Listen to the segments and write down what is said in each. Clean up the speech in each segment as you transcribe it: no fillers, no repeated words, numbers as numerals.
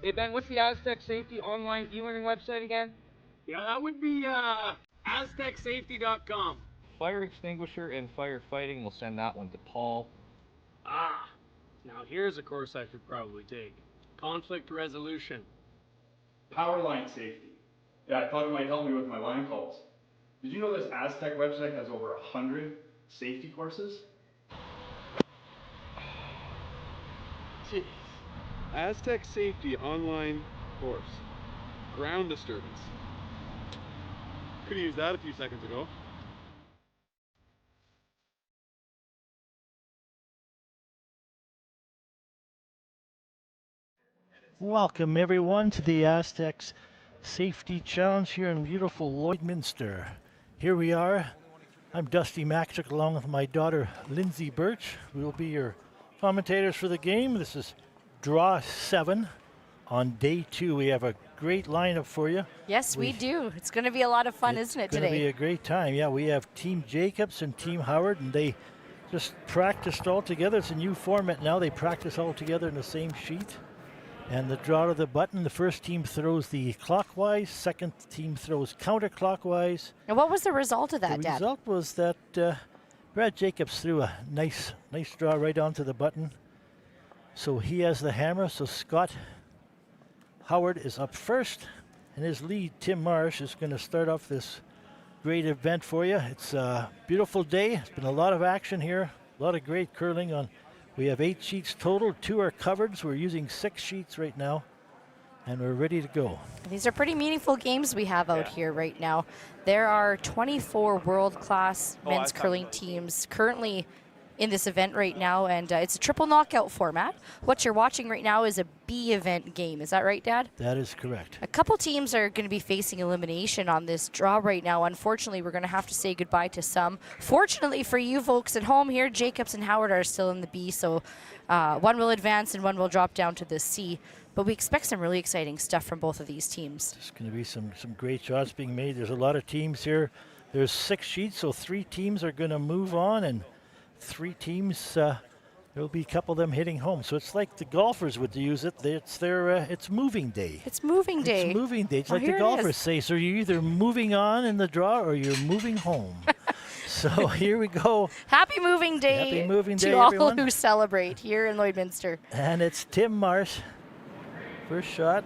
Hey Ben, what's the Astec Safety online e-learning website again? Yeah, that would be AstecSafety.com. Fire extinguisher and firefighting, we'll send that one to Paul. Ah, now here's a course I should probably take. Conflict resolution. Power line safety. Yeah, I thought it might help me with my line calls. Did you know this Astec website has over 100 safety courses? Jeez. Astec Safety online course. Ground disturbance. Could have used that a few seconds ago. Welcome everyone to the Astec Safety Challenge here in beautiful Lloydminster. Here we are. I'm Dusty Maxick along with my daughter Lindsay Birch. We will be your commentators for the game. This is Draw 7. On day 2 we have a great lineup for you. Yes, we do. It's going to be a lot of fun, isn't it, today? It's going to be a great time. Yeah, we have Team Jacobs and Team Howard, and they just practiced all together. It's a new format now. They practice all together in the same sheet. And the draw to the button, the first team throws the clockwise, second team throws counterclockwise. And what was the result of that, The Dad? result was that Brad Jacobs threw a nice draw right onto the button. So he has the hammer, so Scott Howard is up first. And his lead, Tim Marsh, is going to start off this great event for you. It's a beautiful day. It's been a lot of action here, a lot of great curling on. We have 8 sheets total, 2 are covered, so we're using 6 sheets right now, and we're ready to go. These are pretty meaningful games we have out here right now. There are 24 world-class men's curling teams currently in this event right now, and it's a triple knockout format. What you're watching right now is a B event game. Is that right, Dad? That is correct. A couple teams are going to be facing elimination on this draw right now. Unfortunately, we're going to have to say goodbye to some. Fortunately for you folks at home here, Jacobs and Howard are still in the B, so one will advance and one will drop down to the C. But we expect some really exciting stuff from both of these teams. There's going to be some great shots being made. There's a lot of teams here. There's 6 sheets, so 3 teams are going to move on, and 3 teams, there'll be a couple of them hitting home. So it's like the golfers would use it. It's moving day. It's moving day. It's moving day. It's Oh, like the here it golfers is. say. So you're either moving on in the draw or you're moving home. So here we go. Happy moving day, Happy moving day, to all everyone. who celebrate here in Lloydminster. And it's Tim Marsh. First shot.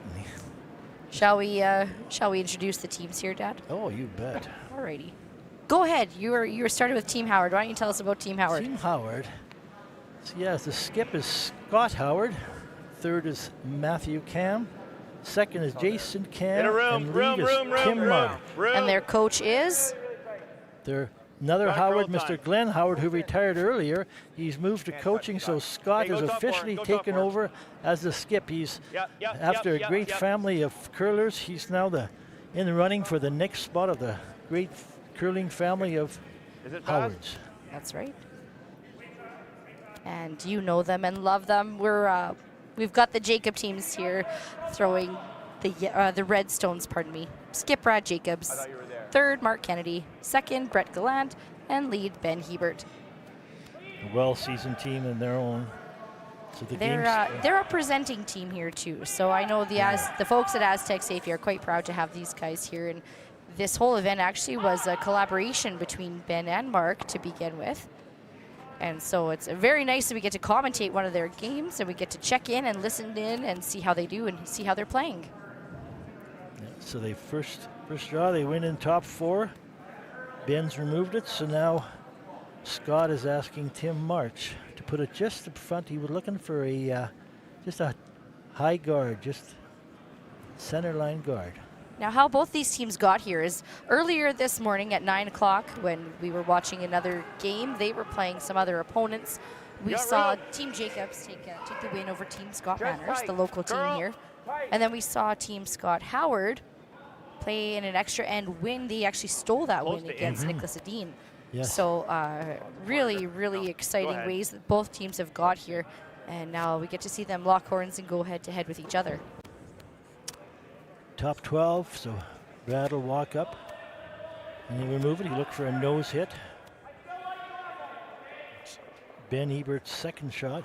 Shall we introduce the teams here, Dad? Oh, you bet. Alrighty. Go ahead. You were started with Team Howard. Why don't you tell us about Team Howard? Team Howard. So yes, the skip is Scott Howard. Third is Matthew Cam. Second is Jason Cam. And lead is Tim Marsh. And their coach is? Another Howard, Mr. Glenn Howard, who retired earlier. He's moved to coaching, so Scott is officially taken over as the skip. He's, after a great family of curlers, he's now in the running for the next spot of the great curling family of Howards. That's right. And you know them and love them. We've got the Jacob teams here throwing the Redstones, pardon me. Skip Brad Jacobs. Third, Mark Kennedy. Second, Brett Gallant. And lead, Ben Hebert. A well-seasoned team in their own. So They're a presenting team here too. So I know the folks at Astec Safety are quite proud to have these guys here. And this whole event actually was a collaboration between Ben and Mark to begin with. And so it's very nice that we get to commentate one of their games and we get to check in and listen in and see how they do and see how they're playing. Yeah, so they first draw, they win in top 4. Ben's removed it, so now Scott is asking Tim March to put it just up front. He was looking for just a high guard, just center line guard. Now, how both these teams got here is earlier this morning at 9 o'clock when we were watching another game, they were playing some other opponents. We saw Team Jacobs take the win over Team Scott Manners, the local team here. And then we saw Team Scott Howard play in an extra and win. They actually stole that win against Nicholas Adine. Yes. So really, really exciting ways that both teams have got here. And now we get to see them lock horns and go head-to-head with each other. Top 12, so Brad will walk up and he'll remove it. He looked for a nose hit. Ben Ebert's second shot.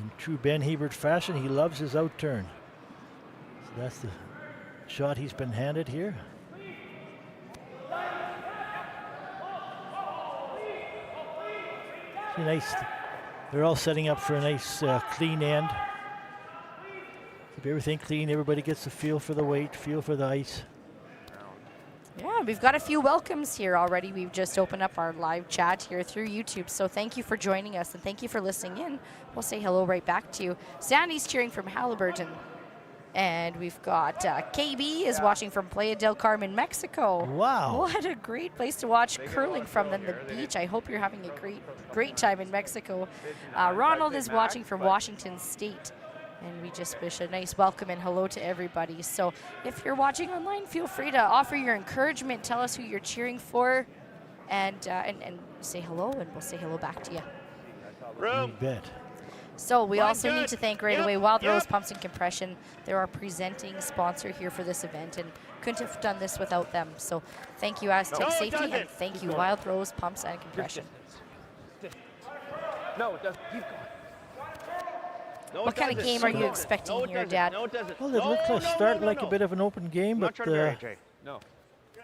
In true Ben Hebert fashion, he loves his out turn. So that's the shot he's been handed here. Nice. They're all setting up for a nice clean end. Keep everything clean. Everybody gets a feel for the weight, feel for the ice. Yeah, we've got a few welcomes here already. We've just opened up our live chat here through YouTube. So thank you for joining us and thank you for listening in. We'll say hello right back to you. Sandy's cheering from Halliburton. And we've got KB is watching from Playa del Carmen, Mexico. Wow. What a great place to watch curling from than the beach. I hope you're having a great time in Mexico. Ronald is watching from Washington State. And we just wish a nice welcome and hello to everybody. So if you're watching online, feel free to offer your encouragement. Tell us who you're cheering for and say hello, and we'll say hello back to you. You bet. So we also need to thank right away Wild Rose Pumps and Compression. They're our presenting sponsor here for this event and couldn't have done this without them. So thank you Astec Safety and thank you Wild Rose Pumps and Compression. No, it doesn't. Keep going. No, What kind of game are you expecting here, Dad? No, it doesn't. Well, it looked to start like a bit of an open game, but No,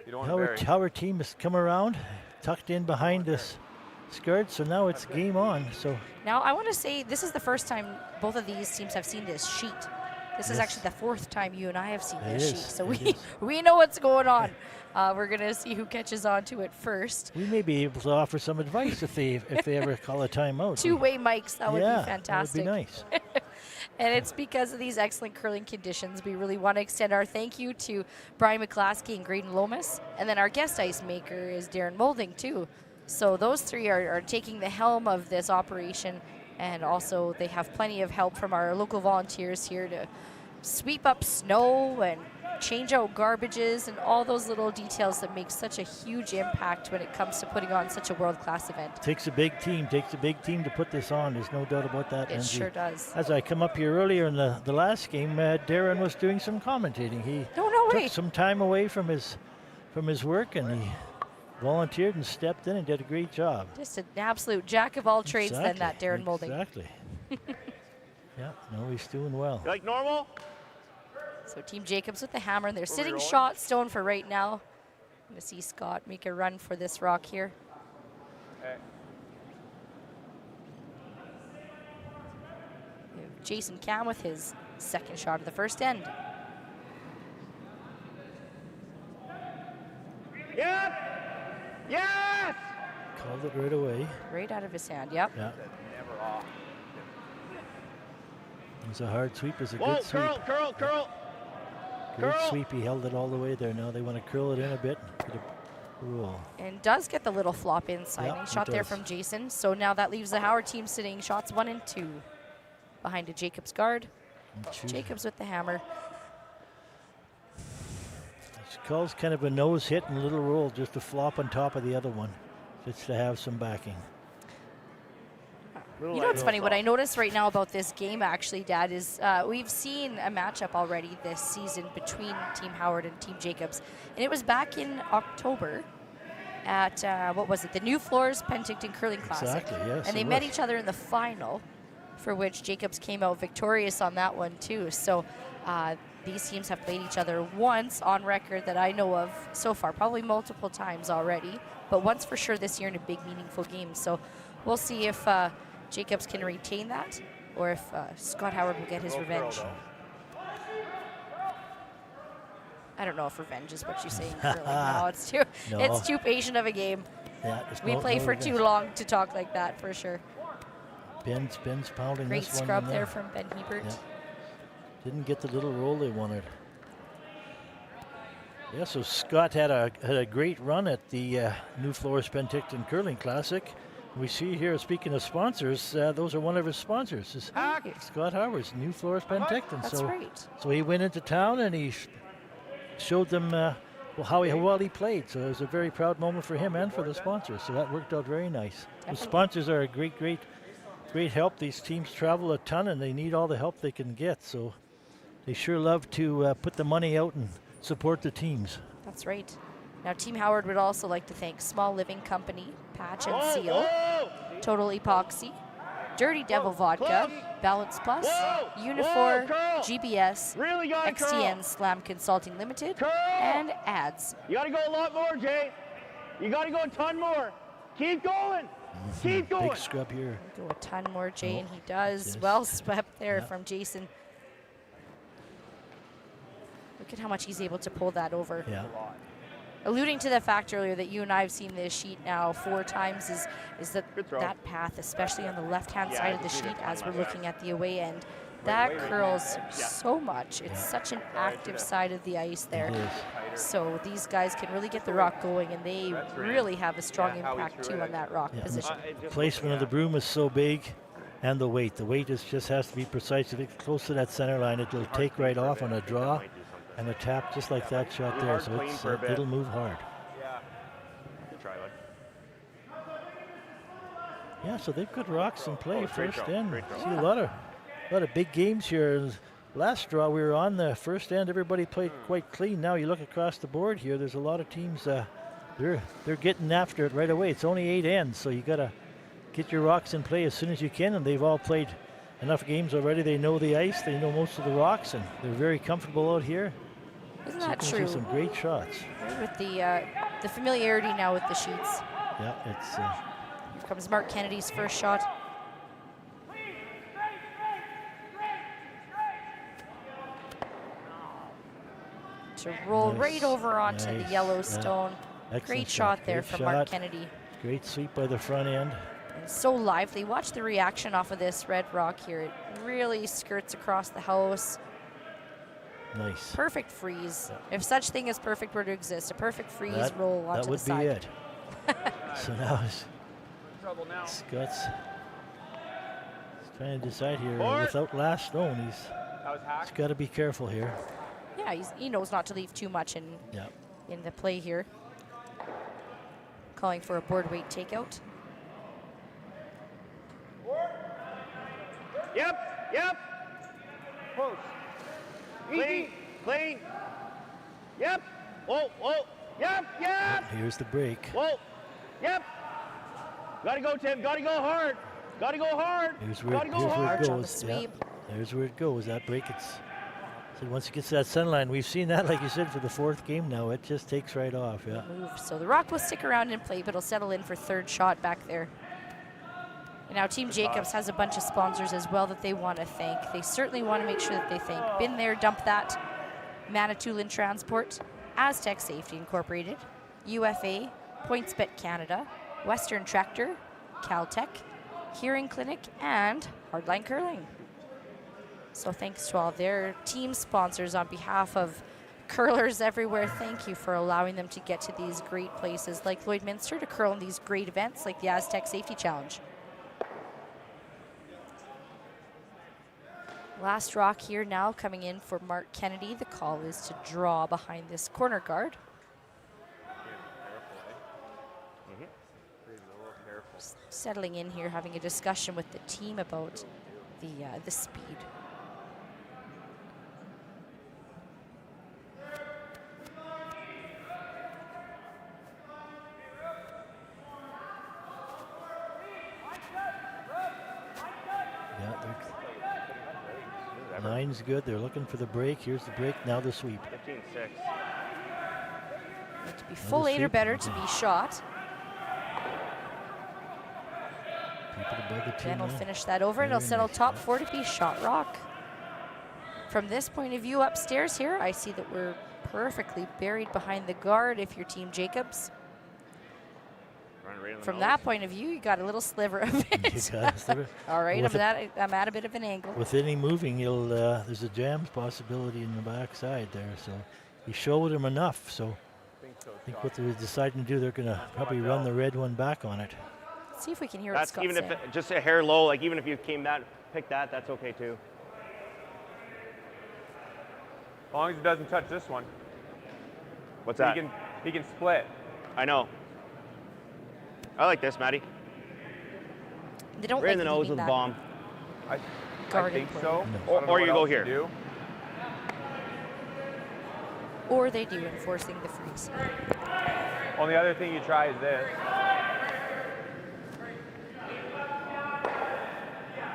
you don't want to our team has come around, tucked in behind this skirt, so now it's game on. So Now I want to say this is the first time both of these teams have seen this sheet. This is Yes. actually the fourth time you and I have seen It this is. sheet, so It we is. we know what's going on. We're gonna see who catches on to it first. we may be able to offer some advice if they ever call a timeout. Two-way mics, that would yeah, be fantastic. that would be nice. And it's because of these excellent curling conditions. We really want to extend our thank you to Brian McClaskey and Graydon Lomas. And then our guest ice maker is Darren Moulding, too. So those three are taking the helm of this operation. And also they have plenty of help from our local volunteers here to sweep up snow and change out garbages and all those little details that make such a huge impact when it comes to putting on such a world-class event. Takes a big team to put this on. There's no doubt about that. It Lindsay. sure does. As I come up here earlier in the last game, Darren was doing some commentating. He No way. took some time away from his work, and he volunteered and stepped in and did a great job. Just an absolute jack of all trades then, that Exactly, Darren Moulding. Exactly. Yeah, no, he's doing well. Like normal? So Team Jacobs with the hammer, and they're sitting shot stone for right now. I'm going to see Scott make a run for this rock here. Okay. We have Jason Cam with his second shot of the first end. Yep! Yes! Called it right away. Right out of his hand, yep. Yeah, Never off. it was a hard sweep. It was a Whoa, good sweep. curl. Great curl. sweep. He held it all the way there. Now they want to curl it in a bit. Get a roll. And does get the little flop inside. Yeah, Nice he shot there does. from Jason. So now that leaves the Howard team sitting shots 1 and 2 behind a Jacobs guard. And two. Jacobs with the hammer. She calls kind of a nose hit and a little roll, just a flop on top of the other one, just to have some backing. You know what's funny? What I noticed right now about this game, actually, Dad, is we've seen a matchup already this season between Team Howard and Team Jacobs. And it was back in October at, what was it, the New Floors Penticton Curling Classic. Exactly, yes, And they it met was. each other in the final, for which Jacobs came out victorious on that one, too. So these teams have played each other once on record that I know of so far, probably multiple times already, but once for sure this year in a big, meaningful game. So we'll see if Jacobs can retain that, or if Scott Howard will get his revenge. I don't know if revenge is what you say in curling. No, it's too, No. it's too patient of a game. Yeah, there's We no- play no for revenge. too long to talk like that, for sure. Ben's pounding Great this one. scrub in there from Ben Hebert. Yeah. Didn't get the little roll they wanted. Yeah, so Scott had a great run at the New Floors Penticton Curling Classic. We see here, speaking of sponsors, those are one of his sponsors. Is Scott Howard's New Floors Penticton. That's right. So he went into town and he showed them how well he played. So it was a very proud moment for him and for the sponsors. So that worked out very nice. The sponsors are a great help. These teams travel a ton and they need all the help they can get. So they sure love to put the money out and support the teams. That's right. Now, Team Howard would also like to thank Small Living Company, Patch and Seal, Total Epoxy, Dirty Devil Vodka, Balance Plus, Unifor, Curl. GBS, Really gotta XTN curl. Slam Consulting Limited, Curl. and ads. You gotta go a lot more, Jay. You gotta go a ton more. Keep going. Keep going. Big scrub here. Go a ton more, Jay, and he does. Yes. Well swept there Yeah. from Jason. Look at how much he's able to pull that over. Yeah. Alluding to the fact earlier that you and I have seen this sheet now 4 times is that Good throw. that path, especially on the left-hand Yeah, side I of the can see sheet the as we're front looking at the away end, that curls Yeah. so much. It's such an active side of the ice there. It is. So these guys can really get the rock going, and they really have a strong impact too on that rock Yeah. position. Placement of the broom is so big, and the weight. The weight just has to be precise. If it's close to that center line, it'll take right off on a draw and a tap, just like that shot there. So it's, it'll move hard. Good try, bud. Yeah, so they've got rocks in play Great first throw, end. great throw. See a lot of big games here. Last draw we were on the first end, everybody played quite clean. Now you look across the board here, there's a lot of teams they're getting after it right away. It's only 8 ends, so you gotta get your rocks in play as soon as you can, and they've all played enough games already. They know the ice, they know most of the rocks, and they're very comfortable out here. Isn't So you that can true? see some great shots. With the familiarity now with the sheets. Yeah, it's Here comes Mark Kennedy's first shot. To roll Nice, right over onto nice, the Yellowstone. excellent Great shot there great from shot. Mark Kennedy. Great sweep by the front end. And so lively. Watch the reaction off of this red rock here. It really skirts across the house. Nice. Perfect freeze. If such thing as perfect were to exist, a perfect freeze That- roll That onto the would be side. it. So now Trouble now. Scott's trying to decide here. Forward. Without last stone, he's That was hacked. got to be careful here. Yeah, he knows not to leave too much in the play here. Calling for a board weight takeout. Yep. Close. Clean. Clean. Yep. Whoa. Yep. Here's the break. Whoa. Yep. Gotta go, Tim. Gotta go hard. Here's where, Gotta go here's where hard. it on the goes. Yeah. sweep. There's where it goes. That break, so once it gets to that center line, we've seen that, like you said, for the 4th game now. It just takes right off. Yeah. Move. So the rock will stick around and play, but it'll settle in for 3rd shot back there. And now Team Jacobs has a bunch of sponsors as well that they want to thank. They certainly want to make sure that they thank Been There, Dump That, Manitoulin Transport, Astec Safety Incorporated, UFA, PointsBet Canada, Western Tractor, Caltech, Hearing Clinic, and Hardline Curling. So thanks to all their team sponsors on behalf of curlers everywhere. Thank you for allowing them to get to these great places like Lloydminster to curl in these great events like the Astec Safety Challenge. Last rock here now coming in for Mark Kennedy. The call is to draw behind this corner guard. Just settling in here, having a discussion with the team about the speed. Yeah, line's good. They're looking for the break. Here's the break. Now the sweep. 15-6. To be full Another 8 or sweep. better to be shot. People above the team Ben will now. finish that over and he'll Very settle nice, top yeah. 4 to be shot rock. From this point of view upstairs here, I see that we're perfectly buried behind the guard if you're Team Jacobs. Run right in the From nose. that point of view, you got a little sliver of You it. got a sliver. All right, With I'm at a bit of an angle. With any moving, you'll there's a jam possibility in the backside there. So he showed him enough. So I think what they're deciding to do, they're going to probably run the red one back on it. Let's see if we can hear what That's Scott's even if saying. just a hair low, like even if you pick that, that's okay too. As long as it doesn't touch this one. What's that? He can split. I know. I like this, Maddie. They don't Right like in the nose leaving with a that bomb. I guard in think play. so. No. I don't know Or what you go else to here. do. Or they do, enforcing the freeze. Only other thing you try is this.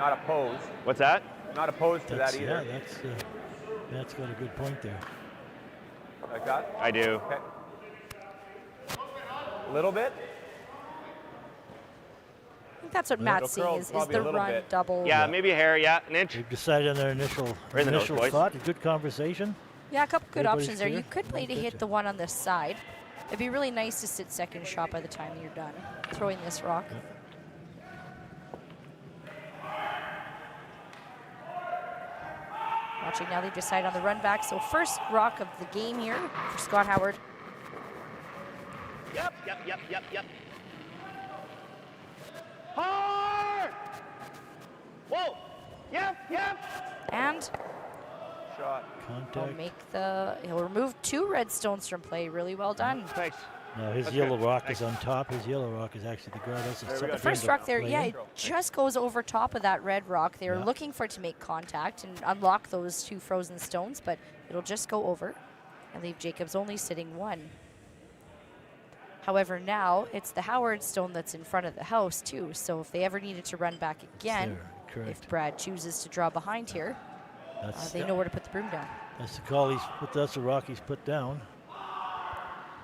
Not opposed. What's that? Not opposed to that Yeah, either. that's got a good point there. Like that? I do. Okay. A little bit? I think that's what Matt's The curl seeing is is probably a the little run bit. double. Yeah, maybe a hair, yeah, an inch. We've decided on their initial Right in the nose, boys. thought. A good conversation. Yeah, a couple good Everybody's options there. clear? You could play to hit the one on this side. It'd be really nice to sit second shot by the time you're done throwing this rock. Watching now, they decide on the run back. So first rock of the game here for Scott Howard. Yep. Hard! Whoa! Yep. And Shot. Contact. he'll remove 2 red stones from play. Really well done. Thanks. Now his That's yellow good. rock is on top. His yellow rock is actually the ground. That's There we something go. The first to rock there, play yeah, in. it just goes over top of that red rock. They were Yeah. looking for it to make contact and unlock those 2 frozen stones, but it'll just go over and leave Jacobs only sitting 1. However, now it's the Howard stone that's in front of the house too. So if they ever needed to run back again, there, correct. if Brad chooses to draw behind here, they know where to put the broom down. That's the call he's put. That's the rock he's put down.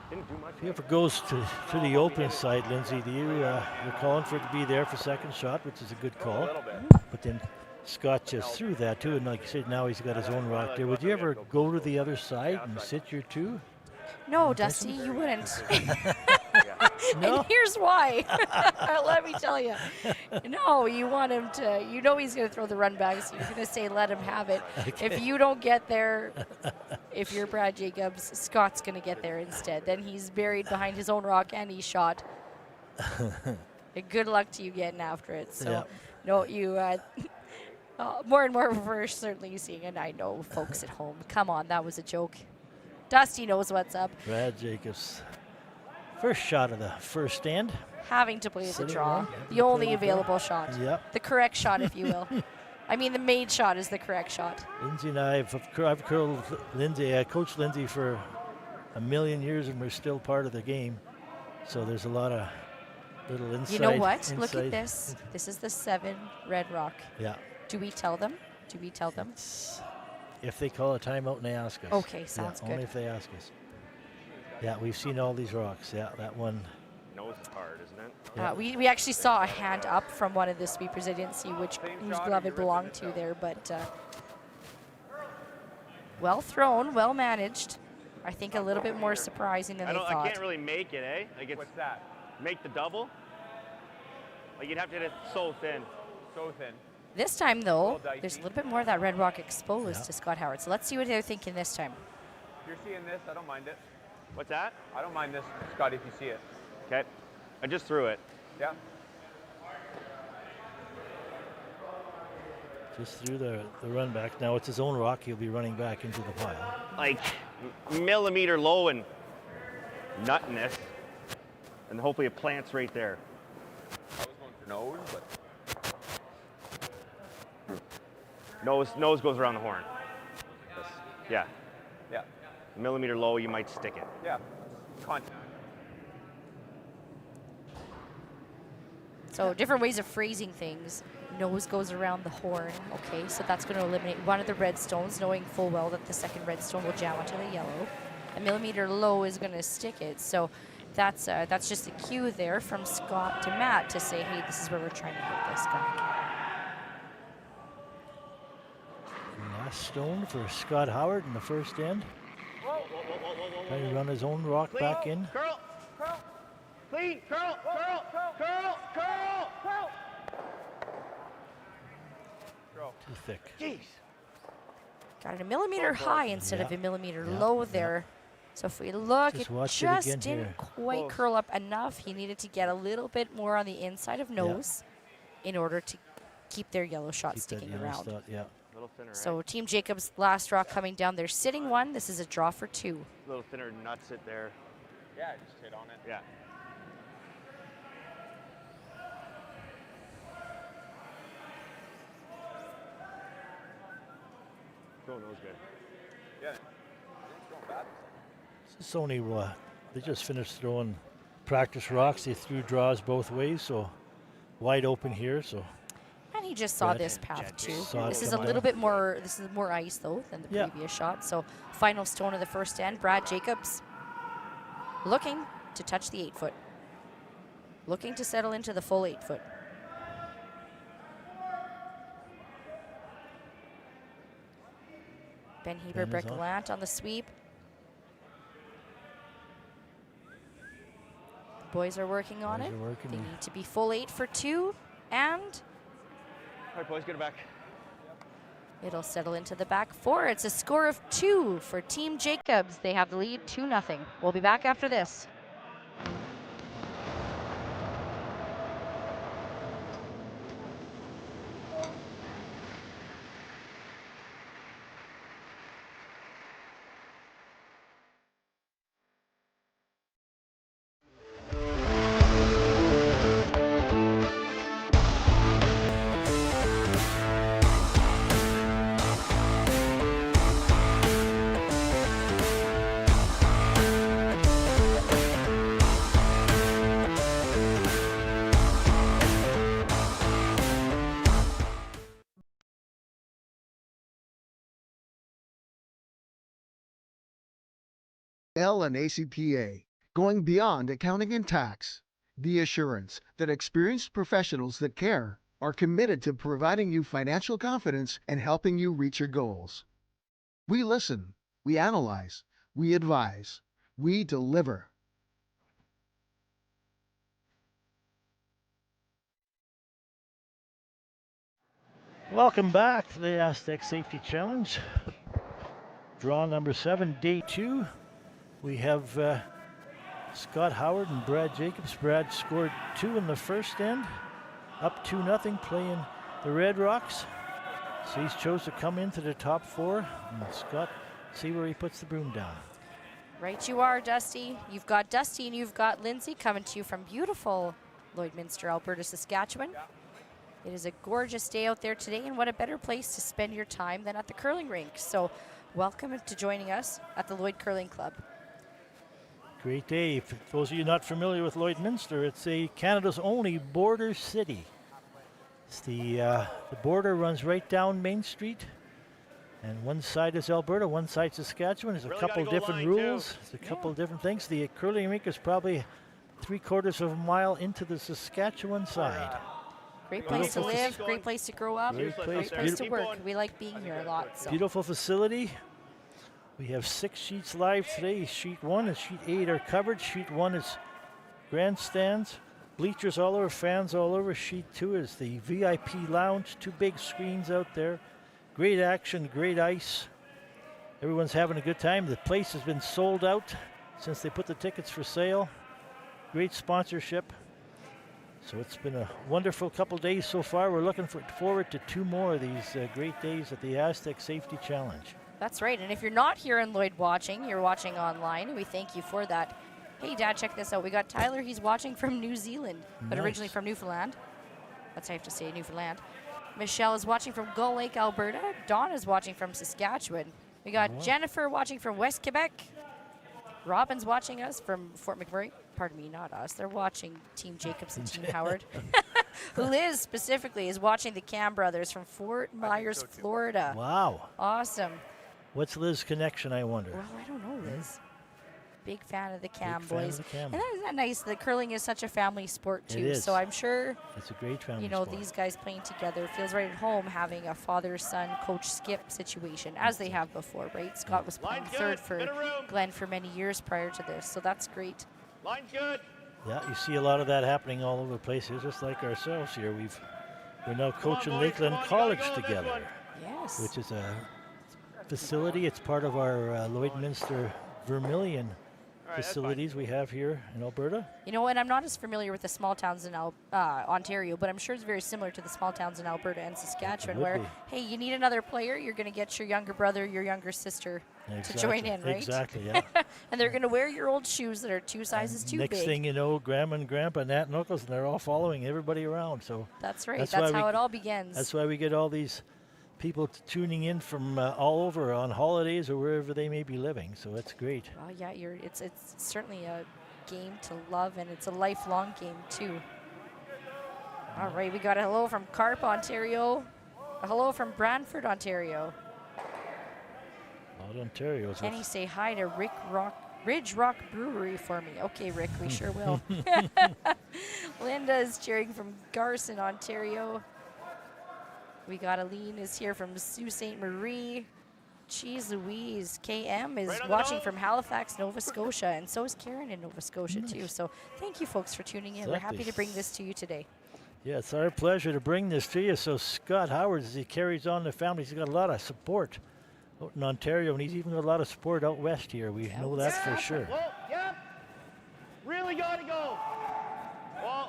Didn't do much. If he ever goes to the open side, Lindsay, do you're calling for it to be there for second shot, which is a good call. A little bit. But then Scott just threw that too, and like you said, now he's got his own rock there. Would you ever go to the other side and sit your 2? No, Dusty, you wouldn't. No? And here's why. Let me tell you. No, you want him to, you know he's going to throw the run back, so you're going to say let him have it. If you don't get there, if you're Brad Jacobs, Scott's going to get there instead. Then he's buried behind his own rock and he's shot. And good luck to you getting after it. So, Yeah. no, you, more and more we're certainly seeing, and I know folks at home, come on, that was a joke. Dusty knows what's up. Brad Jacobs. First shot of the first stand. Having to play the Sitting draw. one, having The to play only the draw. available shot. Yep. The correct shot, if you will. I mean, the made shot is the correct shot. Lindsay and I've curled Lindsay. I coached Lindsay for a million years, and we're still part of the game. So there's a lot of little inside. You know what? Look inside- at this. This is the 7 red rock. Yeah. Do we tell them? Do we tell them? If they call a timeout and they ask us. Okay, sounds Only good. if they ask us. Yeah, we've seen all these rocks. Yeah, that one. Nose is hard, isn't it? Yeah. We actually saw a hand up from one of the sweepers. I didn't see whose glove it belonged to there, but well thrown, well managed. I think a little bit more surprising than they I thought. can't really make it, eh? Like it's What's that? make the double. Like you'd have to hit it so thin. So thin. This time, though, Little dicey. there's a little bit more of that red rock exposed Yeah. to Scott Howard. So let's see what they're thinking this time. If you're seeing this, I don't mind it. What's that? I don't mind this, Scott, if you see it. Okay. I just threw it. Yeah. Just through the run back. Now it's his own rock. He'll be running back into the pile. Like millimeter low and nuttiness. And hopefully it plants right there. I was going for nose, but Nose goes around the horn. Yeah. yeah. Millimeter low, you might stick it. Yeah. Contact. So different ways of phrasing things. Nose goes around the horn. Okay, so that's going to eliminate one of the red stones, knowing full well that the second red stone will jam onto the yellow. A millimeter low is going to stick it. So that's just a cue there from Scott to Matt to say, hey, this is where we're trying to hit this guy. Last stone for Scott Howard in the first end. Trying to run his own rock back in. Curl. Clean. Curl. Too thick. Jeez. Got it a millimeter high instead of Yeah. a millimeter Yeah. low there. So if we look, Just it watch it just again didn't here. quite Close. curl up enough. He needed to get a little bit more on the inside of nose in order to keep their yellow shot Keep that sticking yellow around. start, yeah. A little thinner, So Team Jacobs last rock coming down. They're sitting 1. This is a draw for 2. right? A little thinner nuts it there. Yeah, just hit on it. Yeah. Going nose good. Yeah. It's going bad. It's only, they just finished throwing practice rocks. They threw draws both ways, so wide open here. So And he just saw Brad. this path too. Saw it This is a coming little down. bit more. This is more ice though than the Yeah. previous shot. So final stone of the first end. Brad Jacobs looking to touch the 8 foot. Looking to settle into the full 8 foot. Ben Heber Ben is on. Breckland on the sweep. The boys are working on Boys it. are working. They need to be full 8 for 2, and All right, boys, get it back. it'll settle into the back 4. It's a score of 2 for Team Jacobs. They have the lead 2-0. We'll be back after this. and ACPA, going beyond accounting and tax. The assurance that experienced professionals that care are committed to providing you financial confidence and helping you reach your goals. We listen, we analyze, we advise, we deliver. Welcome back to the Astec Safety Challenge. Draw number 7, day 2. We have Scott Howard and Brad Jacobs. Brad scored 2 in the first end, up 2-0, playing the Red Rocks. So he's chose to come into the top 4. And Scott, see where he puts the broom down. Right you are, Dusty. You've got Dusty and you've got Lindsay coming to you from beautiful Lloydminster, Alberta, Saskatchewan. It is a gorgeous day out there today, and what a better place to spend your time than at the curling rink. So welcome to joining us at the Lloyd Curling Club. Great day. For those of you not familiar with Lloydminster, it's Canada's only border city. It's the border runs right down Main Street, and one side is Alberta, one side Saskatchewan. There's a couple different rules. There's a couple different things. The curling rink is probably 3/4 of a mile into the Saskatchewan side. Great place to live, great place to grow up, Great place, great place to work. We like being here a lot. So. Beautiful facility. We have 6 sheets live today. Sheet 1 and Sheet 8 are covered. Sheet 1 is grandstands, bleachers all over, fans all over. Sheet 2 is the VIP lounge, 2 big screens out there. Great action, great ice. Everyone's having a good time. The place has been sold out since they put the tickets for sale. Great sponsorship. So it's been a wonderful couple days so far. We're looking forward to 2 more of these great days at the Astec Safety Challenge. That's right. And if you're not here in Lloyd watching, you're watching online, and we thank you for that. Hey, Dad, check this out. We got Tyler. He's watching from New Zealand, but originally from Newfoundland. That's how I have to say, Newfoundland. Michelle is watching from Gull Lake, Alberta. Dawn is watching from Saskatchewan. We got Jennifer watching from West Quebec. Robin's watching us from Fort McMurray. Pardon me, not us. They're watching Team Jacobs and Team Howard. Liz specifically is watching the Cam brothers from Fort Myers, Florida. Wow. Awesome. What's Liz's connection, I wonder? Well, I don't know, Liz. Big fan of the Cam Big fan boys. of the Cam. And isn't that nice? The curling is such a family sport, too. It is. So I'm sure, It's a great family you know, sport. these guys playing together feels right at home having a father-son coach-skip situation, as they have before, right? Scott was playing third for Glenn for many years prior to this, so that's great. Line's good. Yeah, you see a lot of that happening all over the place. It's just like ourselves here. We're now coaching Lakeland College together, Yes. which is a facility. It's part of our Lloydminster Vermilion facilities we have here in Alberta. You know, and I'm not as familiar with the small towns in Ontario, but I'm sure it's very similar to the small towns in Alberta and Saskatchewan, would where, be. hey, you need another player, you're going to get your younger brother, your younger sister to join in, right? Exactly, yeah. And they're going to wear your old shoes that are 2 sizes too Next big. thing you know, Grandma and Grandpa and Aunt and Uncles, and they're all following everybody around. So That's right. That's That's why how we- it all begins. that's why we get all these people tuning in from all over on holidays or wherever they may be living. So it's great. Oh yeah, it's certainly a game to love, and it's a lifelong game too. All right, we got a hello from Carp, Ontario. A hello from Brantford, Ontario. Out Ontario. Can he say hi to Ridge Rock Brewery for me? Okay, Rick, we sure will. Linda is cheering from Garson, Ontario. We got Aline is here from Sault Ste. Marie. Jeez Louise, KM is watching from Halifax, Nova Scotia, and so is Karen in Nova Scotia too. So thank you folks for tuning in. We're happy to bring this to you today. Yeah, it's our pleasure to bring this to you. So Scott Howard, as he carries on the family, he's got a lot of support out in Ontario, and he's even got a lot of support out west here. We know that for sure. Whoa, yep. Really got to go. Well,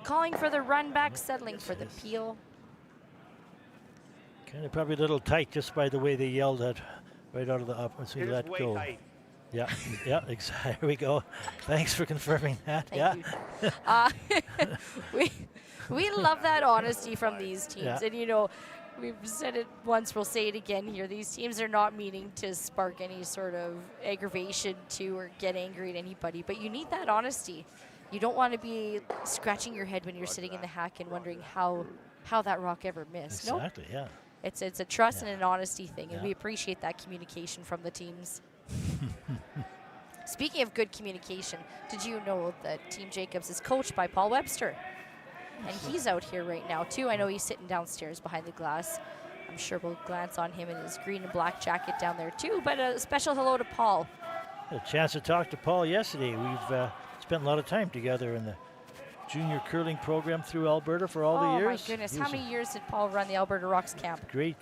Calling for the run back, settling for the peel. Kind of probably a little tight just by the way they yelled at right out of the up as we It is let way go. tight. Yeah, yeah, exactly. Here we go. Thanks for confirming that. Thank you. We love that honesty from these teams. Yeah. And, you know, we've said it once, we'll say it again here. These teams are not meaning to spark any sort of aggravation to or get angry at anybody, but you need that honesty. You don't want to be scratching your head when you're sitting in the hack and wondering how that rock ever missed. Exactly, yeah. It's a trust and an honesty thing, and we appreciate that communication from the teams. Speaking of good communication, did you know that Team Jacobs is coached by Paul Webster? And he's out here right now, too. I know he's sitting downstairs behind the glass. I'm sure we'll glance on him in his green and black jacket down there, too. But a special hello to Paul. Had a chance to talk to Paul yesterday. We've spent a lot of time together in the junior curling program through Alberta for all the years. Oh, my goodness. How many years did Paul run the Alberta Rocks camp? Great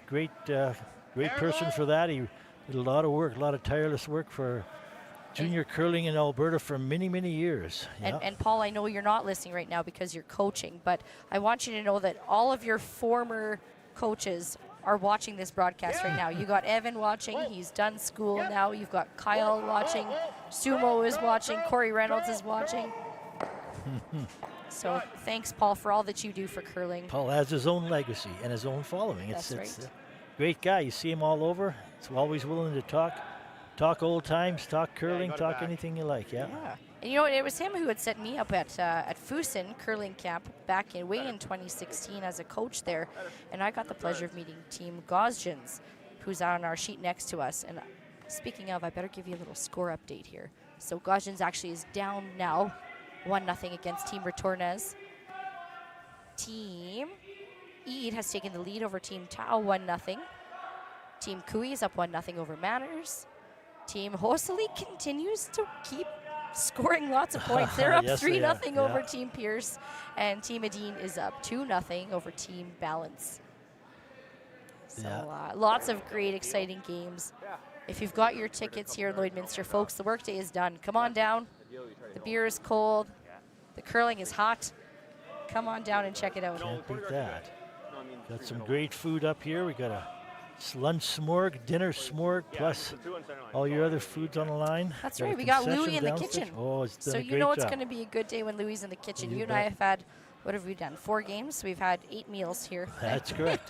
person for that. He did a lot of work, a lot of tireless work for junior curling in Alberta for many, many years. And Paul, I know you're not listening right now because you're coaching, but I want you to know that all of your former coaches are watching this broadcast right now. You got Evan watching. He's done school now. You've got Kyle watching. Sumo is watching. Corey Reynolds is watching. So thanks, Paul, for all that you do for curling. Paul has his own legacy and his own following. That's It's right. a great guy. You see him all over. He's always willing to talk old times, talk curling, talk anything you like. Yeah. And you know what? It was him who had set me up at Fusen curling camp back in 2016 as a coach there, and I got the pleasure of meeting Team Gosjans, who's on our sheet next to us. And speaking of, I better give you a little score update here. So Gosjans actually is down now, 1-0 against Team Retornez. Team Eid has taken the lead over Team Tau, 1-0. Team Kui is up 1-0 over Manners. Team Hosali continues to keep scoring lots of points. They're up 3-0 over Team Pierce, and Team Adine is up 2-0 over Team Balance. So lots of great, exciting games. If you've got your tickets here in Lloydminster, folks, the workday is done. Come on down. The beer is cold. The curling is hot. Come on down and check it out. Can't beat that. Got some great food up here. We got a lunch smorg, dinner smorg, plus all your other foods on the line. That's right. We got Louie in the downstairs. kitchen. Oh, it's done so a you great know it's job. going to be a good day when Louie is in the kitchen. You You and I bet. have had, what have we done? 4 games. We've had 8 meals here. That's correct.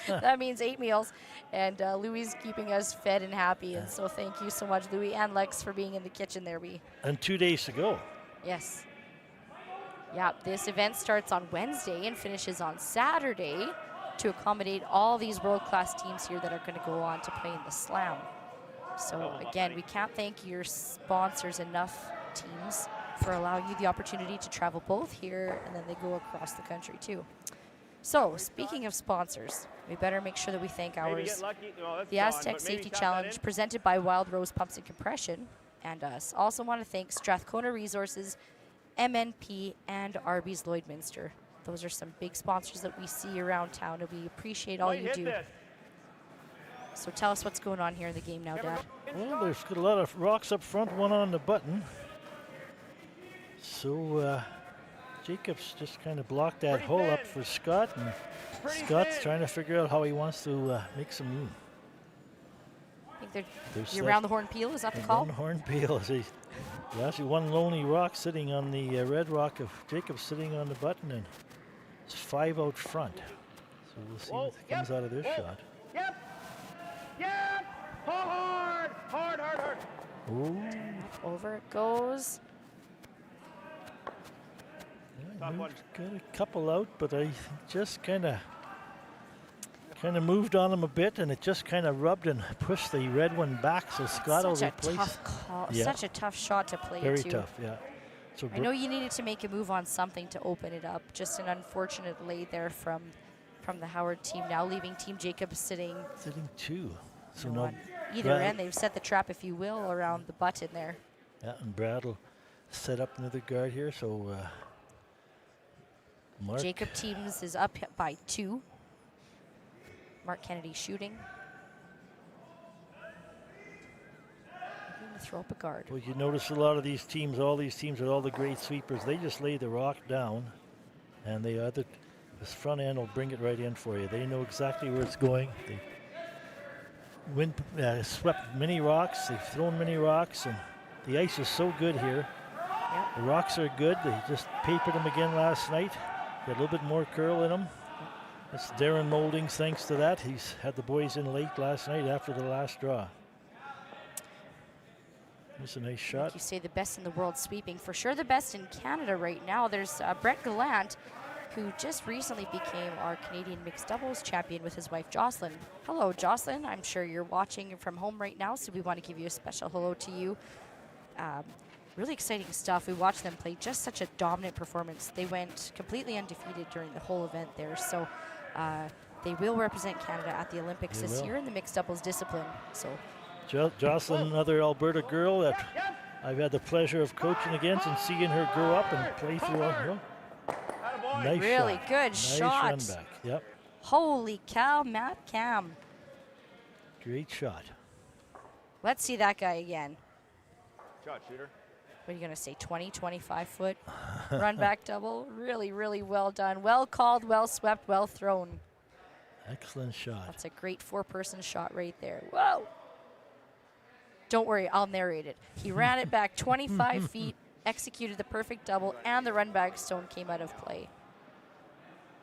That means 8 meals. And Louie is keeping us fed and happy. And so thank you so much, Louie and Lex, for being in the kitchen there. And 2 days to go. Yes. Yeah, this event starts on Wednesday and finishes on Saturday to accommodate all these world-class teams here that are going to go on to play in the Slam. So again, we can't thank your sponsors enough, teams, for allowing you the opportunity to travel both here and then they go across the country too. So speaking of sponsors, we better make sure that we thank ours. The Astec Safety Challenge presented by Wild Rose Pumps and Compression and us. Also want to thank Strathcona Resources, MNP, and Arby's Lloydminster. Those are some big sponsors that we see around town, and we appreciate all you do. So tell us what's going on here in the game now, Dad. Well, there's got a lot of rocks up front, one on the button. So Jacobs just kind of blocked that hole up for Scott, and Scott's trying to figure out how he wants to make some room. I think you're around the horn peel, is that the call? Around the horn peel. There's actually one lonely rock sitting on the red rock of Jacobs sitting on the button, and it's 5 out front. So we'll see what comes out of this shot. Yep. Pull hard. Hard. Ooh. Over it goes. Top one. Got a couple out, but I just kind of moved on him a bit, and it just kind of rubbed and pushed the red one back. So Scott will Such a replace. tough call. Yeah. Such a tough shot to play Very too. tough, yeah. So I know you needed to make a move on something to open it up. Just an unfortunate lay there from the Howard team. Now leaving Team Jacobs sitting 2. So on now either Brad- end. They've set the trap, if you will, around the button there. Yeah, and Brad will set up another guard here. So Mark. Jacob teams is up by 2. Mark Kennedy shooting. Going to throw up a guard. Well, you notice a lot of these teams, all these teams with all the great sweepers, they just lay the rock down, and this front end will bring it right in for you. They know exactly where it's going. They swept many rocks. They've thrown many rocks, and the ice is so good here. Yep. The rocks are good. They just papered them again last night. Got a little bit more curl in them. It's Darren Moldings, thanks to that. He's had the boys in late last night after the last draw. That's a nice shot. Like you say, the best in the world sweeping. For sure the best in Canada right now. There's Brett Gallant, who just recently became our Canadian mixed doubles champion with his wife Jocelyn. Hello, Jocelyn. I'm sure you're watching from home right now, so we want to give you a special hello to you. Really exciting stuff. We watched them play just such a dominant performance. They went completely undefeated during the whole event there. So they will represent Canada at the Olympics this year in the mixed doubles discipline. So Jocelyn, another Alberta girl that I've had the pleasure of coaching against and seeing her grow up and play through. Nice really shot. good Nice shot. run back. Yep. Holy cow, Matt Cam. Great shot. Let's see that guy again. Shot, shooter. What are you going to say, 20, 25 foot run back double? Really, really well done. Well called, well swept, well thrown. Excellent shot. That's a great 4-person shot right there. Whoa. Don't worry, I'll narrate it. He ran it back 25 feet, executed the perfect double, and the run back stone came out of play.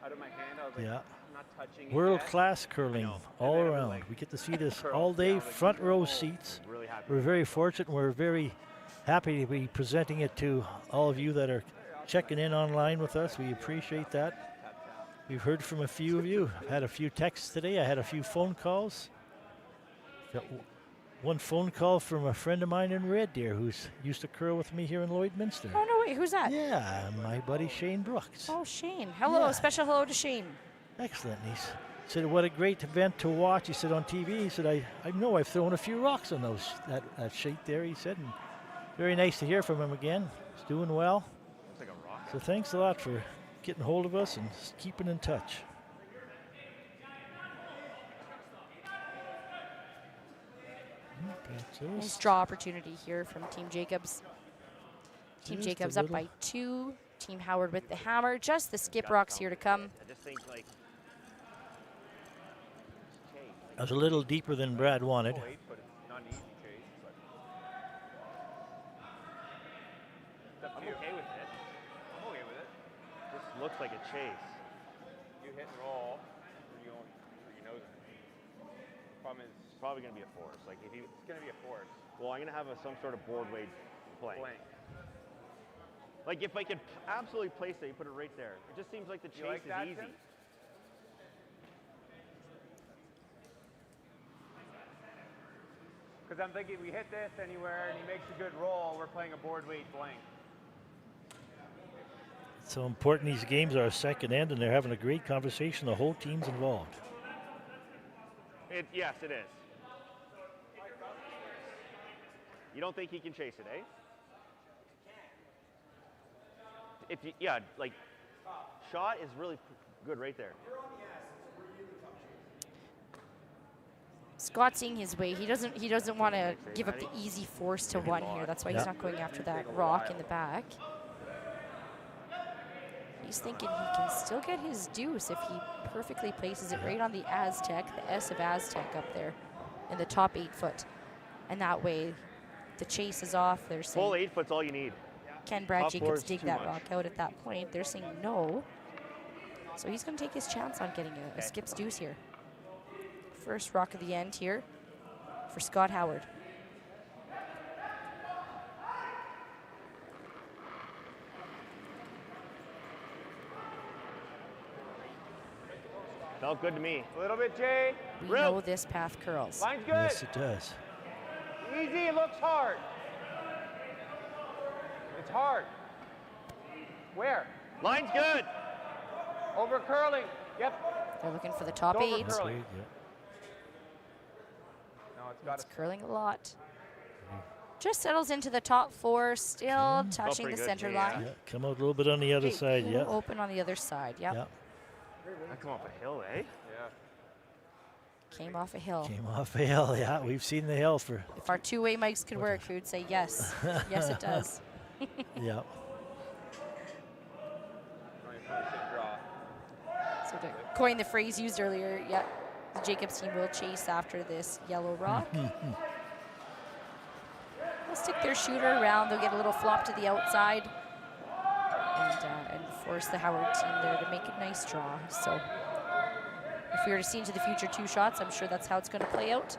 Out of my hand, I was like, Yeah. I'm not touching it World yet. class curling all around. We get to see this all day, front row seats. Really happy. We're very fortunate. We're very happy to be presenting it to all of you that are checking in online with us. We appreciate that. We've heard from a few of you. I've had a few texts today. I had a few phone calls. Got one phone call from a friend of mine in Red Deer who's used to curl with me here in Lloydminster. Oh, no, wait, who's that? Yeah, my buddy Shane Brooks. Oh, Shane. Hello, Yeah. special hello to Shane. Excellent. He said, what a great event to watch. He said on TV, he said, I know I've thrown a few rocks on that sheet there, he said. And very nice to hear from him again. He's doing well. Looks like a rock. So thanks a lot for getting hold of us and keeping in touch. Nice draw opportunity here from Team Jacobs. Team Just a Jacobs up little. by 2. Team Howard with the hammer. Just the skip rocks here to come. I just think like. That was a little deeper than Brad wanted. 8, but it's not an easy chase. But I'm okay with it. I'm okay with it. Just looks like a chase. You hit and roll, or you don't, or you know that. Problem is, It's probably gonna be a force. Like if you, it's going to be a force. well, I'm gonna have some sort of board weight blank. Blank. Like if I could absolutely place it, you put it right there. It just seems like the chase You like is that, easy. Tim? Because I'm thinking we hit this anywhere and he makes a good roll, we're playing a board weight blank. It's so important these games are a second end, and they're having a great conversation. The whole team's involved. Yes, it is. You don't think he can chase it, eh? If you, yeah, like shot is really good right there. Scott seeing his way. He doesn't want to give up the easy force to one here. That's why he's not going after that rock in the back. He's thinking he can still get his deuce if he perfectly places it right on the Aztec, the S of Aztec up there in the top 8 foot. And that way the chase is off. They're saying, Full 8 foot's all you need. can Brad Top Jacobs four's dig too that much. rock out at that point? They're saying no. So he's going to take his chance on getting a skip's deuce here. First rock of the end here for Scott Howard. Felt good to me. A little bit, Jay. We know this path curls. Line's good. Yes, it does. Easy, it looks hard. It's hard. Where? Line's good. Over curling. Yep. They're looking for the top Over 8. curling. Yeah. No, it's got It's to. curling a lot. Just settles into the top 4, still touching the pretty good, center yeah. line. Yeah, come out a little bit on the other side, A little yeah. open on the other side, yep. Yeah, I come off a hill, eh? Yeah. Came off a hill. came off a hill, yeah. We've seen the hill for, If our two-way mics could work, we would say yes. Yes, it does. yeah. So to coin the phrase used earlier, yeah, the Jacobs team will chase after this yellow rock. They'll stick their shooter around. They'll get a little flop to the outside and force the Howard team there to make a nice draw. So if we were to see into the future 2 shots, I'm sure that's how it's going to play out.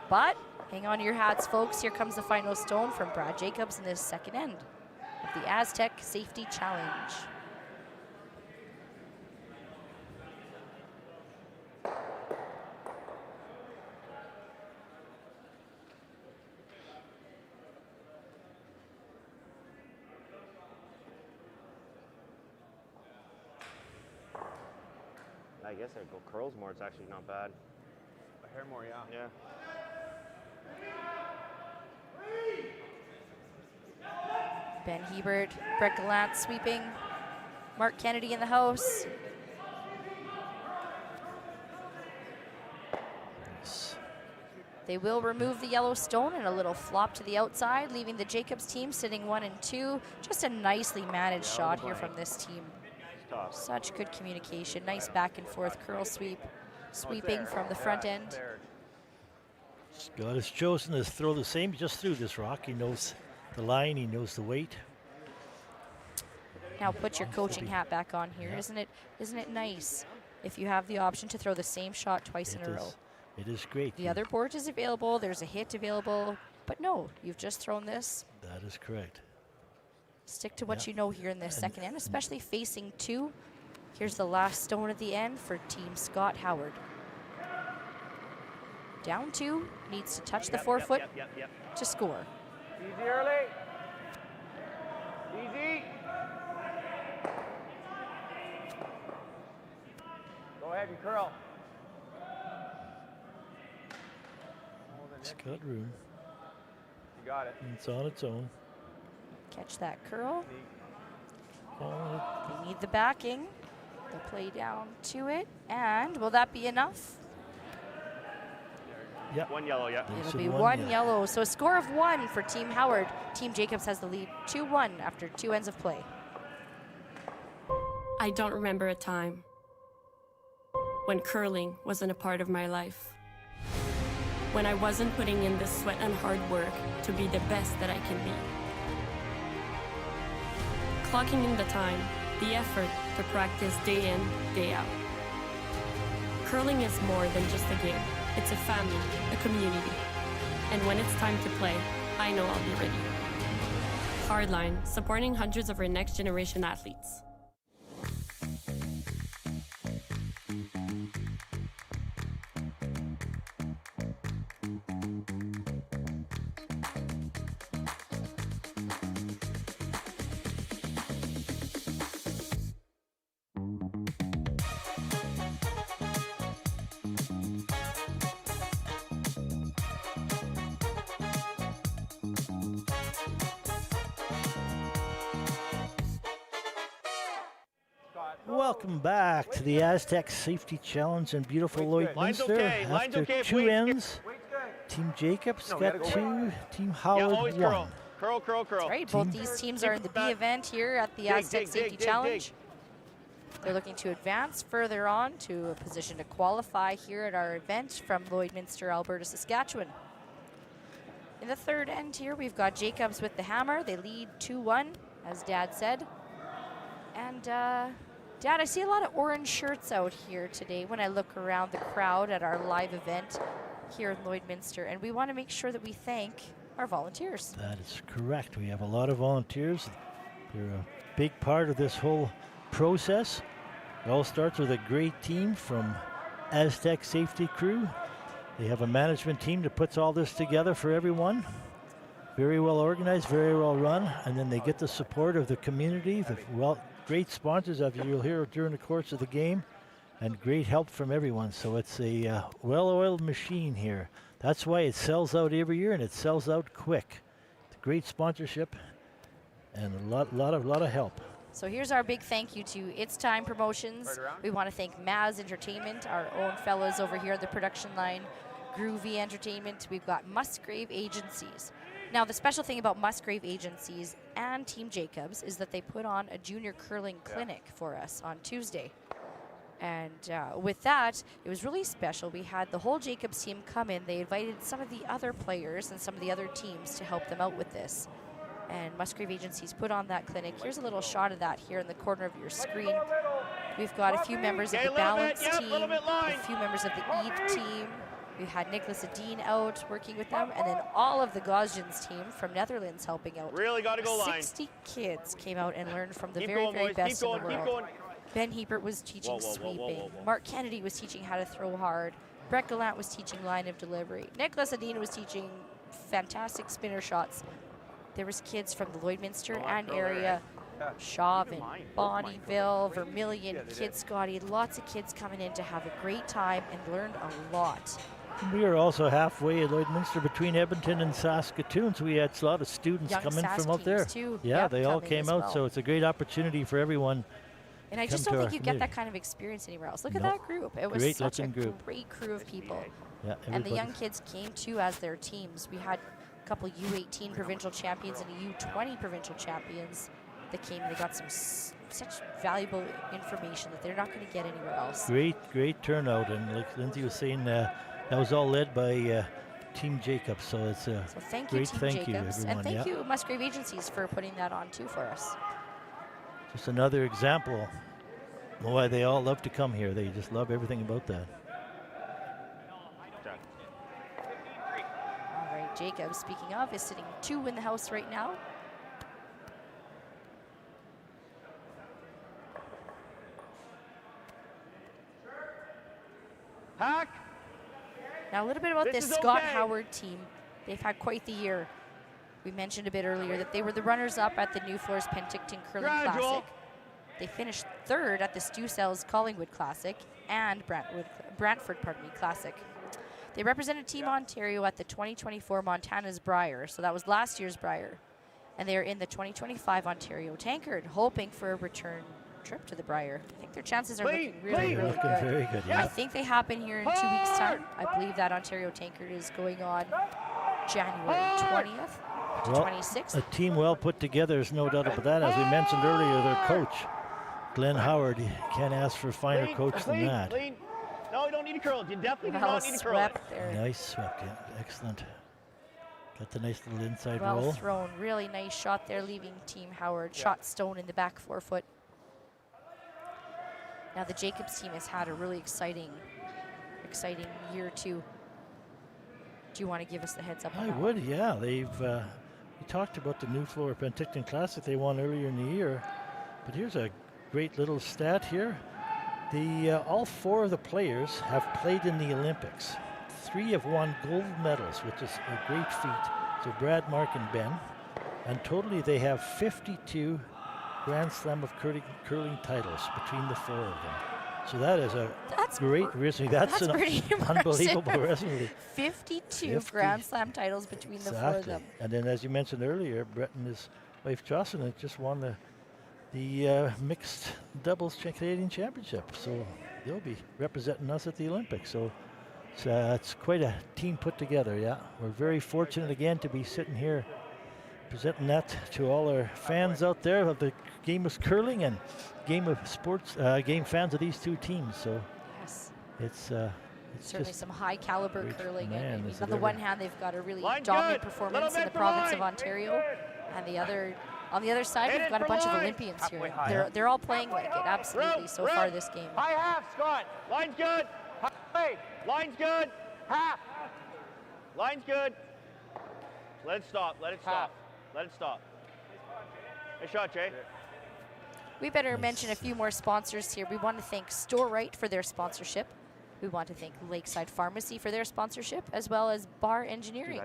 But hang on to your hats, folks. Here comes the final stone from Brad Jacobs in this second end of the Astec Safety Challenge. I guess I'd go curls more. It's actually not bad. A hair more, yeah. Yeah. Ben Hebert, Brett Gallant sweeping. Mark Kennedy in the house. Nice. They will remove the yellow stone and a little flop to the outside, leaving the Jacobs team sitting 1 and 2. Just a nicely managed shot here from this team. Tough. Such good communication. Nice back and forth curl sweep. Sweeping from the front end. There. Scott has chosen to throw the same, just through this rock. He knows the line, he knows the weight. Now put your coaching hat back on here. Yeah. Isn't it nice if you have the option to throw the same shot twice in a row? It is great. The other board is available, there's a hit available, but no, you've just thrown this. That is correct. Stick to what you know here in this second end, especially facing 2. Here's the last stone at the end for Team Scott Howard. Down 2, needs to touch the 4 foot to score. Easy early. Easy. Go ahead and curl. It's got room. You got it. It's on its own. Catch that curl. Oh, They need the backing. They'll play down to it. And will that be enough? yeah. 1 yellow, yeah. They It'll said be 1, 1 yeah. yellow. So a score of 1 for Team Howard. Team Jacobs has the lead 2-1 after 2 ends of play. I don't remember a time when curling wasn't a part of my life. When I wasn't putting in the sweat and hard work to be the best that I can be. Clocking in the time, the effort to practice day in, day out. Curling is more than just a game. It's a family, a community. And when it's time to play, I know I'll be ready. Hardline, supporting hundreds of our next generation athletes. Welcome back to the Astec Safety Challenge in beautiful Lloydminster. okay, line's After okay, 2 wait, ends, Weight's good. Team Jacobs No, we got gotta go 2, Team Yeah, Howard always 1. curl. Curl, curl, curl. That's right, both these teams are in the B back. event here at the Dig, Astec dig, Safety dig, dig, Challenge. dig. They're looking to advance further on to a position to qualify here at our event from Lloydminster, Alberta, Saskatchewan. In the third end here, we've got Jacobs with the hammer. They lead 2-1, as Dad said. And Dad, I see a lot of orange shirts out here today when I look around the crowd at our live event here in Lloydminster, and we want to make sure that we thank our volunteers. That is correct. We have a lot of volunteers. They're a big part of this whole process. It all starts with a great team from Astec Safety Crew. They have a management team that puts all this together for everyone. Very well organized, very well run, and then they get the support of the community, the great sponsors as you'll hear during the course of the game, and great help from everyone. So it's a well-oiled machine here. That's why it sells out every year, and it sells out quick. It's great sponsorship and a lot of help. So here's our big thank you to It's Time Promotions. We want to thank Maz Entertainment, our own fellows over here at the production line, Groovy Entertainment. We've got Musgrave Agencies. Now, the special thing about Musgrave Agencies and Team Jacobs is that they put on a junior curling clinic for us on Tuesday. And with that, it was really special. We had the whole Jacobs team come in. They invited some of the other players and some of the other teams to help them out with this. And Musgrave Agencies put on that clinic. Here's a little shot of that here in the corner of your screen. We've got a few members of the Balance team, a few members of the Eve team. We had Nicholas Adine out working with them, and then all of the Gosjens team from Netherlands helping out. Really got to go line. 60 kids came out and learned from the very best in the world. Ben Hebert was teaching sweeping. Mark Kennedy was teaching how to throw hard. Brett Gallant was teaching line of delivery. Nicholas Adine was teaching fantastic spinner shots. There was kids from the Lloydminster and area, Chauvin, Bonnyville, Vermilion, Kid Scotty, lots of kids coming in to have a great time and learned a lot. We are also halfway at Lloydminster between Edmonton and Saskatoon, so we had a lot of students coming from out there. Too. Yeah, they all came out, so it's a great opportunity for everyone. And I just don't think you get that kind of experience anywhere else. Look at that group. It was such a great crew of people. Yeah, and the young kids came too as their teams. We had a couple U18 provincial champions and a U20 provincial champions that came. They got such valuable information that they're not going to get anywhere else. Great turnout, and like Lindsay was saying, that was all led by Team Jacobs. So it's a great thank you, everyone. And thank you Musgrave Agencies for putting that on too for us. Just another example of why they all love to come here. They just love everything about that. All right, Jacobs, speaking of, is sitting 2 in the house right now. Hack. Now a little bit about this Scott Howard team. They've had quite the year. We mentioned a bit earlier that they were the runners-up at the New Floors Penticton Curling Classic. They finished 3rd at the Stu Sells Collingwood Classic and Brantford Classic. They represented Team Ontario at the 2024 Montana's Brier, so that was last year's Brier. And they're in the 2025 Ontario Tankard, hoping for a return trip to the Brier. I think their chances are looking really good. Very good, yeah. I think they happen here in 2 weeks' time. I believe that Ontario Tankard is going on January 20th. Well, 26th. a team well put together, there's no doubt about that. As we mentioned earlier, their coach, Glenn Howard, you can't ask for a finer coach than that. No, you don't need to curl it. You definitely do not need to curl it. Nice swept, yeah. Excellent. Got the nice little inside roll. roll. Well thrown, really nice shot there, leaving Team Howard. Shot stone in the back 4 foot. Now the Jacobs team has had a really exciting year too. Do you want to give us the heads up on that? I would, yeah. They've we talked about the New Floor Penticton Classic they won earlier in the year, but here's a great little stat here. All 4 of the players have played in the Olympics. 3 have won gold medals, which is a great feat. So Brad, Mark, and Ben, and totally they have 52 Grand Slam of curling titles between the 4 of them. So that is that's great resume. That's an unbelievable resume. 52 Grand Slam titles between the 4 of them. And then, as you mentioned earlier, Brett and his wife Jocelyn just won the mixed doubles Canadian Championship. So they'll be representing us at the Olympics. So it's quite a team put together. Yeah, we're very fortunate again to be sitting here presenting that to all our fans out there of the game of curling and game of sports, game fans of these 2 teams. So yes, it's certainly some high caliber curling. Man, and on the one hand, they've got a really dominant performance in the province of Ontario, and on the other side, we've got a bunch of Olympians here. They're all playing like it, absolutely, so far this game. High half, Scott. Line's good. High. Line's good. Half. Line's good. Let it stop. Let it stop. Let it stop. Nice shot, Jay. We better mention a few more sponsors here. We want to thank Store Right for their sponsorship. We want to thank Lakeside Pharmacy for their sponsorship, as well as Bar Engineering.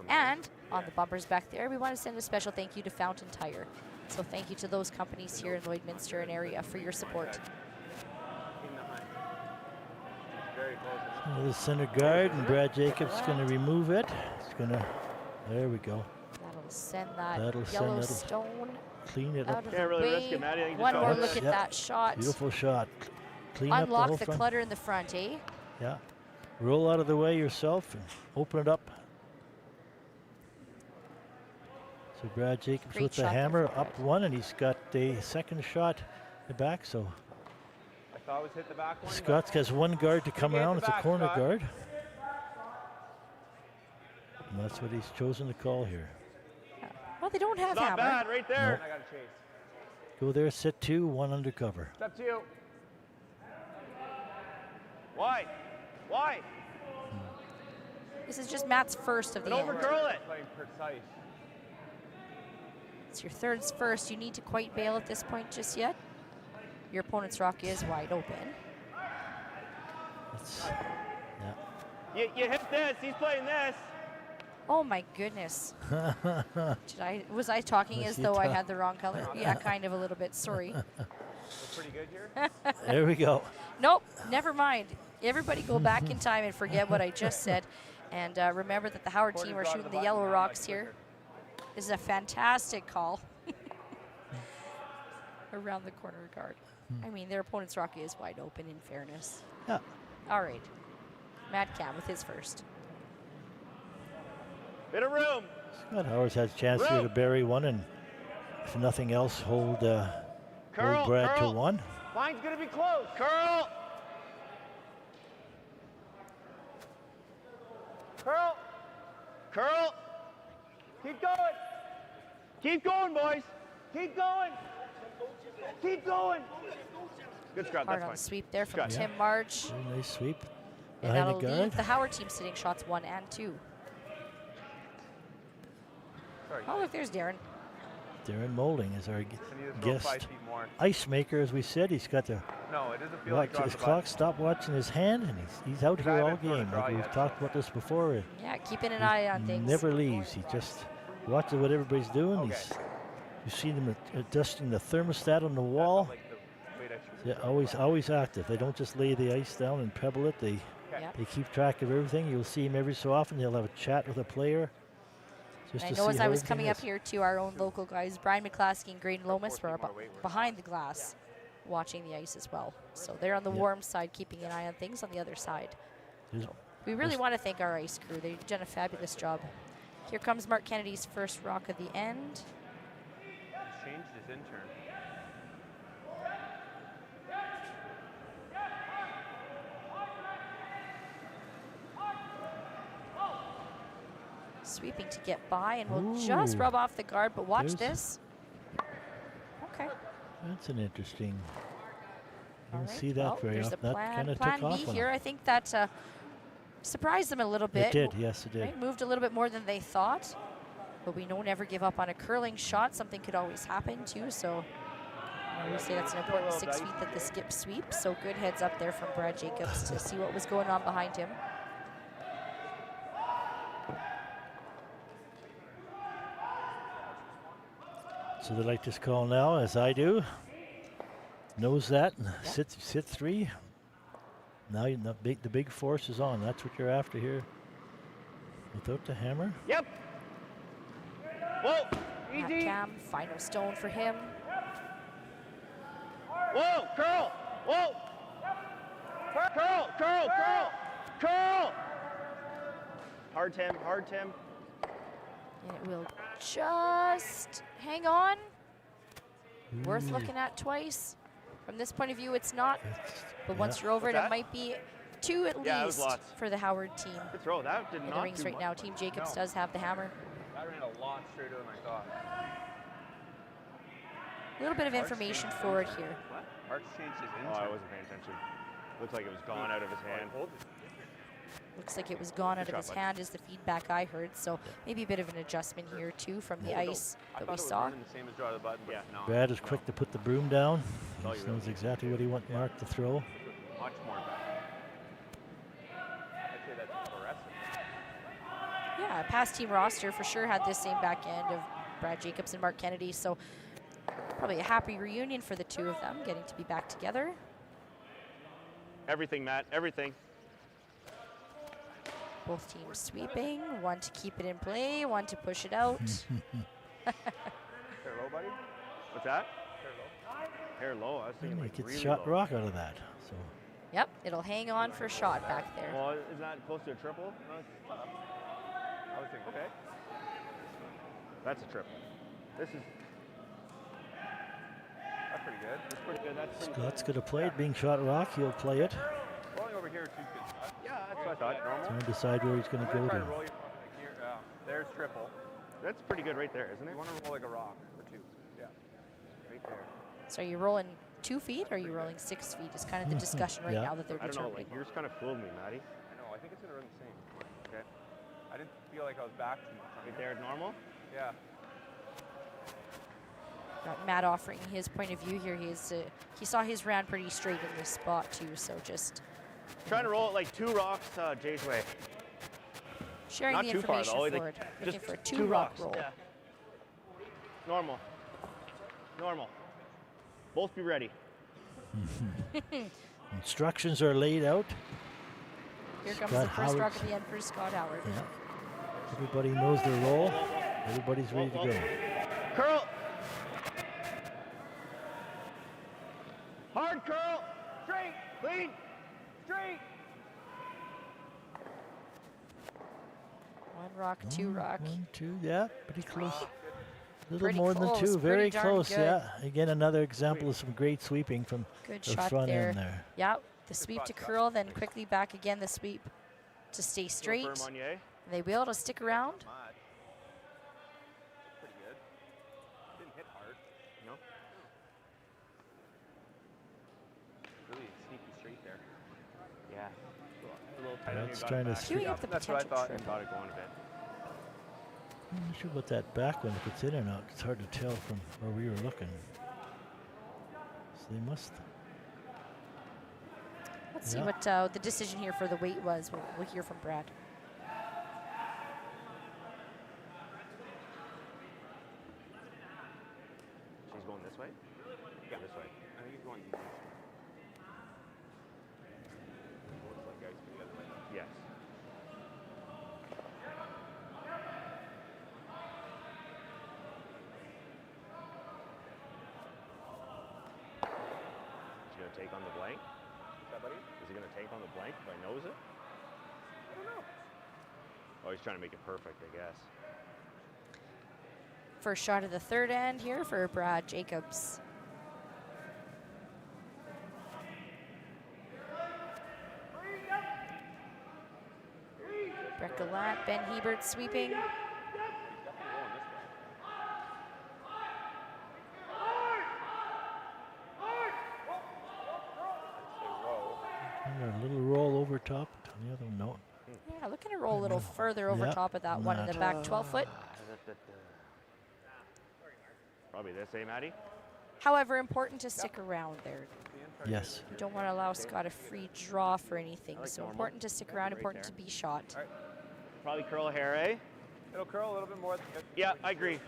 And on the bumpers back there, we want to send a special thank you to Fountain Tire. So thank you to those companies here in Lloydminster and area for your support. The center guard, and Brad Jacobs going to remove it. It's going to, there we go. That'll send that yellow stone clean it out up. of the way. One more look at that shot. Beautiful shot. Clean Unlock up the front. clutter in the front, eh? Yeah. Roll out of the way yourself and open it up. So Brad Jacobs Great with the shot there hammer from up one, and he's got a second shot in the back. So I thought it was hit the back one. Scott has one guard to come around. It's a corner guard. And that's what he's chosen to call here. Well, they don't have Not hammer. bad, right there. Nope. I got to chase. Go there, sit two, one undercover. Step 2. Why? Why? This is just Matt's first of the And over end. curl it. Playing precise. It's your third's first. You need to quite bail at this point just yet. Your opponent's rock is wide open. You hit this. He's playing this. Oh my goodness. Was I talking as though I had the wrong color? Yeah, kind of a little bit. Sorry. Pretty good here. There we go. Nope, never mind. Everybody go back in time and forget what I just said. And remember that the Howard team are shooting the yellow rocks here. This is a fantastic call. Around the corner guard. I mean, their opponent's rock is wide open, in fairness. Yeah. All right. Matt Cam with his first. Bit of room. Scott Howard's had a chance here to bury one, and if nothing else, hold Brad to one. Line's going to be close. Curl. Curl. Curl. Keep going. Keep going, boys. Keep going. Keep going. Good scrub. Hard That's on fine. the sweep there from Scott. Tim March. Very nice sweep. And Behind that'll the guard. leave the Howard team sitting shots 1 and 2. Oh, look, there's Darren. Darren Molding is our I need to throw 5 guest feet more. ice maker, as we said. He's got the No, it doesn't feel like his clock stopped watching his hand, and he's out I here all haven't thrown a game. draw Like we've yet, talked about this before. Yeah, keeping an eye on things. Never leaves. He just watches what everybody's doing. Okay. You see them adjusting the thermostat on the wall. Yeah, always active. They don't just lay the ice down and pebble it. They keep track of everything. You'll see him every so often. He'll have a chat with a player. Just I to know see as how I was everything coming up is. here to our own local guys, Brian McClaskey and Graydon Lomas were behind the glass watching the ice as well. So they're on the warm side, keeping an eye on things on the other side. We really want to thank our ice crew. They've done a fabulous job. Here comes Mark Kennedy's first rock of the end. Changed his intern. Sweeping to get by, and will just rub off the guard, but watch this. Okay. That's an interesting. You don't Right, see that well, very there's often. the That kind of plan took B off on here. him. I think that surprised them a little bit. It did, yes, it did. Right, moved a little bit more than they thought. But we know never give up on a curling shot. Something could always happen too. So I would say that's an important 6 feet that the skip sweeps. So good heads up there from Brad Jacobs to see what was going on behind him. So they like this call now, as I do. Knows that. Sit 3. Now the big force is on. That's what you're after here. Without the hammer. Yep. Whoa. Matt Easy. Cam, final stone for him. Whoa. Curl. Whoa. Curl. Curl. Curl. Curl. Hard Tim. Hard Tim. And it will just hang on. Worth looking at twice. From this point of view, it's not. But once you're over it, it might be 2 at Yeah, it was least lots. for the Howard team. Good throw. That did In not the rings do right much. now, Team Jacobs No. does have the hammer. That ran a lot straighter than I thought. A little bit of information forward here. What? Mark's changed his intern. Oh, I wasn't paying attention. Looked like it was gone out of his hand. Looks like it was gone out of his hand is the feedback I heard. So maybe a bit of an adjustment here too from the ice that we saw. The same as draw the button, but no. Brad is quick to put the broom down. He knows exactly what he wants Mark to throw. Much more better. I'd say that's fluorescent. Yeah, past team roster for sure had this same back end of Brad Jacobs and Mark Kennedy. So probably a happy reunion for the two of them, getting to be back together. Everything, Matt, everything. Both teams sweeping, one to keep it in play, one to push it out. Hair low, buddy? What's that? Hair low. Hair low, I was thinking He like gets really shot low. rock out of that. So Yep, it'll hang on for a shot back there. Well, isn't that close to a triple? No, it's tough. I was thinking, Okay. That's a triple. This is that's pretty good. that's pretty good. That's pretty Scott's going to play it. Being shot rock, he'll play it. Rolling over here too good. yeah, that's what I thought. Normal. Trying to decide where he's going to I'm go gonna try to. to roll you from like here. There's triple. That's pretty good right there, isn't it? You want to roll like a rock or two. Yeah. Right there. So are you rolling 2 feet or are you rolling 6 feet? Is kind of the discussion right Yeah. now that they're I don't know. determining. Like yours kind of fooled me, Maddie. I know. I think it's gonna run the same. Okay. I didn't feel like I was back too much. Right there, normal. Yeah. Got Matt offering his point of view here. He saw his round pretty straight in this spot too, so just Trying to roll it like 2 rocks Jay's way. sharing Not the too far, information though, like, forward. Looking just for a 2 2 rock rocks, roll. yeah. Normal. Normal. Both be ready. Instructions are laid out. Here comes Scott the first rock Howard's- at the end for Scott Howard. Yeah. Everybody knows their role. Everybody's ready to go. Curl. Hard curl. Straight. Clean. Straight. 1 rock, 2 rock. 1, 2, yeah, pretty close. A little Pretty more than close, 2, very pretty darn close, good. yeah. Again, another example of some great sweeping from Good the shot front there. end there. Yeah, the sweep to curl, then quickly back again, the sweep to stay straight. Firm on yay. They will to stick around. Mud. Pretty good. Didn't hit hard. No. Really sneaky straight there. Yeah. A little tight on That's your trying to back. sweep. Queuing up the That's what I potential thought. triple. Got it going a bit. I'm not sure about that back one, if it's in or not. It's hard to tell from where we were looking. So they must. Let's see Yeah. what the decision here for the weight was. We'll hear from Brad. She's going this way? Yeah. This way. I think he's going easy. Looks like guys can get it. Yes. Is he going to take on the blank? What's that, buddy? Is he going to take on the blank if I nose it? I don't know. Oh, he's trying to make it perfect, I guess. First shot of the third end here for Brad Jacobs. Brett Gallant, Ben Hebert sweeping. He's definitely rolling this way. Say row. And a little roll over top. On the other one, no. Yeah, looking to roll a little further over Yeah, top of that one in the that. back 12 foot. Probably this, eh, Maddie? However, important to stick around there. Yes. You don't want to allow Scott a free draw for anything. I like So normal. important to stick around, Right important there. to be shot. All right. Probably curl a hair, eh? It'll curl a little bit more. Yeah, I agree.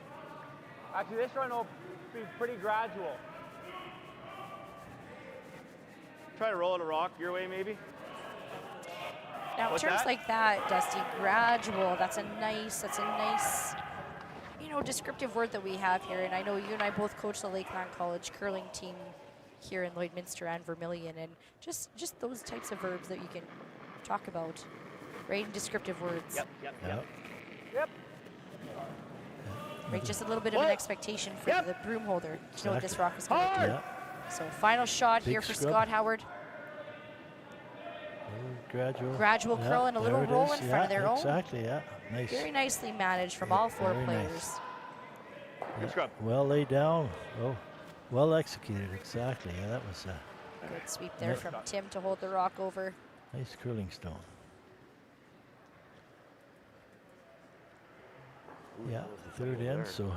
Actually, this run will be pretty gradual. Try to roll it a rock your way, maybe? Now, What's terms that? like that, Dusty, gradual, that's a nice, descriptive word that we have here. And I know you and I both coach the Lakeland College curling team here in Lloydminster and Vermilion, and just those types of verbs that you can talk about, right? In descriptive words. Yep. Yep. Right, just a little bit of an expectation for the broom holder to know what this rock is going to do. Yeah. So final shot Big here for scrub. Scott Howard. Gradual. Gradual curl and a little there it roll is. in front of their own. Exactly, yeah. Nice. Very nicely managed from all 4 very players. nice. Good scrub. Well laid down. Oh, well executed. Exactly. Yeah, that was a Good sweep there Yeah. from Tim to hold the rock over. nice curling stone. Yeah, third end, so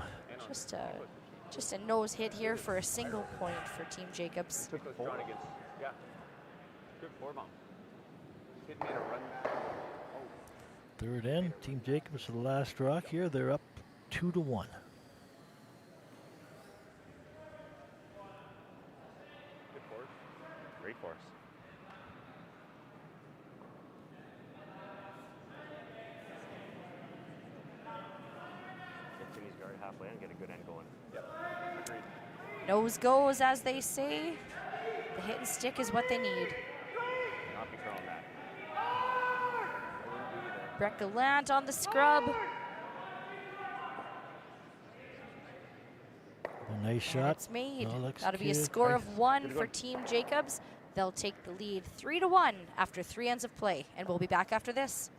just a nose hit here for a single point for Team Jacobs. Good four-bomb. Kid made a run back. third end, Team Jacobs for the last rock here. They're up 2-1. Good force. Great force. Get Timmy's guard halfway and get a good end going. Yep. Agreed. Nose goes, as they say. The hit and stick is what they need. Not be throwing that. Brett Gallant on the scrub. A nice shot. And it's made. Well, looks That'll be a good. score of 1 for Team Jacobs. They'll take the lead 3-1 after 3 ends of play. And we'll be back after this.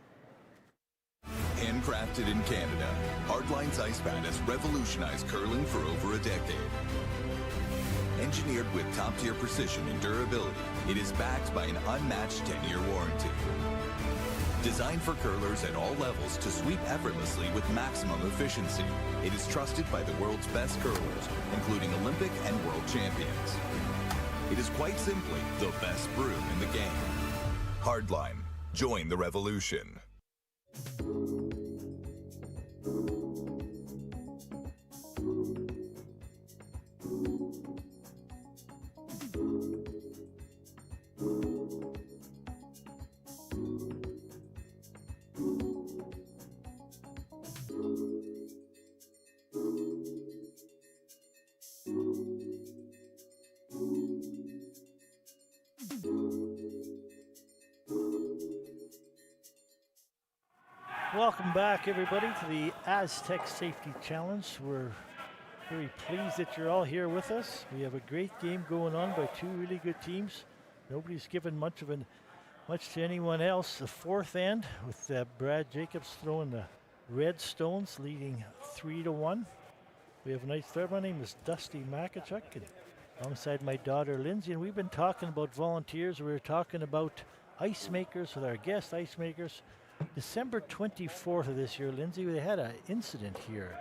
Handcrafted in Canada, Hardlines Ice Band has revolutionized curling for over a decade. Engineered with top-tier precision and durability, it is backed by an unmatched 10-year warranty. Designed for curlers at all levels to sweep effortlessly with maximum efficiency, it is trusted by the world's best curlers, including Olympic and world champions. It is quite simply the best broom in the game. Hardline. Join the revolution. Welcome back, everybody, to the Astec Safety Challenge. We're very pleased that you're all here with us. We have a great game going on by 2 really good teams. Nobody's given much to anyone else. The fourth end with Brad Jacobs throwing the red stones, leading 3-1. We have a nice third. My name is Dusty Makachuk, and alongside my daughter Lindsay, and we've been talking about volunteers. We were talking about ice makers with our guest ice makers. December 24th of this year, Lindsay, they had an incident here.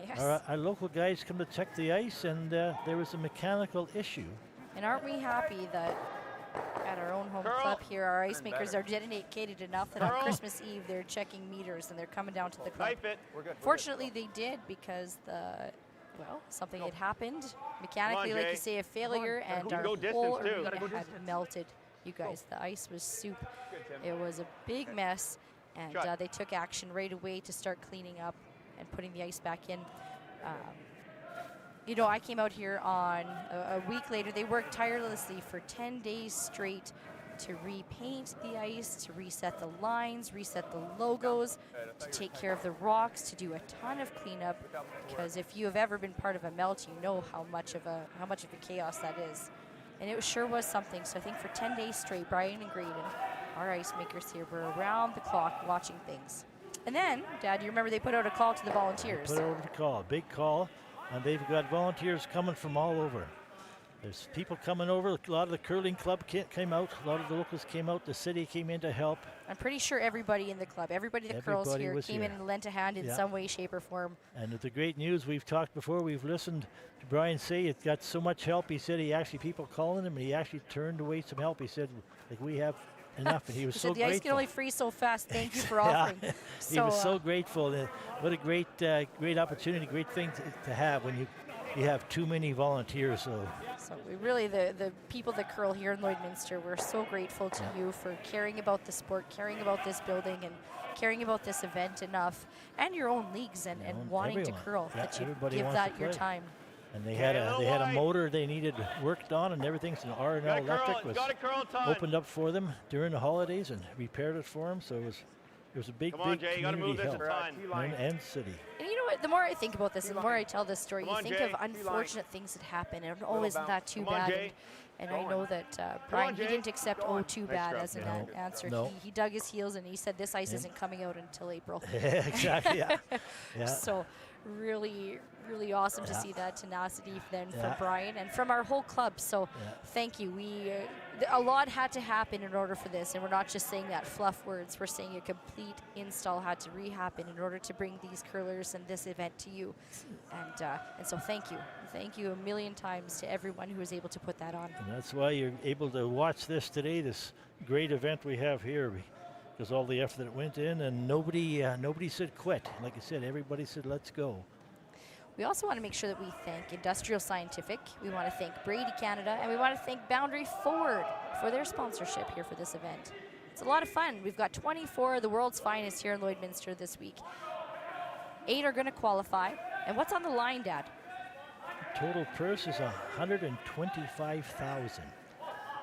Yes. Our local guys come to check the ice, and there was a mechanical issue. And aren't we happy that at our own home club here, our ice makers are dedicated enough that on Christmas Eve they're checking meters and they're coming down to the club. Knife it. We're good. Fortunately, they did because something had happened mechanically, like you say, a failure, and our whole arena had melted. You guys, the ice was soup. It was a big mess. And they took action right away to start cleaning up and putting the ice back in. I came out here on a week later. They worked tirelessly for 10 days straight to repaint the ice, to reset the lines, reset the logos, to take care of the rocks, to do a ton of cleanup. Because if you have ever been part of a melt, you know how much of a chaos that is. And it sure was something. So I think for 10 days straight, Brian and Graydon, our ice makers here, were around the clock watching things. And then, Dad, you remember they put out a call to the volunteers. They put out a call, a big call, and they've got volunteers coming from all over. There's people coming over. A lot of the curling club came out. A lot of the locals came out. The city came in to help. I'm pretty sure everybody in the club, everybody that curls here, came in and lent a hand in some way, shape, or form. And the great news, we've talked before, we've listened to Brian say it got so much help. He said people calling him, and he actually turned away some help. He said, we have enough, and he was so grateful. The ice can only freeze so fast. Thank you for offering. He was so grateful. What a great opportunity, great thing to have when you have too many volunteers. So we really, the people that curl here in Lloydminster, we're so grateful to you for caring about the sport, caring about this building, and caring about this event enough, and your own leagues, and wanting to curl, that you give that your time. And they had a motor they needed worked on and everything. So R&L Electric was opened up for them during the holidays and repaired it for them. So it was a big community help. And city. And you know what? The more I think about this, and the more I tell this story, you think of unfortunate things that happen, and isn't that too bad? And I know that Brian, he didn't accept too bad as an answer. No. He dug his heels and he said this ice isn't coming out until April. Exactly. Yeah. So really, really awesome to see that tenacity then Yeah. from Brian and from our whole club. So thank you. We a lot had to happen in order for this, and we're not just saying that fluff words. We're saying a complete install had to happen in order to bring these curlers and this event to you. And so thank you a million times to everyone who was able to put that on. And that's why you're able to watch this today, this great event we have here, because all the effort that went in, and nobody said quit. Like I said, everybody said let's go. We also want to make sure that we thank Industrial Scientific, we want to thank Brady Canada, and we want to thank Boundary Ford for their sponsorship here for this event. It's a lot of fun. We've got 24 of the world's finest here in Lloydminster this week. 8 are going to qualify. And what's on the line, Dad? Total purse is $125,000.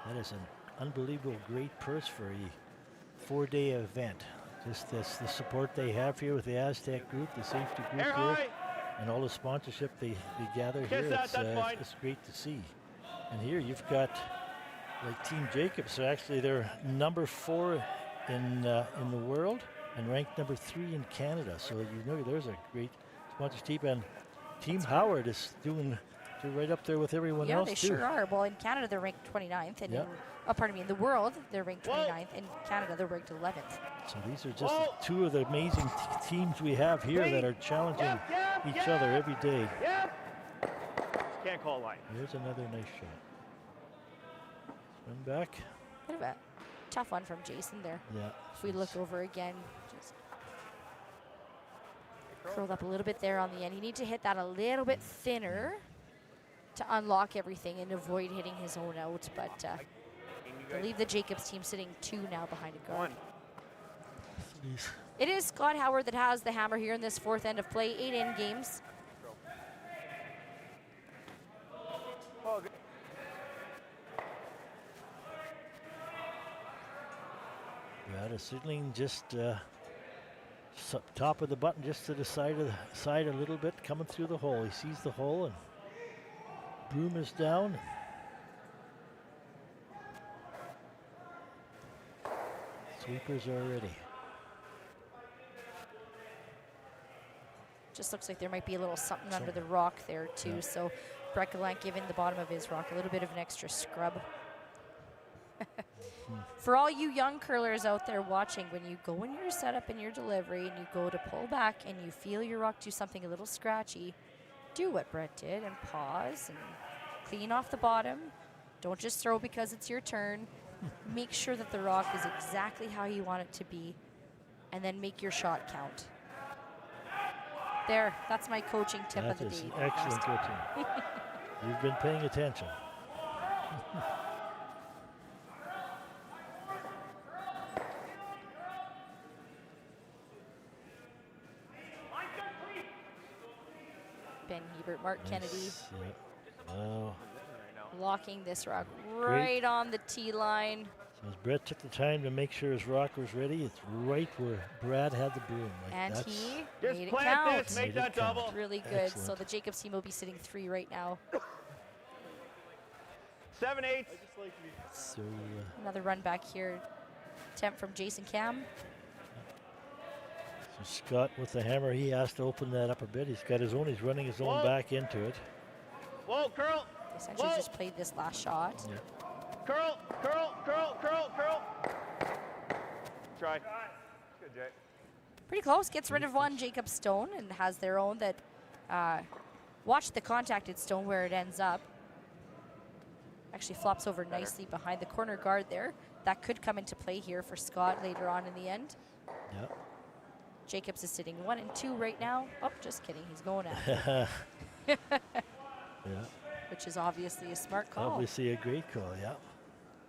That is an unbelievable great purse for a 4-day event. Just this, the support they have here with the Astec group, the safety group here, and all the sponsorship they gather here. It's great to see. And here you've got like Team Jacobs. So actually they're number 4 in the world and ranked number 3 in Canada. So you know there's a great sponsorship. And Team Howard is doing right up there with everyone else Yeah, they too. sure are. Well, in Canada they're ranked 29th, and in the world they're ranked 29th. In Canada they're ranked 11th. So these are just two of the amazing teams we have here that are challenging each other every day. Can't call line. Here's another nice shot. Swing back. Bit of a tough one from Jason there. Yeah. If we look over again, just curled up a little bit there on the end. You need to hit that a little bit thinner to unlock everything and avoid hitting his own out. But I believe the Jacobs team sitting 2 now behind a guard. It is Scott Howard that has the hammer here in this 4th end of play. 8 end games. Yeah, signaling just top of the button, just to the side a little bit, coming through the hole. He sees the hole and broom is down. Sweepers are ready. Just looks like there might be a little something under the rock there too. So Brett Gallant giving the bottom of his rock a little bit of an extra scrub. For all you young curlers out there watching, when you go in your setup and your delivery and you go to pull back and you feel your rock do something a little scratchy, do what Brett did and pause and clean off the bottom. Don't just throw because it's your turn. Make sure that the rock is exactly how you want it to be, and then make your shot count. There, that's my coaching tip of the day. Excellent coaching. You've been paying attention. Ben Hebert, Mark Kennedy. Yeah. Oh. Blocking this rock right on the tee line. So as Brett took the time to make sure his rock was ready, it's right where Brad had the broom. And he made it count. Make that double. Really good. Excellent. So the Jacobs team will be sitting 3 right now. 7-8. So Another run back here. Attempt from Jason Cam. So Scott with the hammer, he has to open that up a bit. He's got his own, he's running his own back into it. Whoa, curl. Essentially just played this last shot. Yeah. Curl, curl, curl, curl, curl. Try. Good, Jay. Pretty close. Gets rid of one Jacob stone and has their own that watch the contacted stone where it ends up. Actually flops over nicely behind the corner guard there. That could come into play here for Scott later on in the end. Yeah. Jacobs is sitting 1 and 2 right now. Oh, just kidding. He's going after. Yeah. Which is obviously a smart call. Obviously a great call, yeah.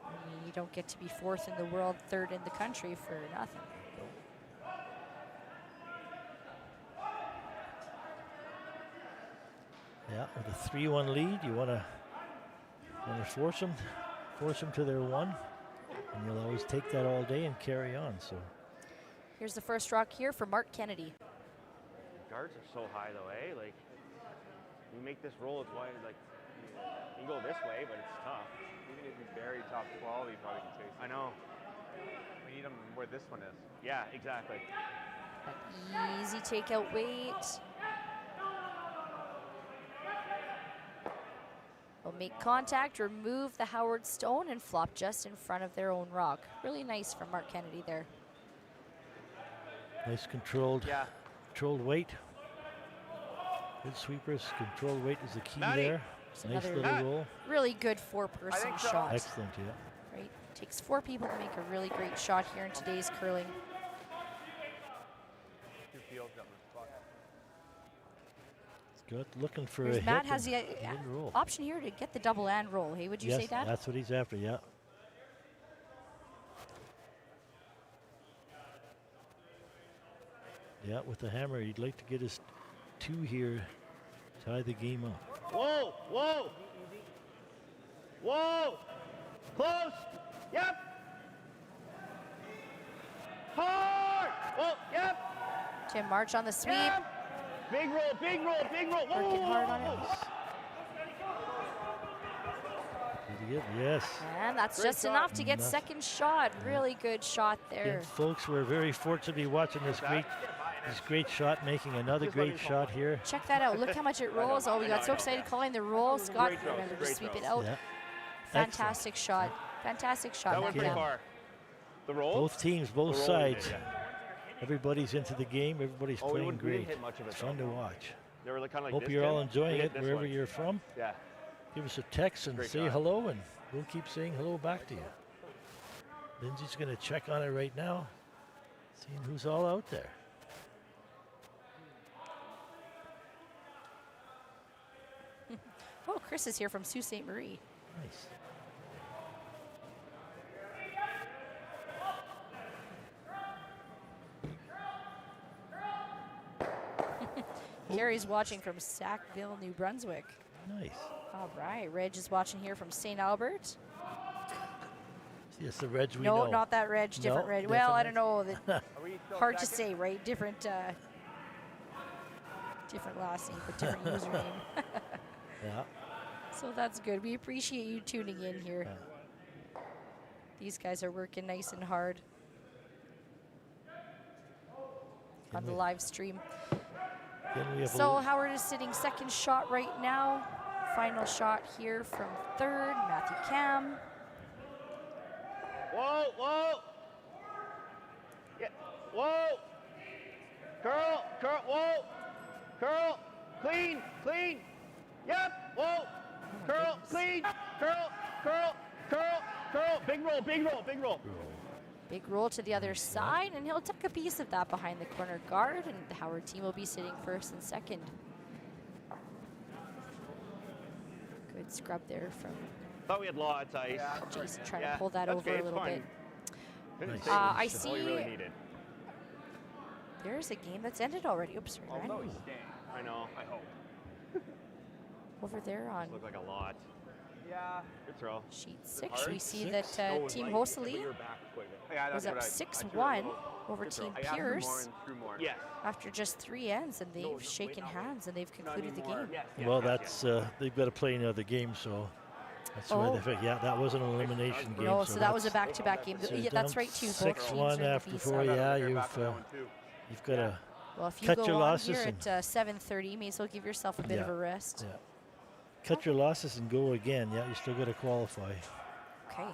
I mean, you don't get to be 4th in the world, 3rd in the country for nothing. Yeah, with a 3-1 lead, you want to force them to their 1, and you'll always take that all day and carry on. So here's the first rock here for Mark Kennedy. Guards are so high though, eh? Like, you make this roll, it's wide. Like, you can go this way, but it's tough. Even if you bury top 12, you probably can chase it. I know. We need them where this one is. Yeah, exactly. Easy takeout weight. will make contact, remove the Howard stone, and flop just in front of their own rock. Really nice from Mark Kennedy there. Nice controlled weight. Good sweepers. Controlled weight is the key there. Nice little roll. Really good four-person shot. Excellent, yeah. Right, takes 4 people to make a really great shot here in today's curling. Good, looking for Whereas a Matt hit has the and roll. option here to get the double and roll. Hey, would you say that? That's what he's after, yeah. Yeah, with the hammer, he'd like to get his 2 here, tie the game up. Whoa, whoa. Whoa. Close. Yep. Hard. Whoa, yep. Tim March on the sweep. Yep. Big roll, big roll, big roll. Whoa, working hard on it. Pretty good, yes. And that's just enough to get second shot. Really good shot there. And folks, we're very fortunate to be watching this great shot, making another great shot here. Check that out. Look how much it rolls. Oh, we got so excited calling the roll. Scott, remember to sweep it out. Yeah. Fantastic shot. Fantastic shot. That went pretty far. The roll? Both teams, both sides. Everybody's into the game. Everybody's playing great. It's fun to watch. They were kind of like Hope this, you're all Tim. enjoying We it hit this wherever one. you're from. Yeah. Give us a text and Great say shot. hello, and we'll keep saying hello back to you. Lindsay's going to check on it right now, seeing who's all out there. Oh, Chris is here from Sault Ste. Marie. Nice. Gary's watching from Sackville, New Brunswick. Nice. All right, Reg is watching here from St. Albert. Yes, the Reg we know. No, not that Reg, different No, Reg. Well, I don't different. know. Hard to say, right? Different, different last name, but different username. Yeah. So that's good. We appreciate you tuning in here. Yeah. These guys are working nice and hard on the live stream. So Howard is sitting second shot right now. Final shot here from third, Matthew Cam. Whoa, whoa. Yeah, whoa. Curl, curl, whoa. Curl, clean, clean. Yep, whoa. Curl, clean, curl, curl, curl, curl. Big roll, big roll, big roll. Big roll to the other side, and he'll tuck a piece of that behind the corner guard, and the Howard team will be sitting first and second. Good scrub there from Thought we had lots ice. Jason trying to pull that over a little bit. Nice. I That's all you see really needed. there's a game that's ended already. Oops, sorry, Ryan. I know. I hope. Over there on Look like a lot. Yeah. Good throw. sheet 6, we see that Team Hossely was up 6-1 over Team Pierce Yes. after just 3 ends, and they've shaken hands and they've concluded the game. Well, that's they've got to play another game, so that's why they. Yeah, that was an elimination game. No, so that was a back-to-back game. Yeah, that's right too. Both 6-1 after 4. Yeah, you've got to well, if you cut go your on losses here and at 7:30, may as well give yourself a bit of a rest. Yeah. Cut your losses and go again. Yeah, you still got to qualify. Okay.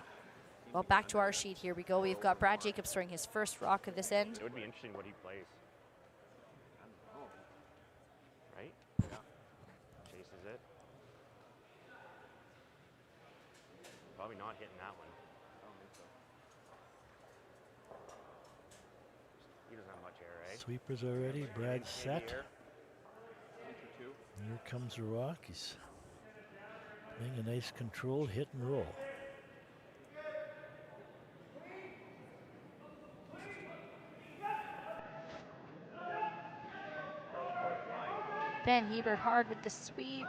Well, back to our sheet. Here we go. We've got Brad Jacobs throwing his first rock of this end. It would be interesting what he plays. Right? Yeah. Chases it. Probably not hitting that one. I don't think so. He doesn't have much air, eh? Sweepers already. Brad set. And here comes the rock. He's playing a nice controlled hit and roll. Ben Hebert hard with the sweep.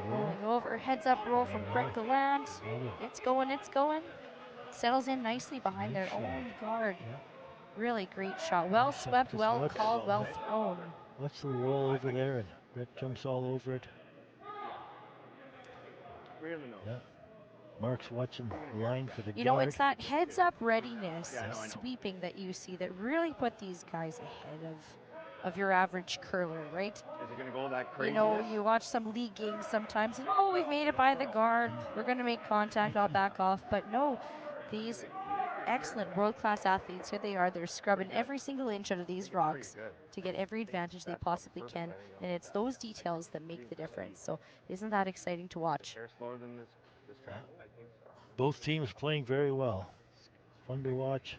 Rolling over, heads up roll from Brett Gallant. It's going, it's going. Settles in nicely behind their own guard. Really great shot. Well swept, well called, well thrown. Watch the roll over there, and Brett jumps all over it. Yeah. Mark's watching the line for the guard. You know, it's that heads up readiness, sweeping that you see that really put these guys ahead of of your average curler, right? Is it going to go that crazy? You know, you watch some league games sometimes, and oh, we've made it by the guard. We're going to make contact, I'll back off. But no, these excellent world-class athletes, here they are. They're scrubbing every single inch out of these rocks to get every advantage they possibly can. And it's those details that make the difference. So isn't that exciting to watch? Slower than this track? Both teams playing very well. Fun to watch.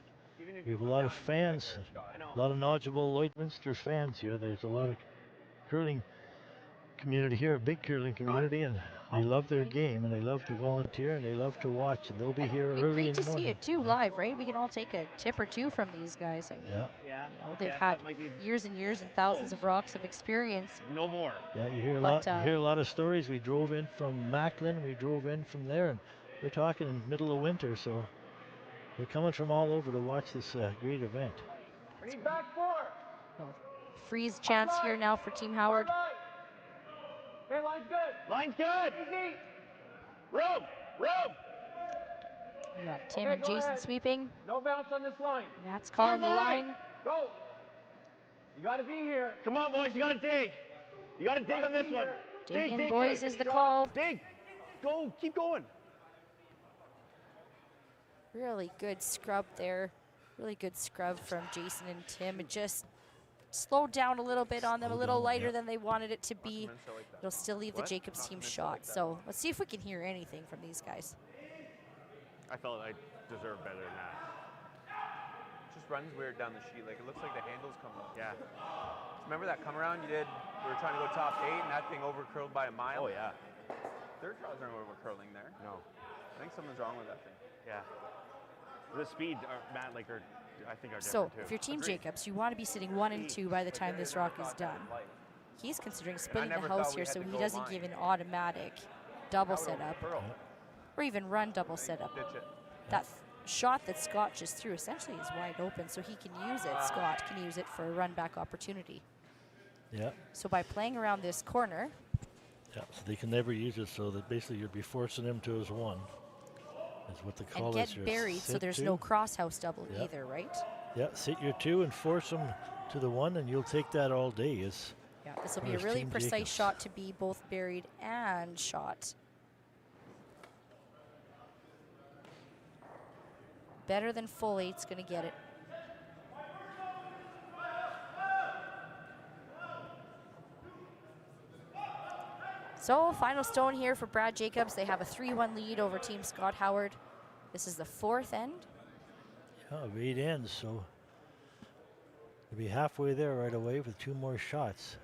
We have a lot of fans, a lot of knowledgeable Lloydminster fans here. There's a lot of curling community here, a big curling community, and they love their game, and they love to volunteer, and they love to watch, and they'll be here early in the morning. Great to see it too live, right? We can all take a tip or two from these guys. Yeah. You know, they've had years and years and thousands of rocks of experience. No more. Yeah, you hear a lot. You hear a lot of stories. We drove in from Macklin. We drove in from there, and we're talking in the middle of winter, so they're coming from all over to watch this great event. Back four. Freeze chance here now for Team Howard. Okay, line's good. Line's good. Easy. Room. We got Tim and Jason ahead. sweeping. No bounce on this line. That's calling the line. Go. You got to be here. Come on, boys. You got to dig. You got to dig on this one. Dig in, boys, is the call. Dig. Go. Keep going. Really good scrub there. Really good scrub from Jason and Tim. It just slowed down a little bit on them, a little lighter than they wanted it to be. It'll still leave the Jacobs team shot. So let's see if we can hear anything from these guys. I felt I deserved better than that. Just runs weird down the sheet. Like it looks like the handles come up. Yeah. Remember that come around you did? We were trying to go top 8 and that thing over curled by a mile. Oh yeah. Third draws aren't over curling there. No. I think something's wrong with that thing. Yeah. The speed, Matt, I think are different So too. if you're Team Jacobs, you want to be sitting 1 and 2 by the time this rock is done. He's considering splitting the house here, so he doesn't give an automatic double setup or even run double setup. That shot that Scott just threw essentially is wide open, so he can use it. Scott can use it for a run back opportunity. Yeah. So by playing around this corner. Yeah, so they can never use it, so that basically you'd be forcing them to as one. Is what the call and is. get buried, so there's no cross house double either, right? Yeah, sit your 2 and force them to the 1, and you'll take that all day. Yeah, this will be a really precise shot to be both buried and shot. Better than full 8's going to get it. So final stone here for Brad Jacobs. They have a 3-1 lead over Team Scott Howard. This is the 4th end. Yeah, of 8 ends, so they'll be halfway there right away with 2 more shots.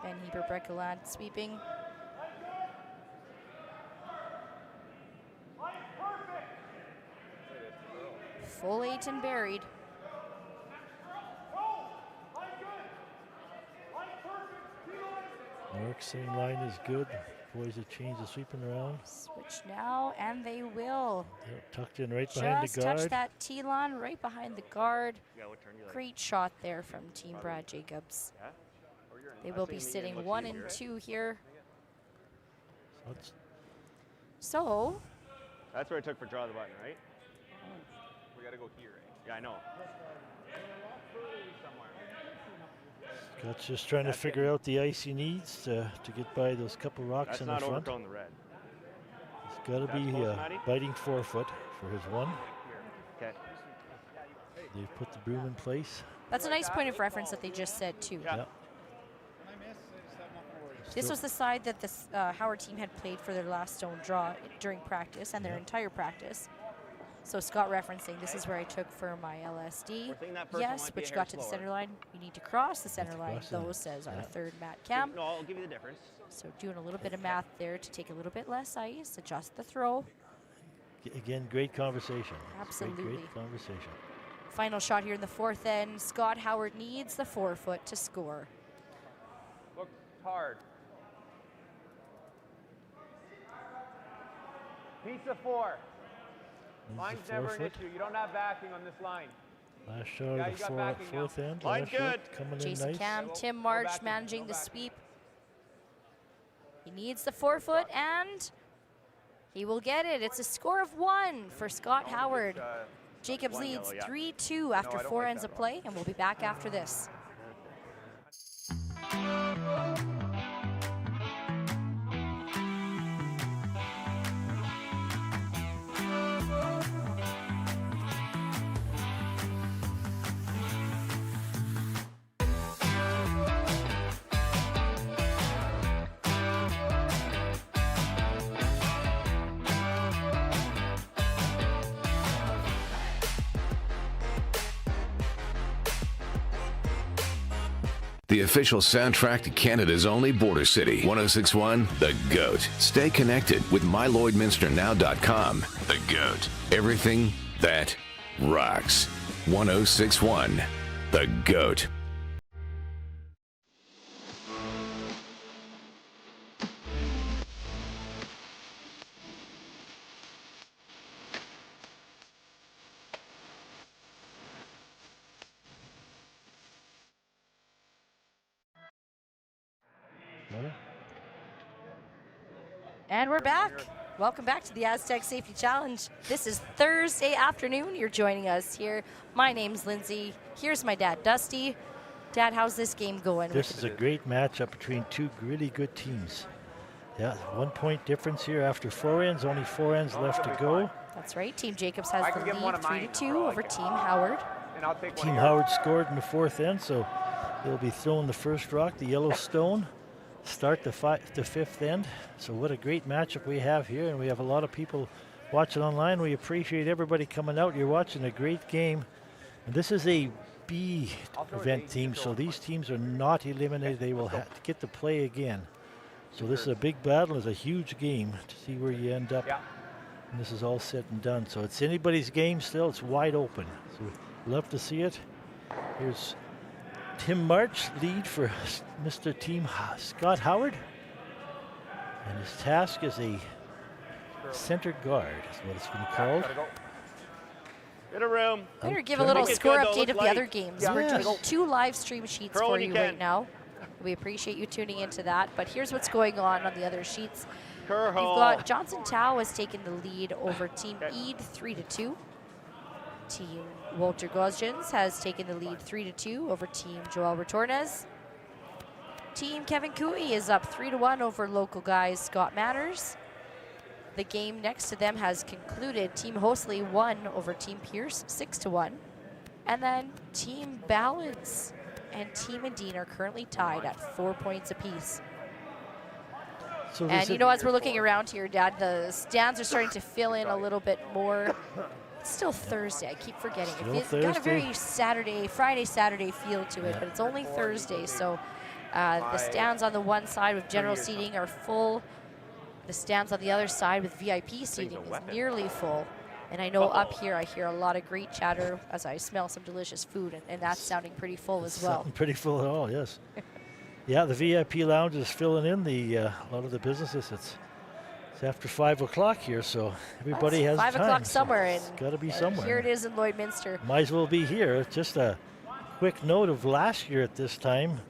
Ben Heber-Breckeland sweeping. Full 8 and buried. Mark saying line is good. Boys have changed the sweeping around. Switch now, and they will. Yep, tucked in right behind the guard. Just touch that T-line right behind the guard. Great shot there from Team Brad Jacobs. They will be sitting 1 and 2 here. So. That's where I took for draw the button, right? We got to go here, eh? Yeah, I know. Scott's just trying to figure out the ice he needs to get by those couple rocks in the front. That's not overcurling the red. He's got to be biting forefoot for his 1. Okay. They've put the broom in place. That's a nice point of reference that they just said, too. Yeah. This was the side that this Howard team had played for their last stone draw during practice and their entire practice. So Scott referencing, this is where I took for my LSD. Yes, which got to the center line. We need to cross the center line, though, says our third Matt Kemp. No, I'll give you the difference. So doing a little bit of math there to take a little bit less ice, adjust the throw. Again, great conversation. Absolutely. Great conversation. Final shot here in the 4th end. Scott Howard needs the 4-foot to score. Look hard. Pizza 4. Line's never an issue. You don't have backing on this line. Last shot of the fourth end. Line's good. Coming in Jason nice. Cam, Tim March managing the sweep. He needs the 4-foot, and he will get it. It's a score of 1 for Scott Howard. Jacobs leads 3-2 after 4 ends of play, and we'll be back after this. The official soundtrack to Canada's only border city. 1061, The GOAT. Stay connected with mylloydminsternow.com. The GOAT. Everything that rocks. 1061, The GOAT. And we're back. Welcome back to the Astec Safety Challenge. This is Thursday afternoon. You're joining us here. My name's Lindsay. Here's my dad, Dusty. Dad, how's this game going? This is a great matchup between two really good teams. Yeah, 1 point difference here after 4 ends. Only 4 ends left to go. That's right. Team Jacobs has the lead 3-2 over Team Howard. Team Howard scored in the 4th end, so they'll be throwing the first rock, the yellow stone. Start the 5th end. So what a great matchup we have here, and we have a lot of people watching online. We appreciate everybody coming out. You're watching a great game, and this is a B event team, so these teams are not eliminated. They will have to get to play again. So this is a big battle. It's a huge game to see where you end up. And this is all said and done. So it's anybody's game still. It's wide open. So we'd love to see it. Here's Tim March, lead for Mr. Team Scott Howard. And his task is a center guard, is what it's been called. In a room. Better give a little score update of the other games. We're doing 2 live stream sheets for you right now. We appreciate you tuning into that. But here's what's going on the other sheets. We've got Johnson Tao has taken the lead over Team Eid 3-2. Team Walter Gosjens has taken the lead 3-2 over Team Joel Retornes. Team Kevin Cooey is up 3-1 over local guys Scott Manners. The game next to them has concluded. Team Hosley won over Team Pierce 6-1. And then Team Balance and Team Dean are currently tied at 4 points apiece. So and you know, as we're looking around here, Dad, the stands are starting to fill in a little bit more. It's still Thursday. I keep forgetting. It's got a very Friday, Saturday feel to it, but it's only Thursday. So the stands on the one side with general seating are full. The stands on the other side with VIP seating is nearly full. And I know up here I hear a lot of great chatter as I smell some delicious food, and that's sounding pretty full as well. Sounding pretty full at all, yes. Yeah, the VIP lounge is filling in a lot of the businesses. It's after 5 o'clock here, so everybody has 5 time. o'clock somewhere, and it's got to be somewhere. Here it is in Lloydminster. Might as well be here. Just a quick note of last year at this time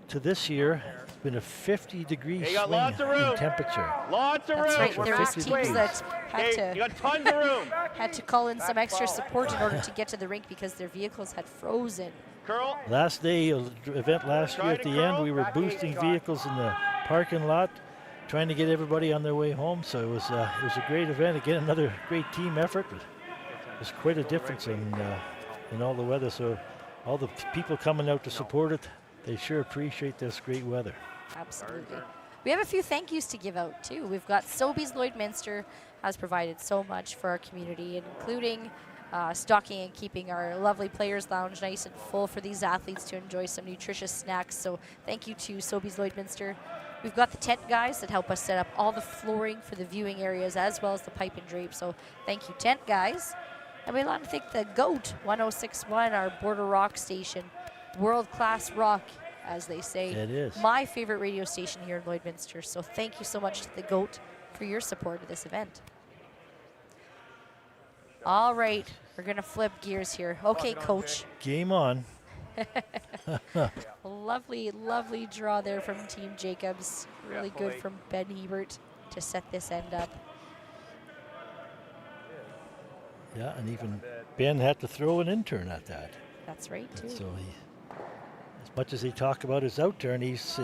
to this year. It's been a 50-degree swing in temperature. Lots of room. That's right. There was teams that you got tons of room. had to call in some extra support in order to get to the rink because their vehicles had frozen. Curl. Last day of the event last year at the end, we were boosting vehicles in the parking lot, trying to get everybody on their way home. So it was a great event. Again, another great team effort. It was quite a difference in all the weather. So all the people coming out to support it, they sure appreciate this great weather. Absolutely. We have a few thank yous to give out too. We've got Sobeys Lloydminster has provided so much for our community, including stocking and keeping our lovely players lounge nice and full for these athletes to enjoy some nutritious snacks. So thank you to Sobeys Lloydminster. We've got the tent guys that help us set up all the flooring for the viewing areas as well as the pipe and drape. So thank you, tent guys. And we'd like to thank the GOAT 1061, our border rock station. World-class rock, as they say. It is. My favorite radio station here in Lloydminster. So thank you so much to the GOAT for your support of this event. All right, we're going to flip gears here. Okay, coach. Game on. Lovely, lovely draw there from Team Jacobs. Really good from Ben Hebert to set this end up. Yeah, and even Ben had to throw an intern at that. That's right, too. So as much as he talk about his out turn, he's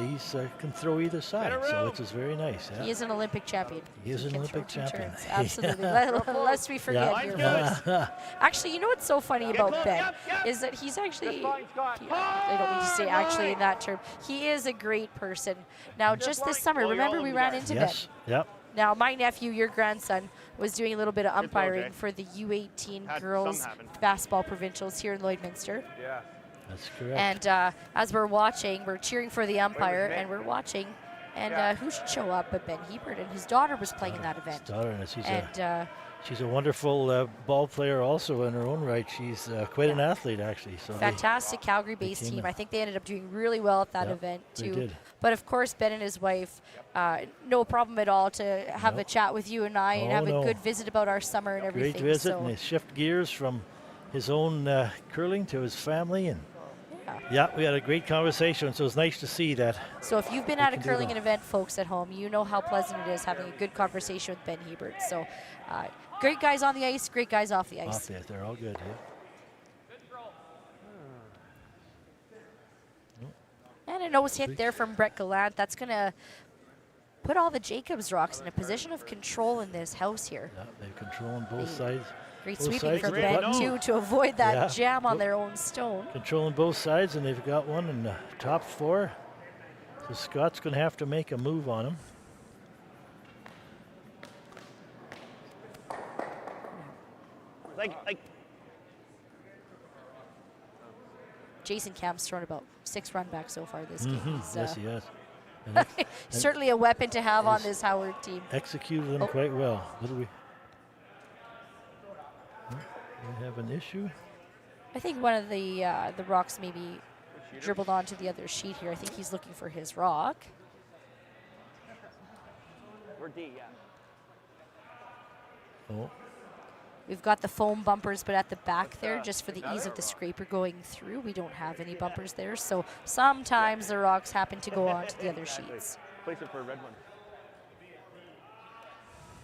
can throw either side, so which is very nice. Yeah. He is an Olympic champion. He is an Olympic champion. Turns. Absolutely. Lest we forget here, folks. Actually, you know what's so funny about Ben is that he's actually, I don't mean to say actually in that term, he is a great person. Now, just this summer, remember we ran into Ben? Yep. Now, my nephew, your grandson, was doing a little bit of umpiring for the U18 girls basketball provincials here in Lloydminster. Yeah. That's correct. And as we're watching, we're cheering for the umpire, and we're watching. And who should show up but Ben Hebert? And his daughter was playing in that event. His daughter, and she's a wonderful ball player also in her own right. She's quite an athlete, actually. So fantastic Calgary-based team. I think they ended up doing really well at that event, too. They did. But, of course, Ben and his wife, no problem at all to have a chat with you and I and have a good visit about our summer and everything. Great visit, and they shift gears from his own curling to his family. And yeah, we had a great conversation, so it's nice to see that. So if you've been at a curling event, folks at home, you know how pleasant it is having a good conversation with Ben Hebert. So great guys on the ice, great guys off the ice. Off the ice, they're all good, yeah. And a nose hit there from Brett Gallant. That's going to put all the Jacobs Rocks in a position of control in this house here. Yeah, they're controlling both sides. Great sweeping from Ben, too, to avoid that jam on their own stone. Controlling both sides, and they've got one in the top four. So Scott's going to have to make a move on him. Like Jason Camp's thrown about 6 run backs so far this game. Yes, he has. Certainly a weapon to have on this Howard team. Executed them quite well. What do we have an issue? I think one of the rocks maybe dribbled onto the other sheet here. I think he's looking for his rock. We're D, yeah. Oh. We've got the foam bumpers, but at the back there, just for the ease of the scraper going through, we don't have any bumpers there. So sometimes the rocks happen to go onto the other sheets. Place it for a red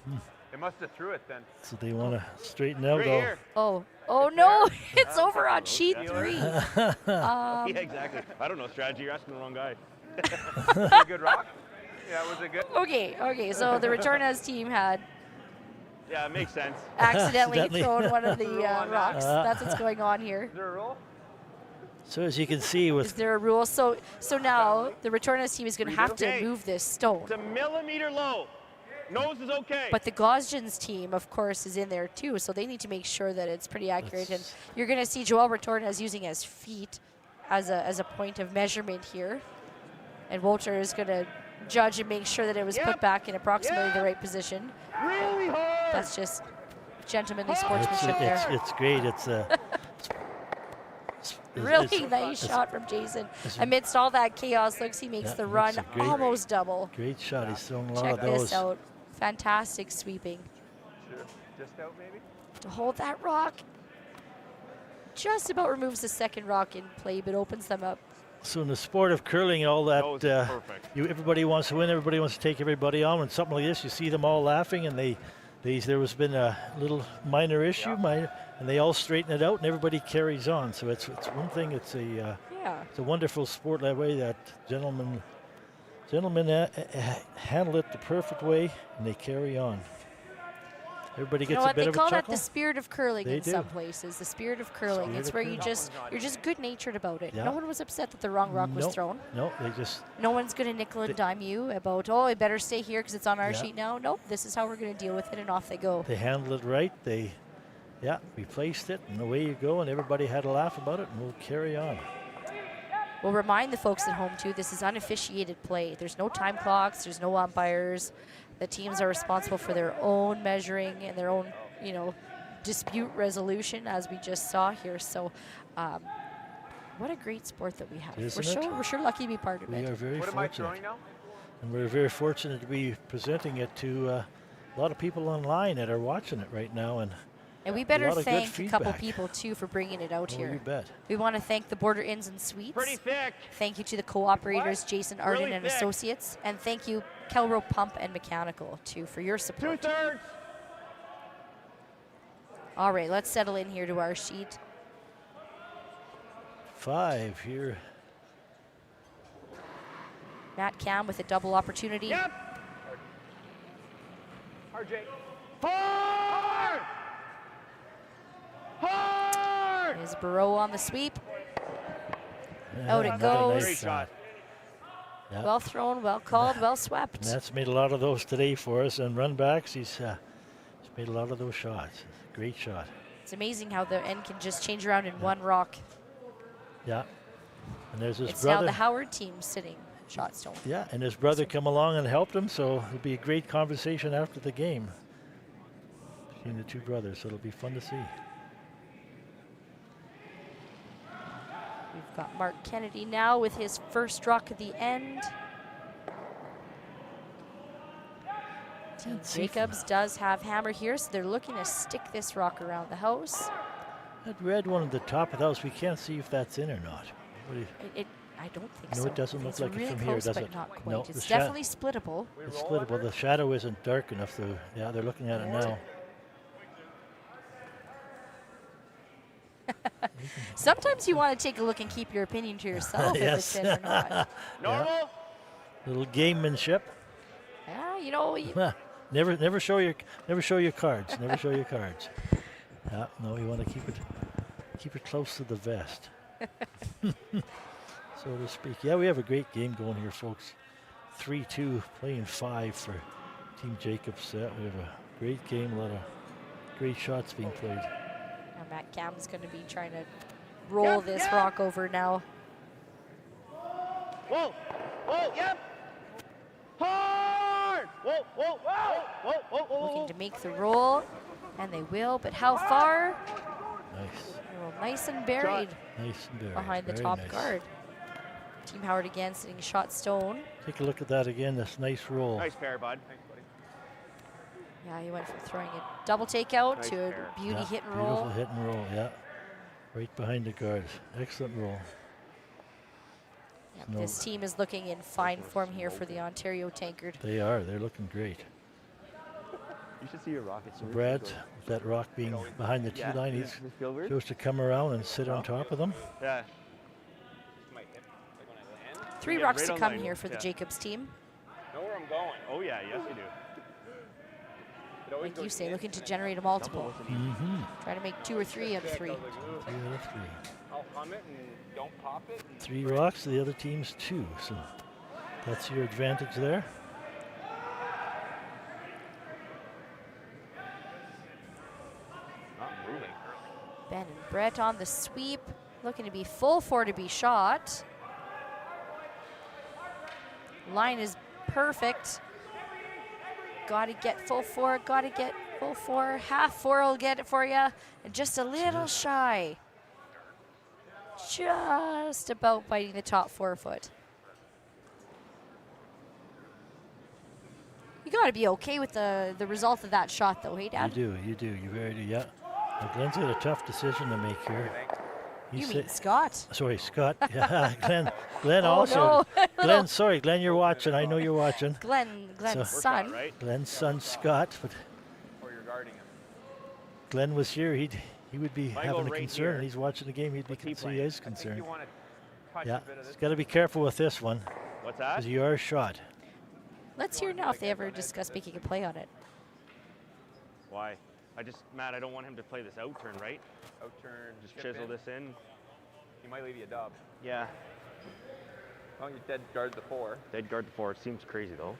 one. It must have threw it then. So they want to straighten out all. Oh no, it's over on sheet 3. Yeah, exactly. I don't know strategy. You're asking the wrong guy. A good rock? Yeah, was it good? Okay. So the Retornas team had. Yeah, it makes sense. Accidentally thrown one of the rocks. That's what's going on here. Is there a rule? So as you can see, is there a rule? So now the Retornas team is going to have to move this stone. It's a millimeter low. Nose is okay. But the Gosgens team, of course, is in there too, so they need to make sure that it's pretty accurate. And you're going to see Joel Retornas using his feet as a point of measurement here. And Wolter is going to judge and make sure that it was put back in approximately the right position. Really hard. That's just gentlemanly sportsmanship there. It's great. Really nice shot from Jason. Amidst all that chaos, looks he makes the run almost double. Great shot. He's thrown a lot Check of those. this out. Fantastic sweeping. Just out maybe? To hold that rock. Just about removes the second rock in play, but opens them up. So in the sport of curling, all that everybody wants to win, everybody wants to take everybody on. When something like this, you see them all laughing, and there has been a little minor issue, and they all straighten it out, and everybody carries on. So it's one thing. It's a wonderful sport that way. That gentlemen handle it the perfect way, and they carry on. Everybody gets a bit of a chuckle. They call that the spirit of curling in some places. The spirit of curling. It's where you're just good-natured about it. Yeah. No one was upset that the wrong rock was thrown. No, they just. No one's going to nickel and dime you about, I better stay here because it's on our sheet now. Nope, this is how we're going to deal with it, and off they go. They handled it right. We placed it, and away you go, and everybody had a laugh about it, and we'll carry on. We'll remind the folks at home, too, this is unofficiated play. There's no time clocks. There's no umpires. The teams are responsible for their own measuring and their own, dispute resolution, as we just saw here. So, what a great sport that we have. We're sure lucky to be part of it. We are very fortunate. What am I throwing now? And we're very fortunate to be presenting it to a lot of people online that are watching it right now. And And we better lot of good thank a couple feedback. people too for bringing it out Oh, here. you bet. We want to thank the Border Inns and Suites. Pretty thick. Thank you to the co-operators, Jason Arden Really and thick. Associates. And thank you, Kelro Pump and Mechanical, too, for your support. 2/3. All right, let's settle in here to our sheet. 5 here. Matt Cam with a double opportunity. Yep. RJ. Hard! Hard! Is Barreau on the sweep? Yeah, Out it another goes. Great shot. Yeah. Well thrown, well called, well swept. Matt's made a lot of those today for us, and run backs. He's made a lot of those shots. Great shot. It's amazing how the end can just change around in one rock. Yeah. And there's his It's now brother. the Howard team sitting shot stone. Yeah, and his brother come along and helped him, so it'll be a great conversation after the game between the two brothers. So it'll be fun to see. We've got Mark Kennedy now with his first rock at the end. Team Jacobs does have hammer here, so they're looking to stick this rock around the house. That red one at the top of the house, we can't see if that's in or not. What do you, I don't think No, so. it doesn't look It's like it really from here, close, does but it? not quite. No, the It's sha- definitely splittable. it's splittable. The shadow isn't dark enough, though. Yeah, they're looking at it now. Sometimes you want to take a look and keep your opinion to yourself if it's in or not. Normal. Little gamemanship. Yeah, you know, Never show your cards. Never show your cards. Yeah, no, you want to keep it close to the vest, so to speak. Yeah, we have a great game going here, folks. 3-2, playing 5 for Team Jacobs. We have a great game, a lot of great shots being played. Now Matt Cam's going to be trying to roll this rock over now. Whoa, whoa, yep. Hard! Whoa, whoa, whoa, whoa, whoa, whoa. Looking to make the roll, and they will, but how far? Nice. Well, nice and buried Nice and buried. behind the Very top nice. guard. Team Howard again sitting shot stone. Take a look at that again. This nice roll. Nice pair, bud. Thanks, buddy. Yeah, he went from throwing a double takeout Nice to pair. a beauty Yeah, hit and beautiful roll. hit and roll. Yeah, right behind the guard. Excellent roll. Yep, No- this team is looking in fine form here for the Ontario Tankard. They are. They're looking great. You should see your rockets. So Brad, with that rock being behind the tee Yeah, line, yeah. he's Does it feel weird? supposed to come around and sit on top of them. Yeah. Three Yeah, rocks right to on come line. here for the Yeah. Jacobs team. Know where I'm going. Oh yeah, yes you do. It always Like goes you say, in. looking to generate a multiple. Mm-hmm. Try to make 2 or 3 out of 3. 3 out of 3. I'll hum it and don't pop it. 3 rocks, the other team's 2. So that's your advantage there. Not moving. Ben and Brett on the sweep, looking to be full 4 to be shot. Line is perfect. Got to get full 4, got to get full 4. Half 4 will get it for you. And just a little shy. Just about biting the top 4 foot. You got to be okay with the result of that shot, though, hey, Dad? You do, you very do, yeah. Now Glenn's got a tough decision to make here. You He's mean Scott? Sorry, Scott. Yeah, Glenn Oh, also. no. Glenn, sorry, Glenn, you're watching. I know you're watching. Glenn's son. Glenn's son, Scott. But Or you're guarding him. Glenn was here. He would be I go having a right concern. here, He's watching the game. He playing? is I think concerned. you want to touch Yeah, a bit of he's this. got to be careful with this one What's that? because you are shot. Let's hear now if they ever discuss making a play on it. Why? Matt, I don't want him to play this out turn, right? Outturn. Just chip chisel in. this in. He might leave you a dub. Yeah. Well, you dead guard the 4. Dead guard the 4. It seems crazy though.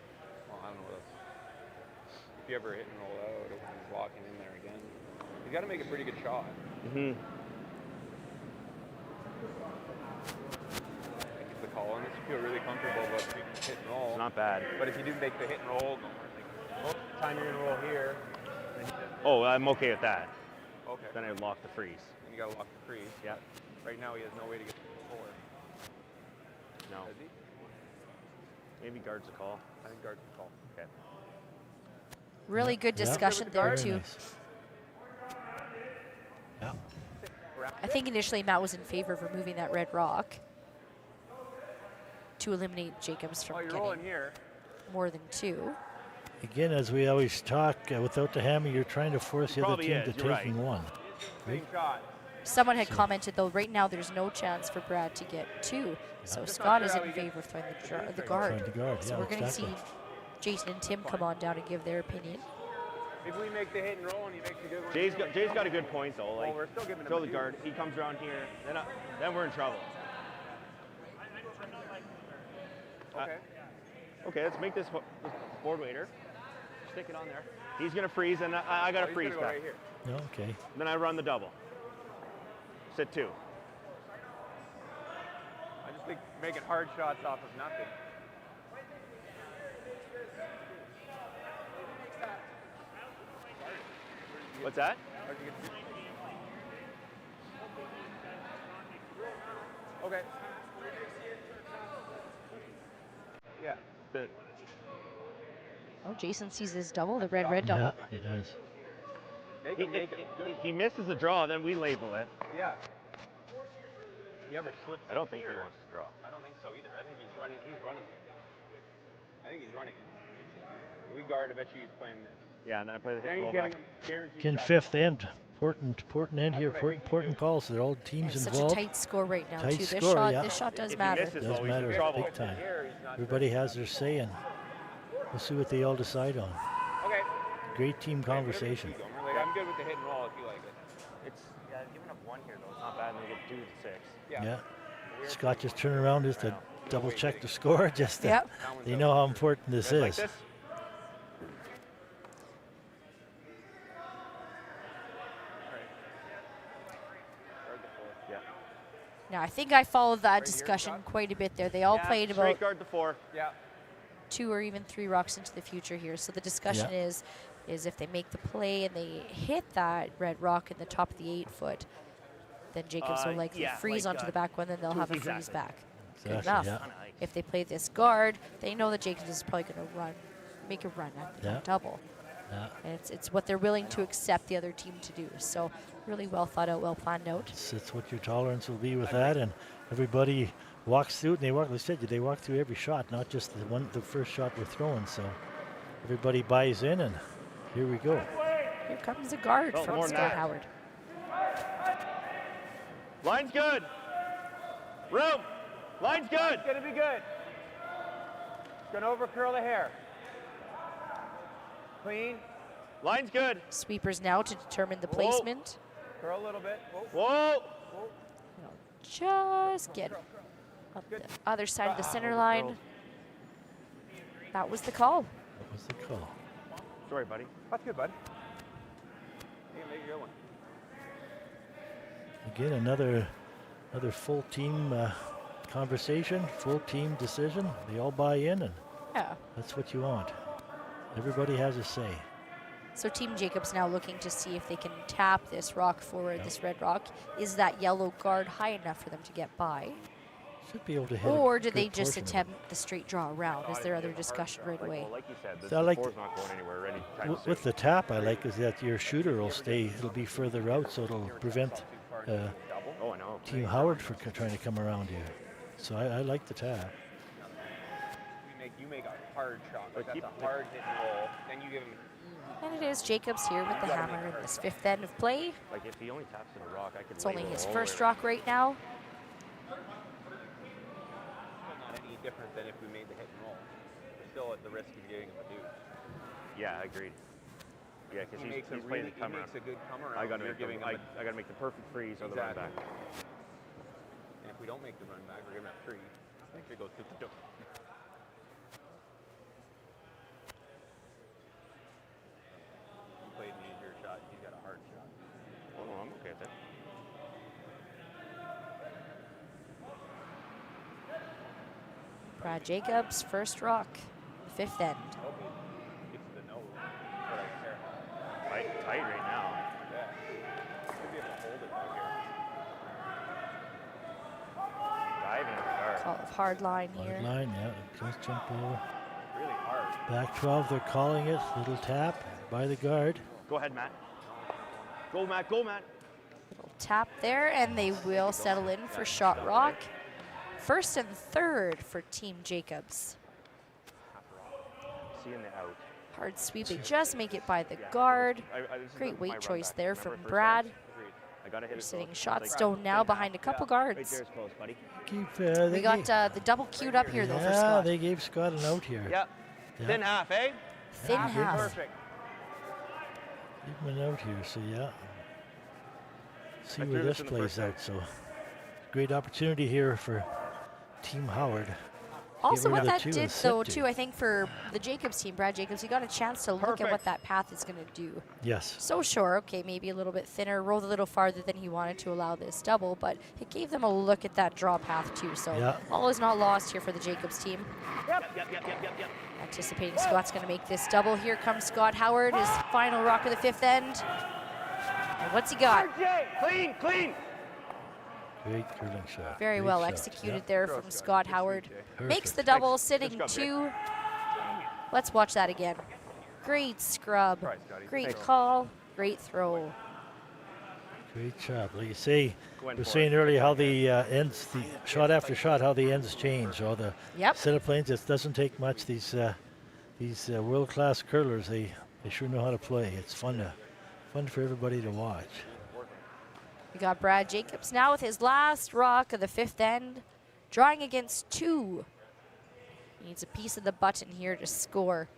Well, I don't know what else. If you ever hit and roll out, or he's walking in there again, you got to make a pretty good shot. Mm-hmm. Like the call on this, you feel really comfortable about hit and roll. It's not bad. But if you do make the hit and roll, like most of the time you're gonna roll here, then you just, Oh, I'm okay with that. okay. Then I lock the freeze. Then you gotta lock the freeze. Yeah. Right now he has no way to get to the 4. No. Does he? Maybe guards a call. I think guard's the call. Okay. Really good Yeah. discussion there, Very too. nice. Yeah. I think initially Matt was in favor of removing that red rock to eliminate Jacobs from getting more than 2. Again, as we always talk, without the hammer, you're trying to force the other team to taking one. Right? Someone had commented, though, right now there's no chance for Brad to get 2. So Scott is in favor of throwing the guard. So we're going to see Jason and Tim come on down and give their opinion. If we make the hit and roll and he makes a good one. Jay's got a good point though. Like, we're still giving him throw the guard. He comes around here, then we're in trouble. Okay, let's make this board waiter. Stick it on there. He's gonna freeze, and I gotta freeze back. Right here. Okay. Then I run the double. Sit 2. I just think making hard shots off of nothing. What's that? Okay. Yeah. Oh, Jason sees his double, the red double. Yeah, he does. He misses the draw, then we label it. Yeah. He ever slips? I don't think he wants to draw. I don't think so either. I think he's running. I think he's running. We guard. I bet you he's playing this. Yeah, and then I play the hit and roll back. Again, 5th end. Important end here. Important calls. They're all teams It's involved. such a tight score right now, Tight too. score, This shot does matter. Does matter big time. Everybody has their say, and we'll see what they all decide on. Okay. Great team conversation. I'm good with the hit and roll if you like it. It's giving up 1 here though. It's not bad, and they get 2 to 6. Yeah. Scott just turned around just to double check the score. Just to, they know how important this is. Like this? Now, I think I followed that discussion quite a bit there. They all played about straight guard the 4. Yeah. 2 or even 3 rocks into the future here. So the discussion is if they make the play and they hit that red rock in the top of the 8-foot, then Jacobs will likely freeze onto the back one, then they'll have a freeze back. Good enough. Yeah. If they play this guard, they know that Jacobs is probably going to make a run at the double. Yeah. And it's what they're willing to accept the other team to do. So really well thought out, well planned out. It's what your tolerance will be with that, and everybody walks through it, and they walk. Like I said, they walk through every shot, not just the first shot we're throwing. So everybody buys in, and here we go. Here comes a guard from Scott Howard. Line's good. Room. Line's good. It's gonna be good. It's gonna overcurl the hair. Clean. Line's good. Sweepers now to determine the placement. Curl a little bit. Whoa. Just get up the other side of the center line. That was the call. That was the call. Sorry, buddy. That's good, bud. You can make your one. Again, another full team conversation, full team decision. They all buy in, and that's what you want. Everybody has a say. So Team Jacobs now looking to see if they can tap this rock forward, this red rock. Is that yellow guard high enough for them to get by? Should be able to hit. Or do they just attempt the straight draw around? Is there other discussion right away? Like you said, So I like the 4's not going anywhere. Ready. with the tap, I like is that your shooter will stay. It'll be further out, so it'll prevent Team Howard from trying to come around you. So I like the tap. You make a hard shot. Like that's a hard hit and roll. Then you give him. And it is Jacobs here with the hammer in this 5th end of play. Like if he only taps to the rock, I could. It's only his first rock right now. Not any different than if we made the hit and roll. We're still at the risk of giving him a deuce. Yeah, agreed. Yeah, because he's playing the come around. He makes a good come around. I gotta make the perfect freeze or the run back. And if we don't make the run back, we're gonna have 3. I think it goes to the door. Played an easier shot. He's got a hard shot. Oh, no, I'm okay with that. Brad Jacobs, first rock, 5th end. Gets to the nose. Tight right now. Yeah. Should be able to hold it back here. Diving at the guard. Call of hard line here. Hard line, yeah. Just jump over. Really hard. Back 12, they're calling it. Little tap by the guard. Go ahead, Matt. Go, Matt. Go, Matt. Little tap there, and they will settle in for shot rock. First and third for Team Jacobs. Seeing the out. Hard sweep, they just make it by the guard. Great weight choice there from Brad. They're sitting shot stone now behind a couple guards. We got the double queued up here though for Yeah, Scott. they gave Scott an out here. Yep. Thin half, eh? Thin half. Perfect. Give him an out here, so yeah. See where this plays out. So great opportunity here for Team Howard. Also, what that Get rid of did, the two though, and too, I think for the Jacobs team, Brad Jacobs, he got a chance to look at what that path is going to do. Yes. So sure, okay, maybe a little bit thinner, rolled a little farther than he wanted to allow this double, but it gave them a look at that draw path, too. So all is not lost here for the Jacobs team. Yep. Anticipating Scott's going to make this double. Here comes Scott Howard, his final rock of the fifth end. And what's he got? Clean, clean. Great curling shot. Very Great well shot. executed there from Scott Howard. Makes Perfect. the double, sitting 2. Let's watch that again. Great scrub, great call, great throw. Great job. Like you say, we were saying earlier how the ends, the shot after shot, how the ends change. All the set of planes, it doesn't take much. These world-class curlers, they sure know how to play. It's fun for everybody to watch. We got Brad Jacobs now with his last rock of the fifth end, drawing against 2. He needs a piece of the button here to score.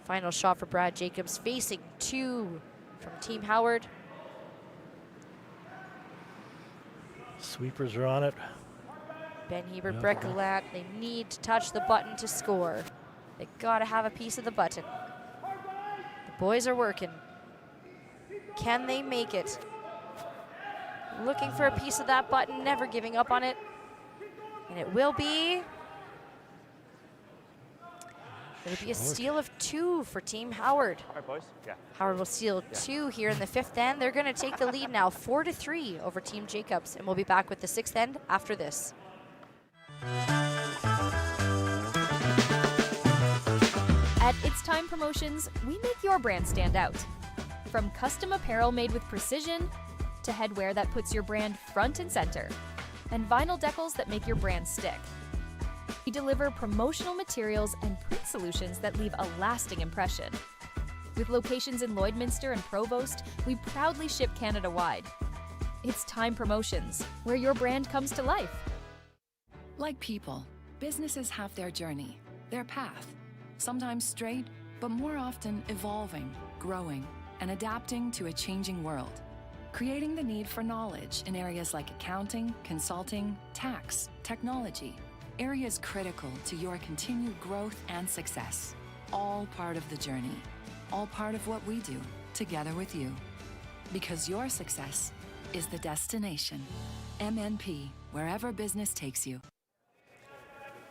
Final shot for Brad Jacobs, facing 2 from Team Howard. Sweepers are on it. Ben Hebert, Brett Gallant, they need to touch the button to score. They gotta have a piece of the button. The boys are working. Can they make it? Looking for a piece of that button, never giving up on it. And it will be. It'll be a steal of 2 for Team Howard. All right, boys. Yeah. Howard will steal 2 here in the fifth end. They're going to take the lead now 4-3 over Team Jacobs. And we'll be back with the sixth end after this. At It's Time Promotions, we make your brand stand out. From custom apparel made with precision to headwear that puts your brand front and center, and vinyl decals that make your brand stick. We deliver promotional materials and print solutions that leave a lasting impression. With locations in Lloydminster and Provost, we proudly ship Canada-wide. It's Time Promotions, where your brand comes to life. Like people, businesses have their journey, their path, sometimes straight, but more often evolving, growing, and adapting to a changing world. Creating the need for knowledge in areas like accounting, consulting, tax, technology, areas critical to your continued growth and success. All part of the journey, all part of what we do together with you. Because your success is the destination. MNP, wherever business takes you.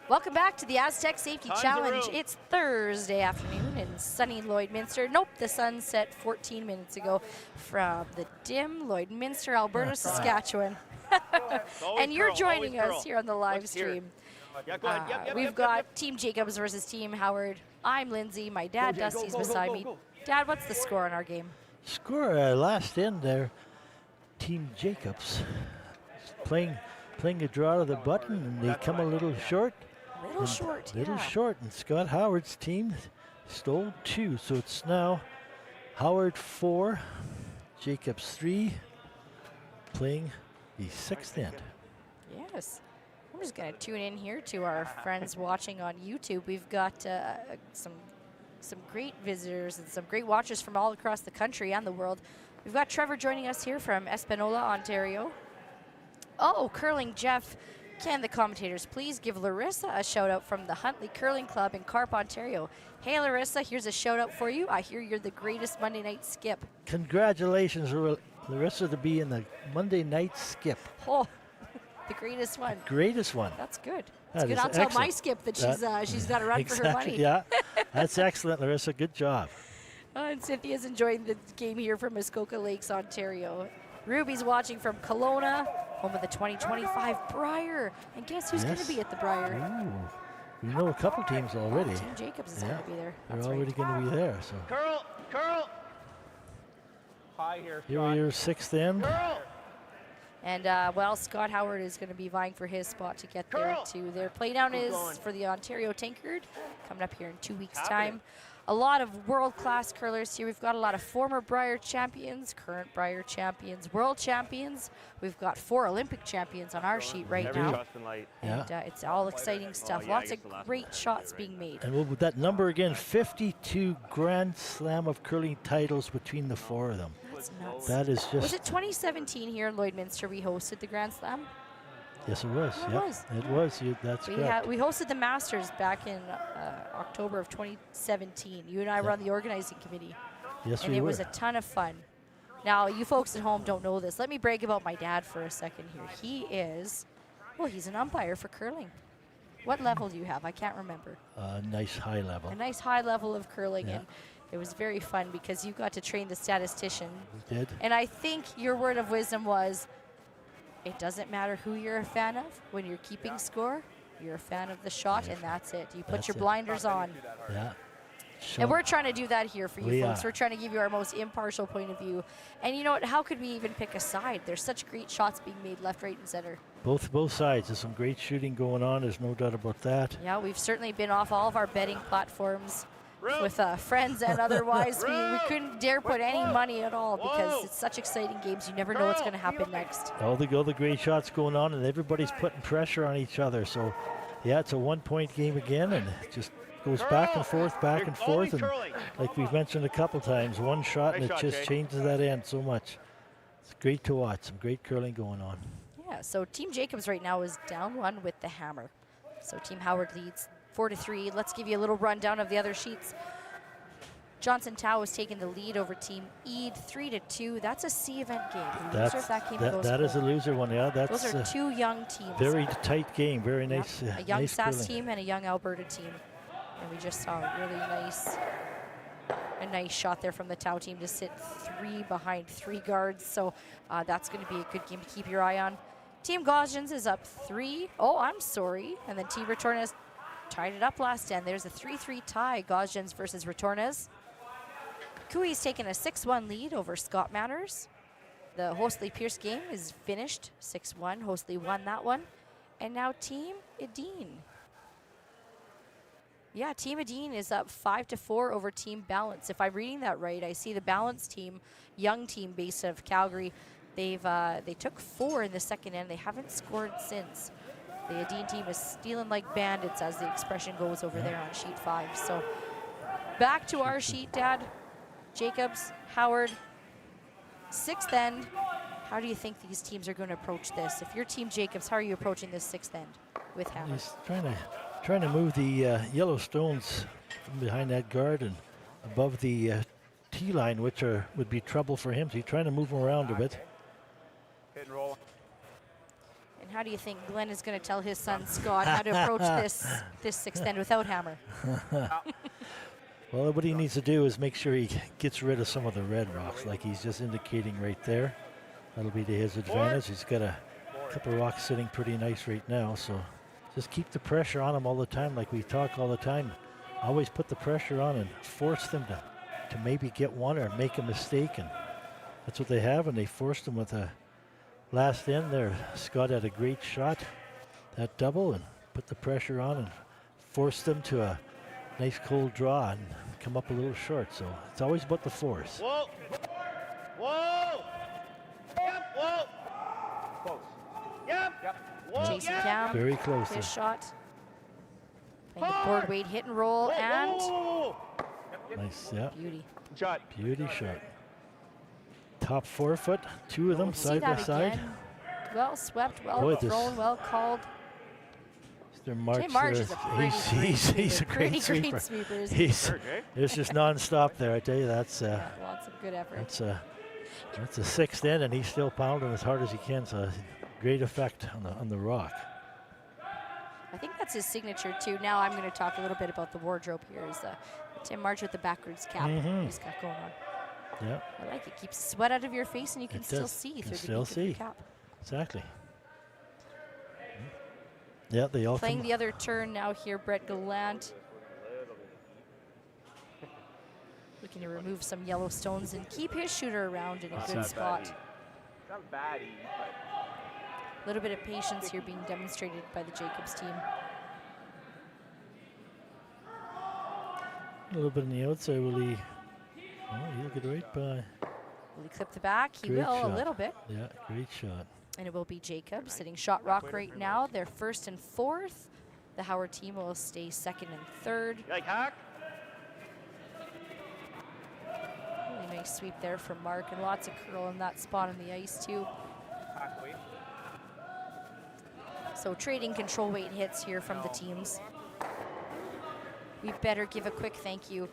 Welcome back to the Astec Safety Challenge. It's Thursday afternoon in sunny Lloydminster. Nope, the sun set 14 minutes ago from the dim Lloydminster, Alberta, Saskatchewan. And you're joining us here on the live stream. We've got Team Jacobs versus Team Howard. I'm Lindsay. My dad, Dusty's beside me. Dad, what's the score on our game? Score last end there. Team Jacobs playing a draw of the button, and they come a little short. Little short, Little short, and Scott Howard's team stole 2, so it's now Howard 4, Jacobs 3, playing the sixth end. Yes. I'm just going to tune in here to our friends watching on YouTube. We've got some great visitors and some great watchers from all across the country and the world. We've got Trevor joining us here from Espanola, Ontario. Oh, Curling Jeff. Can the commentators please give Larissa a shout out from the Huntley Curling Club in Carp, Ontario? Hey, Larissa, here's a shout out for you. I hear you're the greatest Monday night skip. Congratulations, Larissa, to be in the Monday night skip. Oh. The greatest one. Greatest one. That's good. That That's good. is I'll tell my excellent. skip that she's got to run for her money. Yeah, that's excellent, Larissa. Good job. And Cynthia's enjoying the game here from Muskoka Lakes, Ontario. Ruby's watching from Kelowna, home of the 2025 Briar. And guess who's going to be at the Briar? Ooh. We know a couple teams already. Team Jacobs is going to be there. They're That's already going to be there. So Curl. High here. here we are, sixth end. And, well, Scott Howard is going to be vying for his spot to get there, too. Their playdown is for the Ontario Tankard, coming up here in 2 weeks' time. A lot of world-class curlers here. We've got a lot of former Briar champions, current Briar champions, world champions. We've got 4 Olympic champions on our sheet right now. And it's all exciting stuff. Lots of great shots being made. And with that number again, 52 Grand Slam of curling titles between the 4 of them. That's nuts. That is just... Was it 2017 here in Lloydminster we hosted the Grand Slam? Yes, it was. It was. It was. That's correct. We hosted the Masters back in October of 2017. You and I were on the organizing committee. Yes, and it was a ton of fun. Now, you folks at home don't know this. Let me brag about my dad for a second here. He is, well, he's an umpire for curling. What level do you have? I can't remember. Nice high level. A nice high level of curling. And it was very fun because you got to train the statistician. We did. And I think your word of wisdom was, it doesn't matter who you're a fan of. When you're keeping score, you're a fan of the shot, and that's it. You put your blinders on. Yeah. And we're trying to do that here for you folks. are. We're trying to give you our most impartial point of view. And you know what? How could we even pick a side? There's such great shots being made left, right, and center. Both sides. There's some great shooting going on. There's no doubt about that. Yeah, we've certainly been off all of our betting platforms with friends and otherwise. We couldn't dare put any money at all because it's such exciting games. You never know what's going to happen next. All the great shots going on, and everybody's putting pressure on each other. So, yeah, it's a 1-point game again, and it just goes back and forth. And like we've mentioned a couple times, one shot, and it just changes that end so much. It's great to watch. Some great curling going on. Yeah, so Team Jacobs right now is down 1 with the hammer. So Team Howard leads 4-3. Let's give you a little rundown of the other sheets. Johnson Tao is taking the lead over Team Eid 3-2. That's a C event game. That is a loser one. Yeah, that's those are 2 young teams. Very tight game. Very nice. A young nice SAS curling. team and a young Alberta team. And we just saw a really nice shot there from the Tao team to sit 3 behind 3 guards. So that's going to be a good game to keep your eye on. Team Gosjens is up 3. Oh, I'm sorry. And then Team Retornes tied it up last end. There's a 3-3 tie, Gosjens versus Retornes. Cooey's taken a 6-1 lead over Scott Manners. The Hostley-Pierce game is finished 6-1. Hostley won that one. And now Team Edine. Yeah, Team Edine is up 5-4 over Team Balance. If I'm reading that right, I see the Balance team, young team based out of Calgary. They took 4 in the second end. They haven't scored since. The Edine team is stealing like bandits, as the expression goes over there on sheet 5. So back to our sheet, Dad. Jacobs, Howard, 6th end. How do you think these teams are going to approach this? If you're Team Jacobs, how are you approaching this 6th end with Hammer? He's trying to move the yellow stones from behind that guard and above the tee line, which would be trouble for him. So he's trying to move him around a bit. Hit and roll. And how do you think Glenn is going to tell his son Scott how to approach this 6th end without Hammer? Well, what he needs to do is make sure he gets rid of some of the red rocks, like he's just indicating right there. That'll be to his advantage. He's got a couple of rocks sitting pretty nice right now, so just keep the pressure on him all the time, like we talk all the time. Always put the pressure on and force them to maybe get one or make a mistake, and that's what they have, and they forced him with a last end there. Scott had a great shot, that double, and put the pressure on and forced them to a nice cold draw and come up a little short. So it's always about the force. Whoa! Whoa! Yep! Whoa! Close. Yep! Yep! Whoa! Jason Cam. Very close. His shot. Playing the board weight hit and roll and nice, yeah. Beauty. Shot. Beauty shot. Top 4 foot, 2 of them side by side. Again. Well swept, well Boy, thrown, well called. Tim March is a he's a great sweeper. It's just non-stop there. I tell you, that's lots of good effort. That's a 6th end, and he's still pounding as hard as he can. So great effect on the rock. I think that's his signature too. Now I'm going to talk a little bit about the wardrobe here. Is Tim March with the backwards cap he's got going on. Yeah. I like it. Keeps sweat out of your face and you can still see through the beak of your cap. Exactly. Yeah, they all playing the other turn now here, Brett Gallant. Looking to remove some yellow stones and keep his shooter around in a good spot. It's not baddie, but a little bit of patience here being demonstrated by the Jacobs team. A little bit on the outside, will he? Oh, he'll get right by. Will he clip the back? He Great will shot. a little bit. Yeah, great shot. And it will be Jacobs sitting shot rock right now. They're 1st and 4th. The Howard team will stay 2nd and 3rd. You like hack? Really nice sweep there from Mark, and lots of curl in that spot on the ice too. hack weight. So trading control weight hits here from the teams. We better give a quick thank you.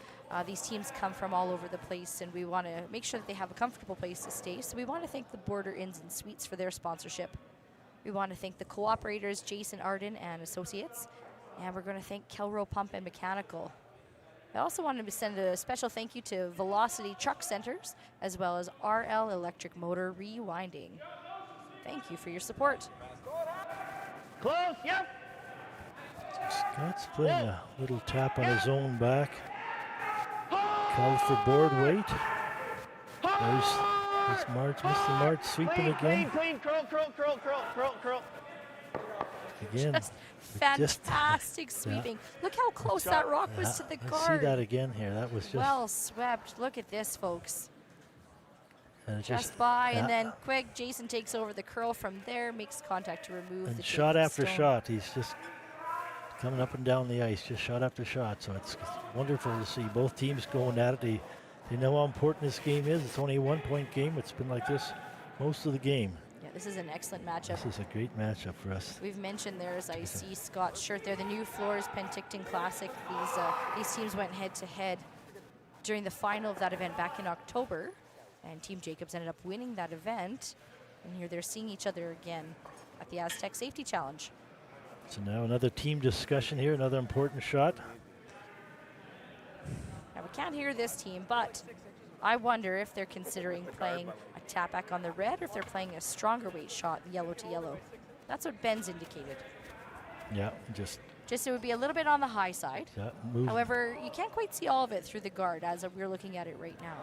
These teams come from all over the place, and we want to make sure that they have a comfortable place to stay. So we want to thank the Border Inns and Suites for their sponsorship. We want to thank the cooperators, Jason Arden and Associates. And we're going to thank Kelro Pump and Mechanical. I also wanted to send a special thank you to Velocity Truck Centers, as well as RL Electric Motor Rewinding. Thank you for your support. Close, yep. Scott's playing a little tap on his own back. Called for board weight. There's March, Mr. March sweeping again. Clean, curl. Again. Just fantastic sweeping. Look how close that rock was to the guard. I see that again here. That was just well swept. Look at this, folks. Just by, and then quick, Jason takes over the curl from there, makes contact to remove and the shot after stone. shot. He's just coming up and down the ice, just shot after shot. So it's wonderful to see both teams going at it. They know how important this game is. It's only a 1-point game. It's been like this most of the game. Yeah, this is an excellent matchup. This is a great matchup for us. We've mentioned there's, I see Scott's shirt there, the New Floors Penticton Classic. These teams went head to head during the final of that event back in October, and Team Jacobs ended up winning that event. And here they're seeing each other again at the Astec Safety Challenge. So now another team discussion here, another important shot. Now we can't hear this team, but I wonder if they're considering playing a tap back on the red or if they're playing a stronger weight shot, yellow to yellow. That's what Ben's indicated. Yeah, just it would be a little bit on the high side. Yeah, move. However, you can't quite see all of it through the guard as we're looking at it right now.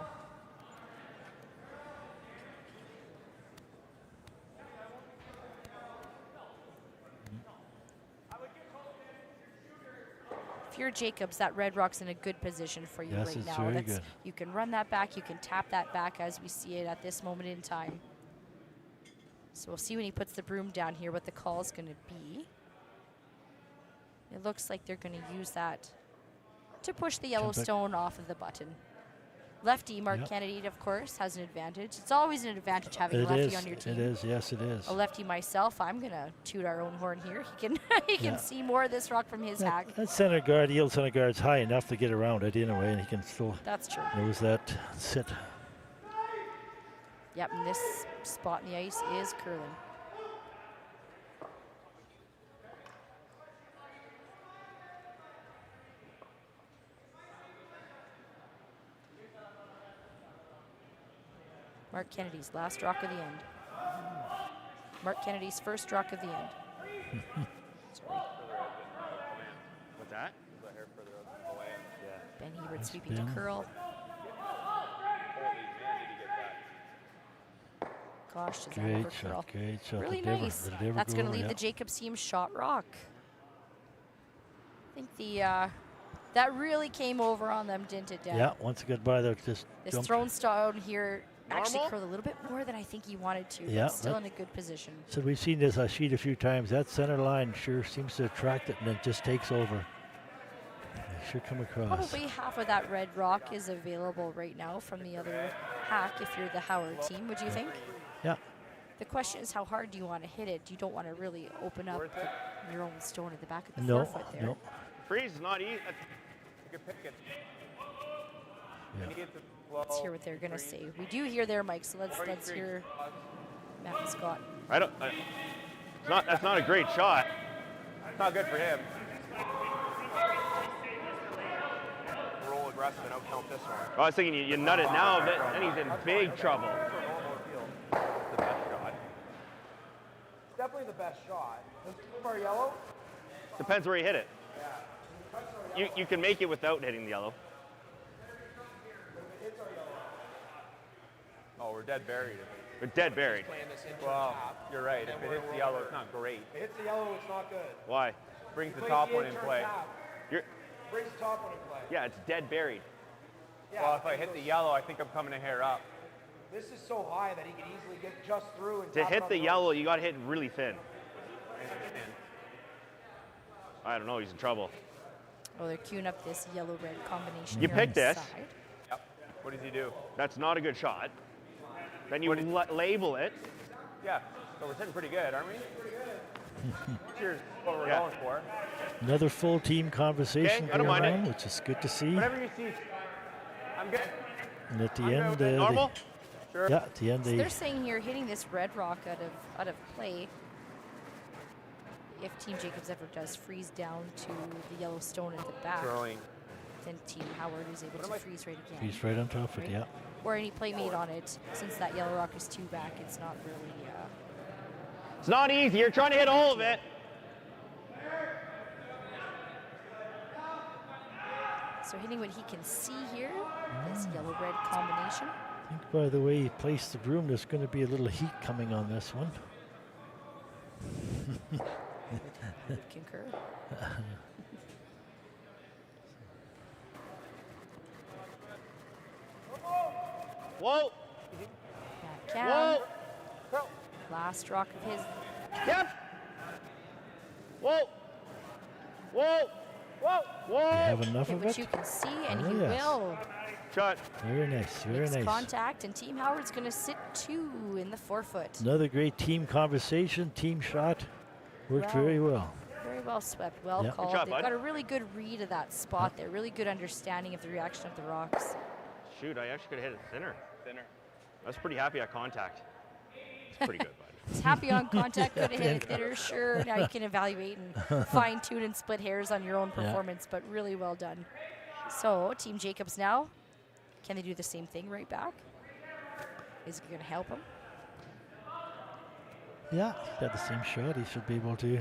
If you're Jacobs, that red rock's in a good position for you yes, right now. Very good. You can run that back, you can tap that back as we see it at this moment in time. So we'll see when he puts the broom down here what the call is going to be. It looks like they're going to use that to push the yellow stone off of the button. Lefty, Mark Kennedy, of course, has an advantage. It's always an advantage having a lefty on your team. It is, yes, it is. A lefty myself, I'm going to toot our own horn here. He can see more of this rock from his hack. That center guard, yield center guard's high enough to get around it anyway, and he can still That's true. knows that sit. Yep, and this spot in the ice is curling. Mark Kennedy's last rock of the end. Mark Kennedy's first rock of the end. What's that? Ben Hebert sweeping to curl. Gosh, does that ever curl? Great shot. Really nice. That's going to leave the Jacobs team shot rock. I think that really came over on them, didn't it, Dan? Yeah, once it got by there, just this jumped. thrown stone here actually curled a little bit more than I think he wanted to. Yeah, but still in a good position. So we've seen this sheet a few times. That center line sure seems to attract it, and it just takes over. They sure come across. Probably half of that red rock is available right now from the other hack if you're the Howard team, would you think? Yeah. The question is how hard do you want to hit it? You don't want to really open up your own stone at the back of the No, forefoot there. no. Freeze is not easy. You can pick it. Let's hear what they're going to say. We do hear their mic, so let's hear Matt Scott. That's not a great shot. It's not good for him. Roll aggressive and out-count this one. I was thinking you nut it now, then he's in big trouble. The best shot. Definitely the best shot. Is it far yellow? Depends where you hit it. You can make it without hitting the yellow. Oh, we're dead buried. We're dead buried. Well, you're right. If it hits the yellow, it's not great. If it hits the yellow, it's not good. Why? Brings the top one in play. Brings the top one in play. Yeah, it's dead buried. Yeah, well, if I hit the yellow, I think I'm coming a hair up. This is so high that he can easily get just through. And To hit the yellow, you got to hit really thin. I don't know, he's in trouble. Oh, they're queuing up this yellow-red combination. You here pick on the this. side. Yep. What does he do? That's not a good shot. Then you label it. Yeah, so we're sitting pretty good, aren't we? Cheers, what we're going for. Another full team conversation I don't going mind on, which is good to see. Whatever you see. I'm good. And at the end, normal? Sure. Yeah, at the end So they they're saying here, hitting this red rock out of play. If Team Jacobs ever does freeze down to the yellow stone at the back, then Team Howard is able to freeze right again. freeze right on top of it, yeah. Or any play made on it. Since that yellow rock is 2 back, it's not really. It's not easy. You're trying to hit all of it. So hitting what he can see here, this yellow-red combination. I think by the way he placed the broom, there's going to be a little heat coming on this one. Would concur. Whoa! Whoa! Last rock of his. Yep! Whoa! Whoa! Whoa! Whoa! You have enough Hit of what it? you can see, and Oh, he yes. will. Shot. Very nice, very Makes nice. contact, and Team Howard's going to sit 2 in the 4-foot. Another great team conversation, team shot. Worked very well. Very well swept, well Yep. called. Good job, They've bud. got a really good read of that spot there, really good understanding of the reaction of the rocks. Shoot, I actually could have hit it thinner. I was pretty happy at contact. It's pretty good, bud. He's happy on contact, could have hit it thinner, sure. Now you can evaluate and fine-tune and split hairs on your own performance, but really well done. So, Team Jacobs now, can they do the same thing right back? Is it going to help him? Yeah, he's got the same shot. He should be able to.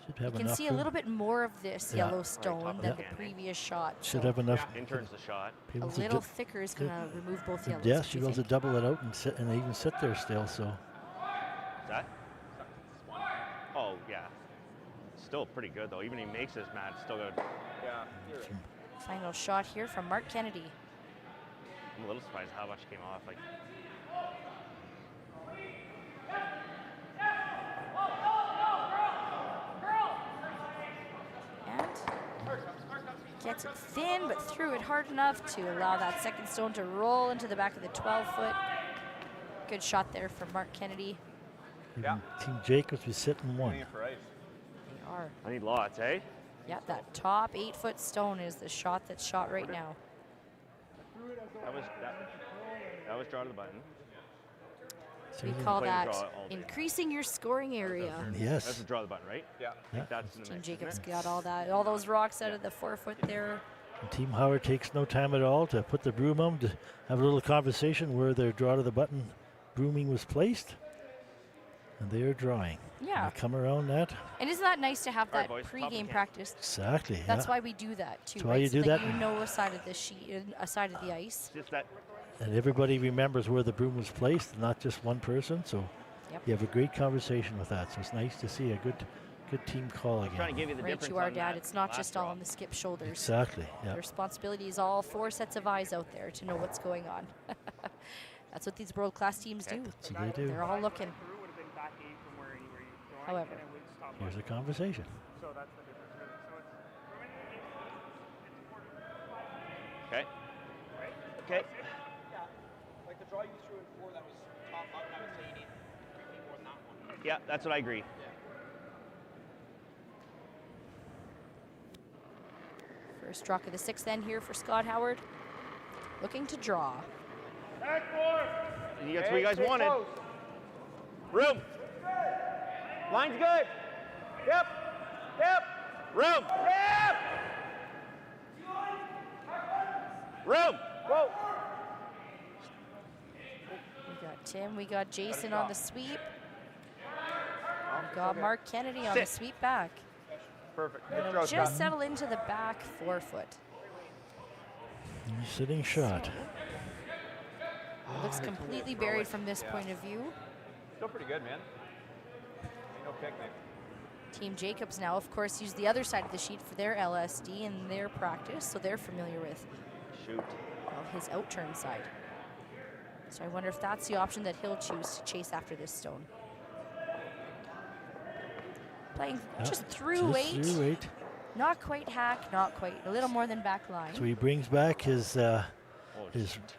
Should have You can enough see a room. little bit more of this Yeah. yellow stone than the Yeah. previous shot. Should so have enough. In turns the shot. be a able to little di- thicker is going to remove both yellows. Yeah, what she do you will to think? double it out and sit and even sit there still. So Is that? Oh, yeah. Still pretty good, though. Even if he makes this, Matt, it's still good. Yeah. Final shot here from Mark Kennedy. I'm a little surprised how much came off. Like, And gets it thin, but threw it hard enough to allow that second stone to roll into the back of the 12-foot. Good shot there from Mark Kennedy. Team Jacobs was sitting 1. They are. I need lots, eh? Yeah, that top 8-foot stone is the shot that's shot right now. That was draw to the button. We So call Play the that draw all day. increasing your scoring area. Yes. That's the draw to the button, right? Yeah. I think that's in the Team mix, Jacobs isn't it? got all those rocks out of the 4-foot there. And Team Howard takes no time at all to put the broom on, to have a little conversation where their draw to the button brooming was placed. And they are drawing. Yeah. And they come around that. And isn't that nice to have All right, that boys, top of the pre-game can. practice? Exactly. That's yeah. why we do that too. That's why right? you So do that. You know a side of the sheet, a side of the ice. Just that. And everybody remembers where the broom was placed, not just one person. So Yep. you have a great conversation with that. So it's nice to see a good team call again. Trying to give you the Right, difference you are, on Dad. that It's not last just draw. all on the skip shoulders. Exactly. Yeah. The responsibility is all 4 sets of eyes out there to know what's going on. That's what these world-class teams do. That's what they do. They're all looking. However, Here's a conversation. Okay. Okay. Like the draw you threw in 4, that was top up. I would say you need 3 feet more than that one. Yeah, that's what I agree. First rock of the 6th then here for Scott Howard. Looking to draw. That's what you guys wanted. Room. Line's good. Yep. Yep. Room. Yep. Room. Whoa. We got Tim, we got Jason on the sweep. We got Mark Kennedy on the sweep back. Perfect. And it'll just settle into the back 4-foot. Sitting shot. Looks completely buried from this point of view. Still pretty good, man. Ain't no picnic. Team Jacobs now, of course, use the other side of the sheet for their LSD in their practice, so they're familiar with his outturn side. So I wonder if that's the option that he'll choose to chase after this stone. Playing just through eight. Through 8. Not quite hack, not quite, a little more than back line. So he brings back his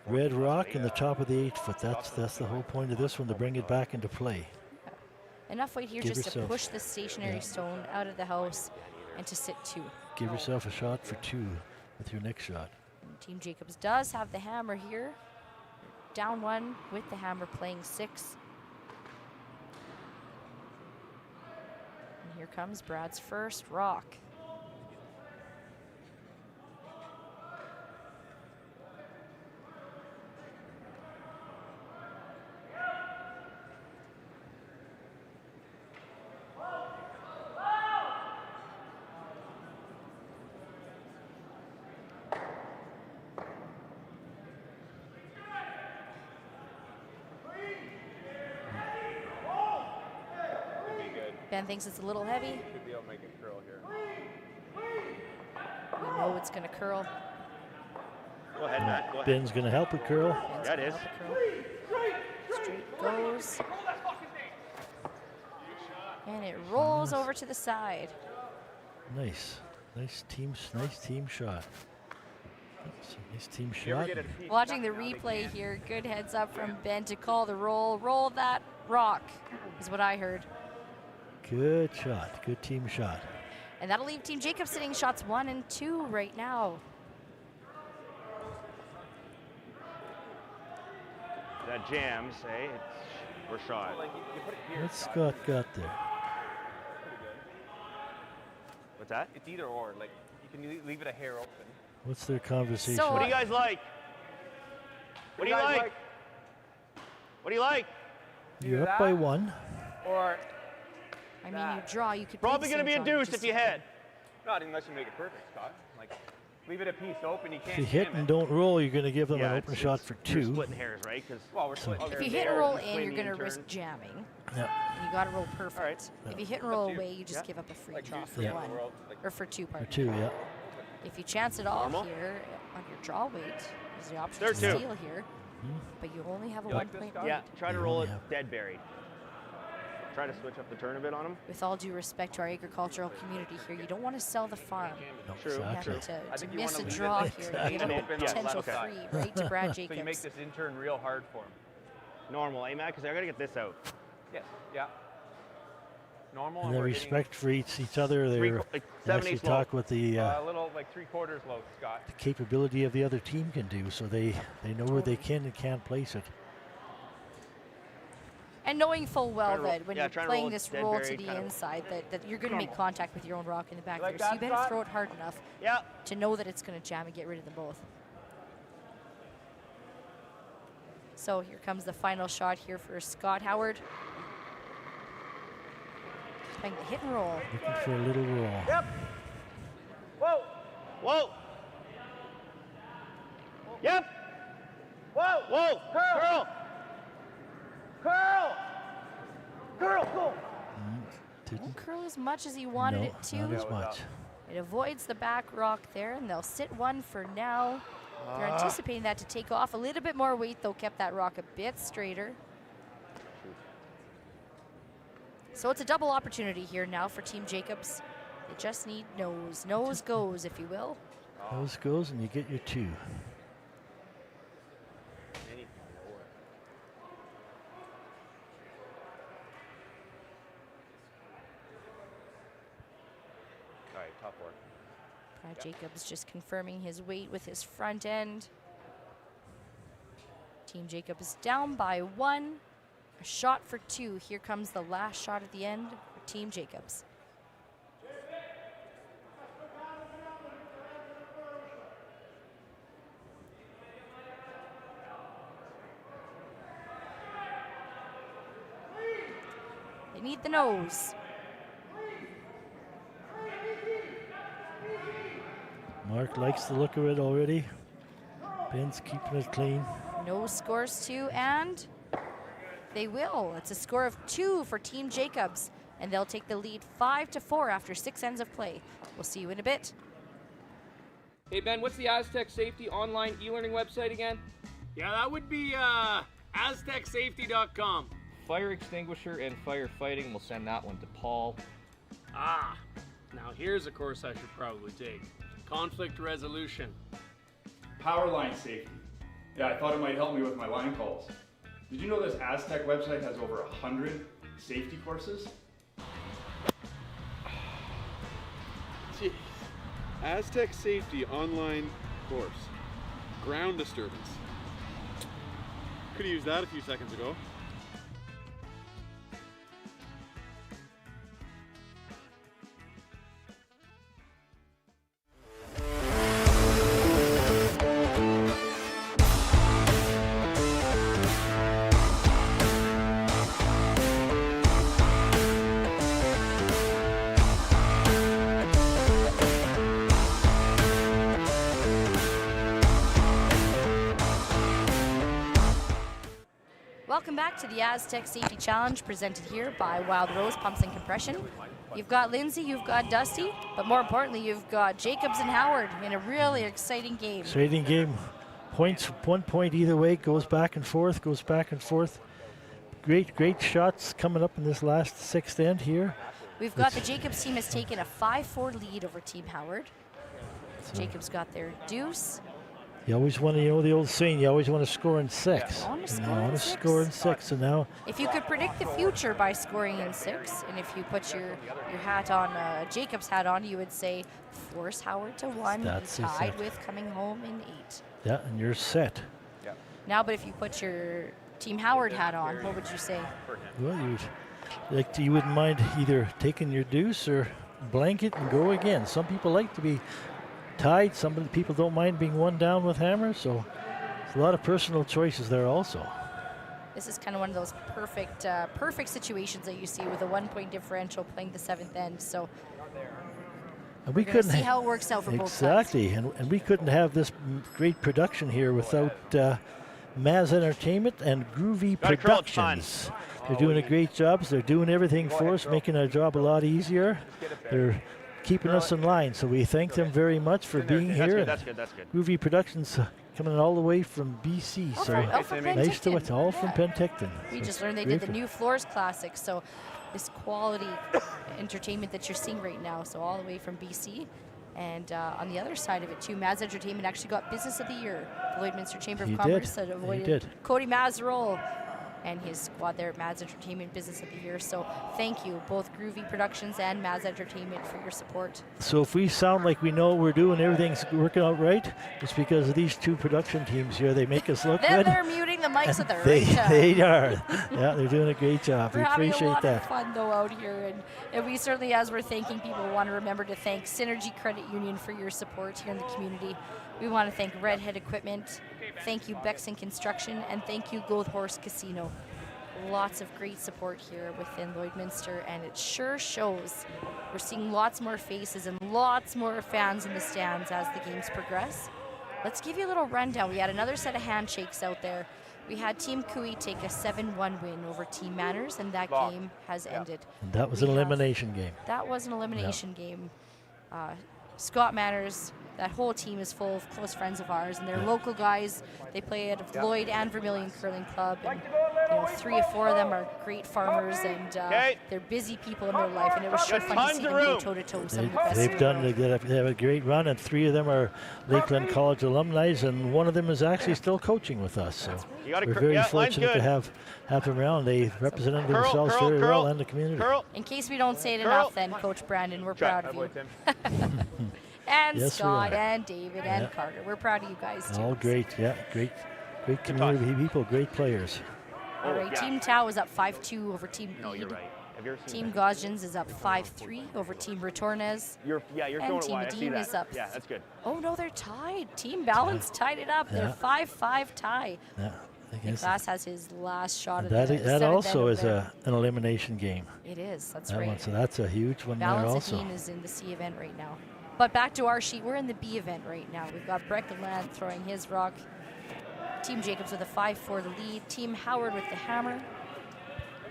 red rock in the top of the 8-foot. That's the whole point of this one, to bring it back into play. Enough weight here just to push the stationary stone out of the house and to sit 2. Give yourself a shot for 2 with your next shot. And Team Jacobs does have the hammer here. Down 1 with the hammer, playing 6. And here comes Brad's first rock. Ben thinks it's a little heavy. Should be able to make it curl here. We know it's going to curl. Go ahead, Matt. Go ahead. Ben's going to help it curl. Yeah, it is. Straight goes. And it rolls over to the side. Nice team shot. Nice team shot. Watching the replay here, good heads up from Ben to call the roll. Roll that rock is what I heard. Good shot. Good team shot. And that'll leave Team Jacobs sitting shots 1 and 2 right now. That jams, eh? We're shot. What's Scott got there? What's that? It's either or. Like, you can leave it a hair open. What's their conversation? So, what do you guys like? What do you like? What do you like? You're up by 1. Or I mean, you draw, you could probably going to be a deuce if you hit. Not unless you make it perfect, Scott. Like, leave it a piece open. You can't. If you hit and don't roll, you're going to give them Yeah, an open shot for 2. Splitting hairs, right? Because we're splitting if you hit and roll in, you're going to risk jamming. Yeah. You got to roll perfect. Yeah. If you hit and roll away, you just give up a free draw for 1. Or for 2, pardon. For 2, yeah. If you chance it all here on your draw weight, there's the option to steal here. But you only have a 1-point lead. Yeah, try to roll it dead buried. Try to switch up the turn a bit on them. With all due respect to our agricultural community here, you don't want to sell the farm. No, True. You exactly. have to miss a draw here and give up a potential free, right, to Brad Jacobs. So you make this intern real hard for him. Normal, eh, Matt? Because I got to get this out. Yes. Yeah. Normal. And the respect for each other. They actually talk with the a little like 3/4 low, Scott. the capability of the other team can do, so they know where they can and can't place it. And knowing full well that when you're to playing roll this dead roll buried, to the kind of inside, that you're going to make contact with your own rock in the back Like there. So you that, better Scott? throw it hard enough to know that it's going to jam and get rid of them both. So here comes the final shot here for Scott Howard. Playing the hit and roll. Looking for a little roll. Yep. Whoa. Whoa. Yep. Whoa. Whoa. Curl. Curl. Curl. Go. Didn't curl as much as he wanted it to. Not as much. It avoids the back rock there, and they'll sit 1 for now. They're anticipating that to take off. A little bit more weight, though, kept that rock a bit straighter. So it's a double opportunity here now for Team Jacobs. They just need nose. Nose goes, if you will. Nose goes, and you get your 2. All right, top work. Brad Jacobs just confirming his weight with his front end. Team Jacobs down by 1. A shot for 2. Here comes the last shot at the end for Team Jacobs. They need the nose. Mark likes the look of it already. Ben's keeping it clean. No scores 2, and they will. It's a score of 2 for Team Jacobs, and they'll take the lead 5-4 after 6 ends of play. We'll see you in a bit. Hey Ben, what's the Astec Safety online e-learning website again? Yeah, that would be aztecsafety.com. Fire extinguisher and firefighting, we'll send that one to Paul. Ah, now here's a course I should probably take. Conflict resolution. Power line safety. Yeah, I thought it might help me with my line calls. Did you know this Astec website has over 100 safety courses? Jeez. Astec Safety online course. Ground disturbance. Could have used that a few seconds ago. Welcome back to the Astec Safety Challenge presented here by Wild Rose Pumps and Compression. You've got Lindsay, you've got Dusty, but more importantly, you've got Jacobs and Howard in a really exciting game. Exciting game. Points, 1 point either way, goes back and forth, goes back and forth. Great shots coming up in this last 6th end here. We've got the Jacobs team has taken a 5-4 lead over Team Howard. Jacobs got their deuce. You always want to, the old saying, you always want to score in 6. I want to score in 6. So now, if you could predict the future by scoring in 6, and if you put your hat on, Jacobs hat on, you would say force Howard to 1, That's tied with coming home in 8. Yeah, and you're set. Yeah. Now, but if you put your Team Howard hat on, what would you say? Well, you wouldn't mind either taking your deuce or blanket and go again. Some people like to be tied. Some of the people don't mind being 1 down with hammers, so there's a lot of personal choices there also. This is kind of one of those perfect situations that you see with a 1 point differential playing the 7th end. So and we couldn't see how it works out for both sides. Exactly, and we couldn't have this great production here without Maz Entertainment and Groovy Productions. They're doing a great job. So they're doing everything for us, making our job a lot easier. They're keeping us in line, so we thank them very much for being here. That's good. Groovy Productions coming all the way from BC, so nice to it. All from Penticton. We So just learned they did the new Floors Classic, so this quality entertainment that you're seeing right now, so all the way from BC. And on the other side of it too, Maz Entertainment actually got Business of the Year. The Lloydminster Chamber of Commerce that avoided Cody Mazerol and his squad there at Maz Entertainment Business of the Year. So thank you, both Groovy Productions and Maz Entertainment, for your support. So if we sound like we know what we're doing, everything's working out right, it's because of these 2 production teams here. They make us look good. They're muting the mics at the right They time. are. Yeah, they're doing a great job. We appreciate having a lot that. of fun though out here, and we certainly, as we're thanking people, want to remember to thank Synergy Credit Union for your support here in the community. We want to thank Redhead Equipment, thank you Bexon Construction, and thank you Gold Horse Casino. Lots of great support here within Lloydminster, and it sure shows. We're seeing lots more faces and lots more fans in the stands as the games progress. Let's give you a little rundown. We had another set of handshakes out there. We had Team Cooey take a 7-1 win over Team Manners, and that game has ended. And that was an elimination game. That was an elimination game. Scott Manners, that whole team is full of close friends of ours, and they're local guys. They play at Lloyd and Vermilion Curling Club, and 3 or 4 of them are great farmers, and they're busy people in their life, and it was sure fun to see them go toe-to-toe with some of the best. They have a great run, and 3 of them are Lakeland College alumni, and 1 of them is actually still coaching with us. So we're very fortunate to have them around. They represented themselves very well and the community. In case we don't say it enough then, Coach Brandon, we're proud of you. And Yes, we Scott are. and David Yeah. and Carter. We're proud of you guys too. All great, yeah, great community people, great players. All right, Team Tao is up 5-2 over Team No, you're Eid. right. Have you ever seen Team that? Gaussians is up 5-3 over Team Retornes. You're and throwing it Team wide. I see Medina that. is up. Yeah, that's good. Oh no, they're tied. Team Balance tied it up. They're Yeah. 5-5 tie. Yeah, I guess Nicolas has his last shot of that, the that seventh also end is of an elimination game. It is. That's That right. one, so that's a huge one there Balance also. and Dean is in the C event right now. But back to our sheet, we're in the B event right now. We've got Breckenland throwing his rock. Team Jacobs with a 5-4 lead. Team Howard with the hammer.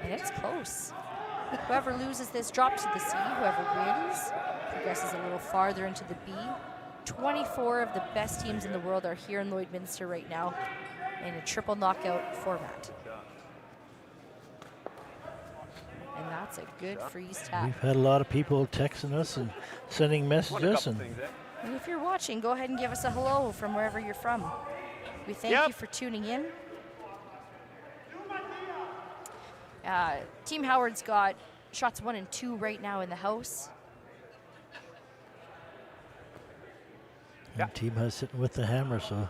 And it's close. Whoever loses this drops to the C. Whoever wins progresses a little farther into the B. 24 of the best teams in the world are here in Lloydminster right now in a triple knockout format. And that's a good freeze tap. We've had a lot of people texting us and sending messages, and And if you're watching, go ahead and give us a hello from wherever you're from. We thank you for tuning in. Team Howard's got shots 1 and 2 right now in the house. and Team has sitting with the hammer, so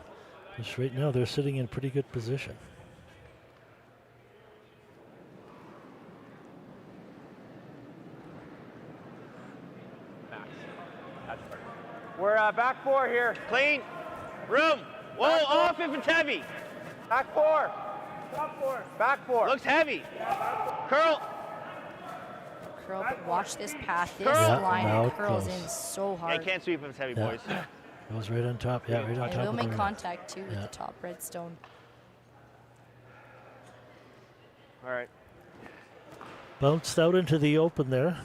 just right now they're sitting in pretty good position. We're back 4 here. Clean. Room. Whoa, off if it's heavy. Back 4. Back 4. Looks heavy. Curl. Curl, but watch this path. This Curl. line now it curls goes. in so Yeah, hard. can't sweep if it's heavy, Yeah. boys. Goes right on top, yeah, right on And top. we'll of make the rim. contact too with Yeah. the top red stone. All right. Bounced out into the open there.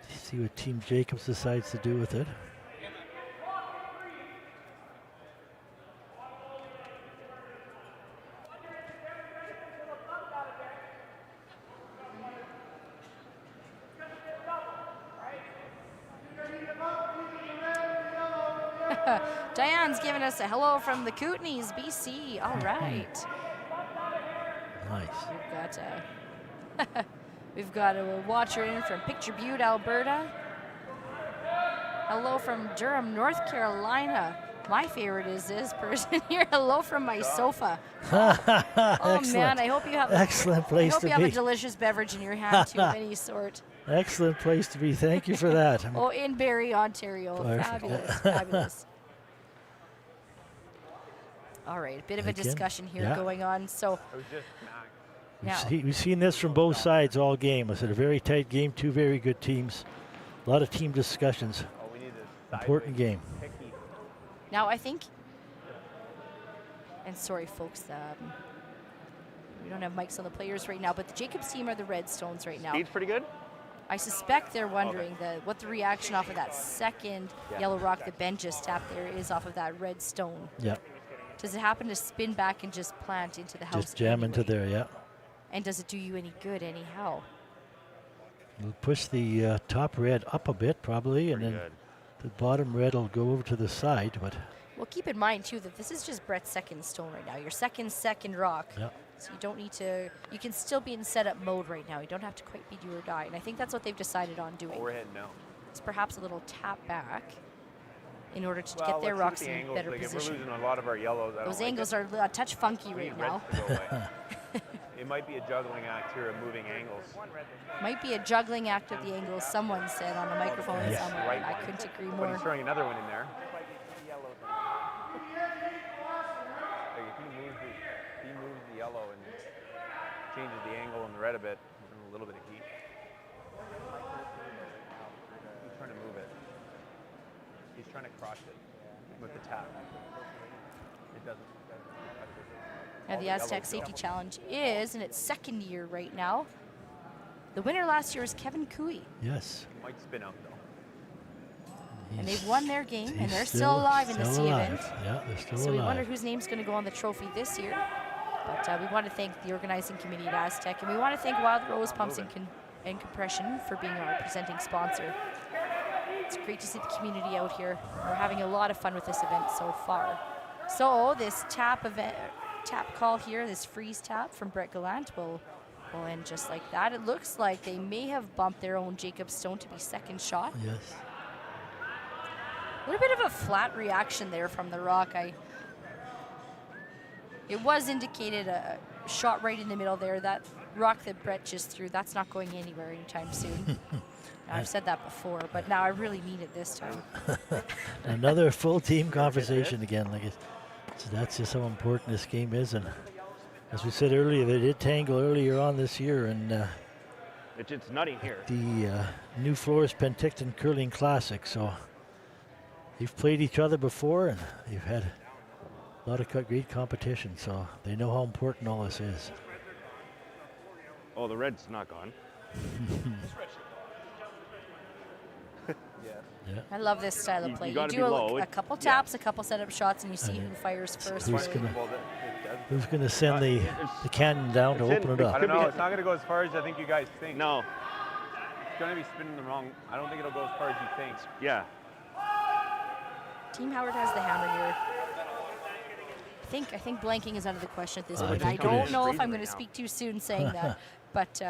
See what Team Jacobs decides to do with it. Diane's giving us a hello from the Kootenays, BC. All right. Nice. We've got a watcher in from Picture Butte, Alberta. Hello from Durham, North Carolina. My favorite is this person here. Hello from my sofa. Oh man, I hope you have excellent place I hope to you have be. a delicious beverage in your hand too of any sort. Excellent place to be. Thank you for that. Oh, in Barrie, Ontario. Perfect. Fabulous, fabulous. All right, a bit of a Again, discussion here yeah. going on. So now, We've seen this from both sides all game. It's a very tight game, two very good teams. A lot of team discussions. Important game. now I think, and sorry folks, we don't have mics on the players right now, but the Jacobs team are the Redstones right now. Speed's pretty good. I suspect they're wondering what the reaction off of that second yellow rock that Ben just tapped there is off of that red stone. Yeah. Does it happen to spin back and just plant into the house? Just jam into anyway? there, yeah. And does it do you any good anyhow? We'll push the top red up a bit probably, and then the bottom red will go over to the side. But Well, keep in mind too that this is just Brett's second stone right now. Your second rock. Yeah. So you don't need to. You can still be in setup mode right now. You don't have to quite be do or die. And I think that's what they've decided on doing. We're heading now. It's perhaps a little tap back in order to Well, get their let's look rocks at the in angles. better Like, if position. we're losing a lot of our yellows, I Those don't like angles it. are a touch funky We need right now. reds to go away. It might be a juggling act here of moving angles. Might be a juggling act of the angles. Someone said on a microphone somewhere. Right. I couldn't agree But more. he's throwing another one in there. Like if he moves the yellow and changes the angle on the red a bit, and a little bit of heat. He's trying to move it. He's trying to crush it with the tap. It doesn't. Now the Astec Safety Challenge is in its second year right now. The winner last year is Kevin Cooey. yes. Might spin out though. And they've won their game, and He's they're still alive in the still C alive. event. Yeah, they're still So we alive. wonder whose name's going to go on the trophy this year. But we want to thank the organizing committee at Astec, and we want to thank Wild Rose Pumps and Compression for being our presenting sponsor. It's great to see the community out here. We're having a lot of fun with this event so far. So this tap call here, this freeze tap from Brett Gallant will Well, and just like that, it looks like they may have bumped their own Jacob Stone to be second shot. Yes. A little bit of a flat reaction there from the rock. It was indicated a shot right in the middle there. That rock that Brett just threw, that's not going anywhere anytime soon. I've said that before, but now I really mean it this time. Another full team conversation again. So that's just how important this game is. And as we said earlier, they did tangle earlier on this year, and it's nutty here. The New Flores Penticton Curling Classic. So they've played each other before, and they've had a lot of great competition. So they know how important all this is. Oh, the red's not gone. Yeah. I love this style of play. You do a couple taps, a couple setup shots, and you see who fires first. Who's going to send the cannon down to open it up? I don't know. It's not going to go as far as I think you guys think. No. It's going to be spinning the wrong. I don't think it'll go as far as you think. Yeah. Team Howard has the hammer here. I think blanking is out of the question at this point. I don't know if I'm going to speak too soon saying that, but.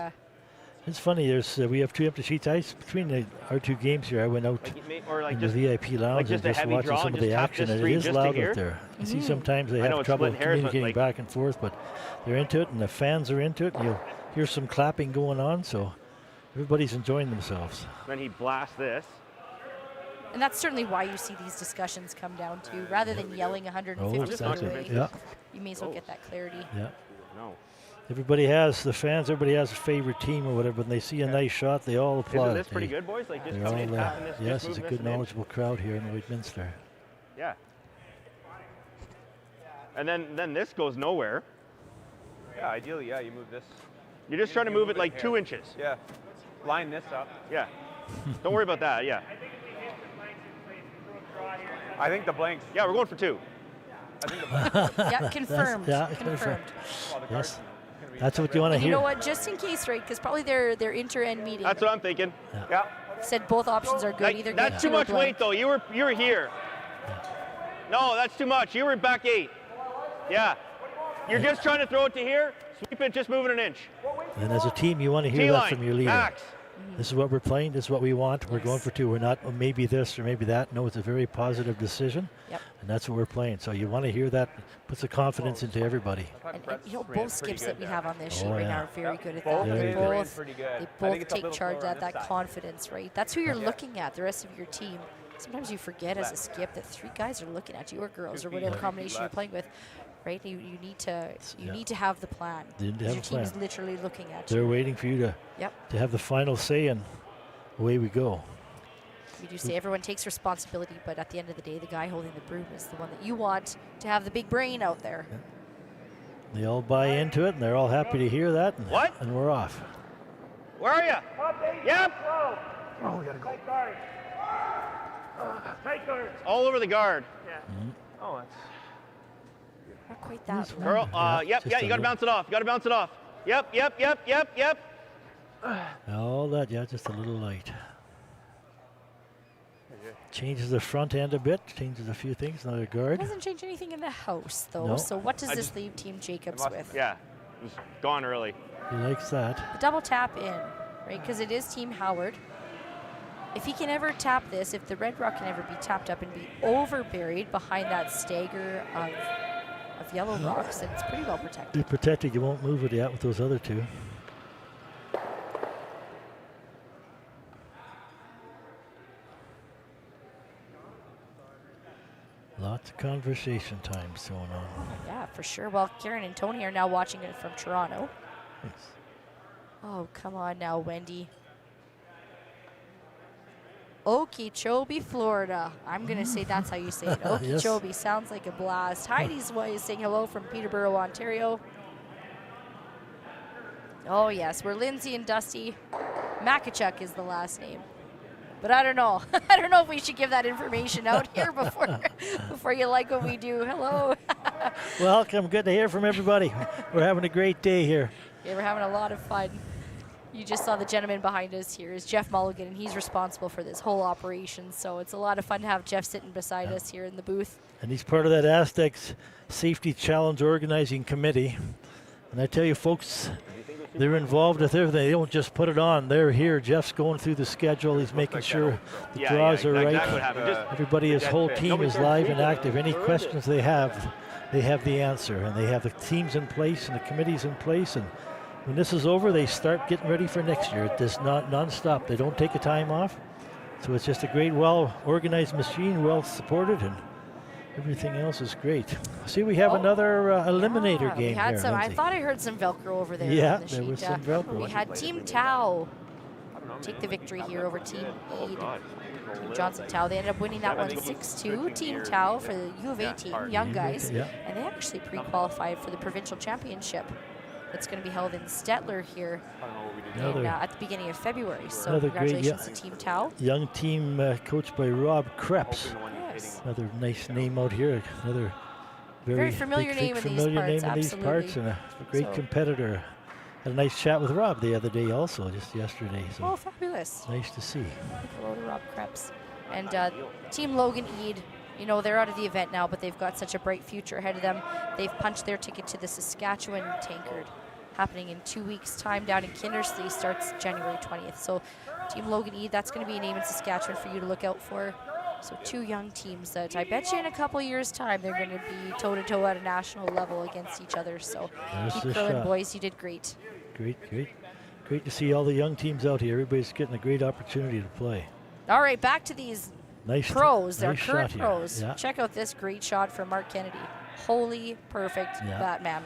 It's funny. We have 2 empty sheets ice between our 2 games here. I went out in the VIP lounge and just watching some of the action, and it is loud out there. You see, sometimes they have trouble communicating back and forth, but they're into it, and the fans are into it. And you'll hear some clapping going on, so everybody's enjoying themselves. Then he blasts this. And that's certainly why you see these discussions come down to, rather than yelling 150 feet away, you may as well get that clarity. Yeah. No. Everybody has a favorite team or whatever. When they see a nice shot, they all applaud. Isn't this pretty good, boys? Like just tapping this. Yes, it's a good, knowledgeable crowd here in Lloydminster. Yeah. And then this goes nowhere. Yeah, ideally, you move this. You're just trying to move it like 2 inches. Yeah. Line this up. Yeah. Don't worry about that. Yeah. I think the blanks. Yeah, we're going for 2. I think the blanks. Yeah, confirmed. Confirmed. Yes. That's what you want to hear. You know what? Just in case, right? Because probably their inter-end meeting. That's what I'm thinking. Yeah. Said both options are good. Either that's too much weight, though. You were here. No, that's too much. You were back 8. Yeah. You're just trying to throw it to here. Sweep it. Just move it an inch. And as a team, you want to hear that from your leader. Max. This is what we're playing. This is what we want. We're going for 2. We're not maybe this or maybe that. No, it's a very positive decision. Yep. And that's what we're playing. So you want to hear that. Puts the confidence into everybody. And both skips that we have on this sheet right now are very good at that. They both take charge at that confidence, right? That's who you're looking at, the rest of your team. Sometimes you forget as a skip that 3 guys are looking at you, or girls, or whatever combination you're playing with. Right, you need to have the plan. Your team is literally looking at you. They're waiting for you to have the final say, and away we go. We do say everyone takes responsibility, but at the end of the day, the guy holding the broom is the one that you want to have the big brain out there. Yeah. They all buy into it, and they're all happy to hear that. And, and we're off. Where are you? Yep. Oh, we gotta go. Tight guard. All over the guard. Yeah. Oh, that's. Not quite that. Girl, you got to bounce it off. Yep. All that, just a little light. Changes the front end a bit, changes a few things, another guard. It doesn't change anything in the house, though. No. So what does this leave Team Jacobs with? Yeah, it was gone early. He likes that. The double tap in, right? Because it is Team Howard. If he can ever tap this, if the red rock can ever be tapped up and be over-buried behind that stagger of yellow rocks, and it's pretty well protected. You're protected. You won't move it yet with those other 2. Lots of conversation times going on. Yeah, for sure. Well, Karen and Tony are now watching it from Toronto. Yes. Oh, come on now, Wendy. Okeechobee, Florida. I'm going to say that's how you say it. Okeechobee sounds like a blast. Heidi's saying hello from Peterborough, Ontario. Oh, yes. We're Lindsay and Dusty. Makachuk is the last name. But I don't know. I don't know if we should give that information out here before you like what we do. Hello. Welcome. Good to hear from everybody. We're having a great day here. Yeah, we're having a lot of fun. You just saw the gentleman behind us here is Jeff Mulligan, and he's responsible for this whole operation. So it's a lot of fun to have Jeff sitting beside us here in the booth. And he's part of that Astec Safety Challenge Organizing Committee. And I tell you, folks, They're involved with everything. They don't just put it on. They're here. Jeff's going through the schedule. He's making sure the draws are right. Everybody, his whole team is live and active. Any questions they have the answer. And they have the teams in place and the committees in place. And when this is over, they start getting ready for next year. It's not nonstop. They don't take a time off. So it's just a great, well-organized machine, well-supported, and everything else is great. See, we have another eliminator game. We had here, some. I Lindsay. thought I heard some Velcro over there. Yeah, on the there sheet. was some Velcro. We had Team Tau take the victory here over Team Eid. Johnson Tau. They ended up winning that one 6-2. Team Tau for the U of A team, young guys, Yeah. and they actually pre-qualified for the provincial championship. That's going to be held in Stettler here at the beginning of February. So another congratulations great, to Team Tau. Young team coached by Rob Krebs. Yes. Another nice name out here. Another very familiar big, name in familiar these parts, name in these parts, and a great competitor. Had a nice chat with Rob the other day also, just yesterday. So Oh, fabulous. nice to see. Hello to Rob Krebs. And Team Logan Eid, you know, they're out of the event now, but they've got such a bright future ahead of them. They've punched their ticket to the Saskatchewan Tankard, happening in 2 weeks' time down in Kindersley, starts January 20th. So Team Logan Eid, that's going to be a name in Saskatchewan for you to look out for. So two young teams that I bet you in a couple years' time they're going to be toe-to-toe at a national level against each other. So keep curling, boys. You did great. Great to see all the young teams out here. Everybody's getting a great opportunity to play. All right, back to these pros, our current shot pros. here. Yeah. Check out this great shot from Mark Kennedy. Holy perfect Batman.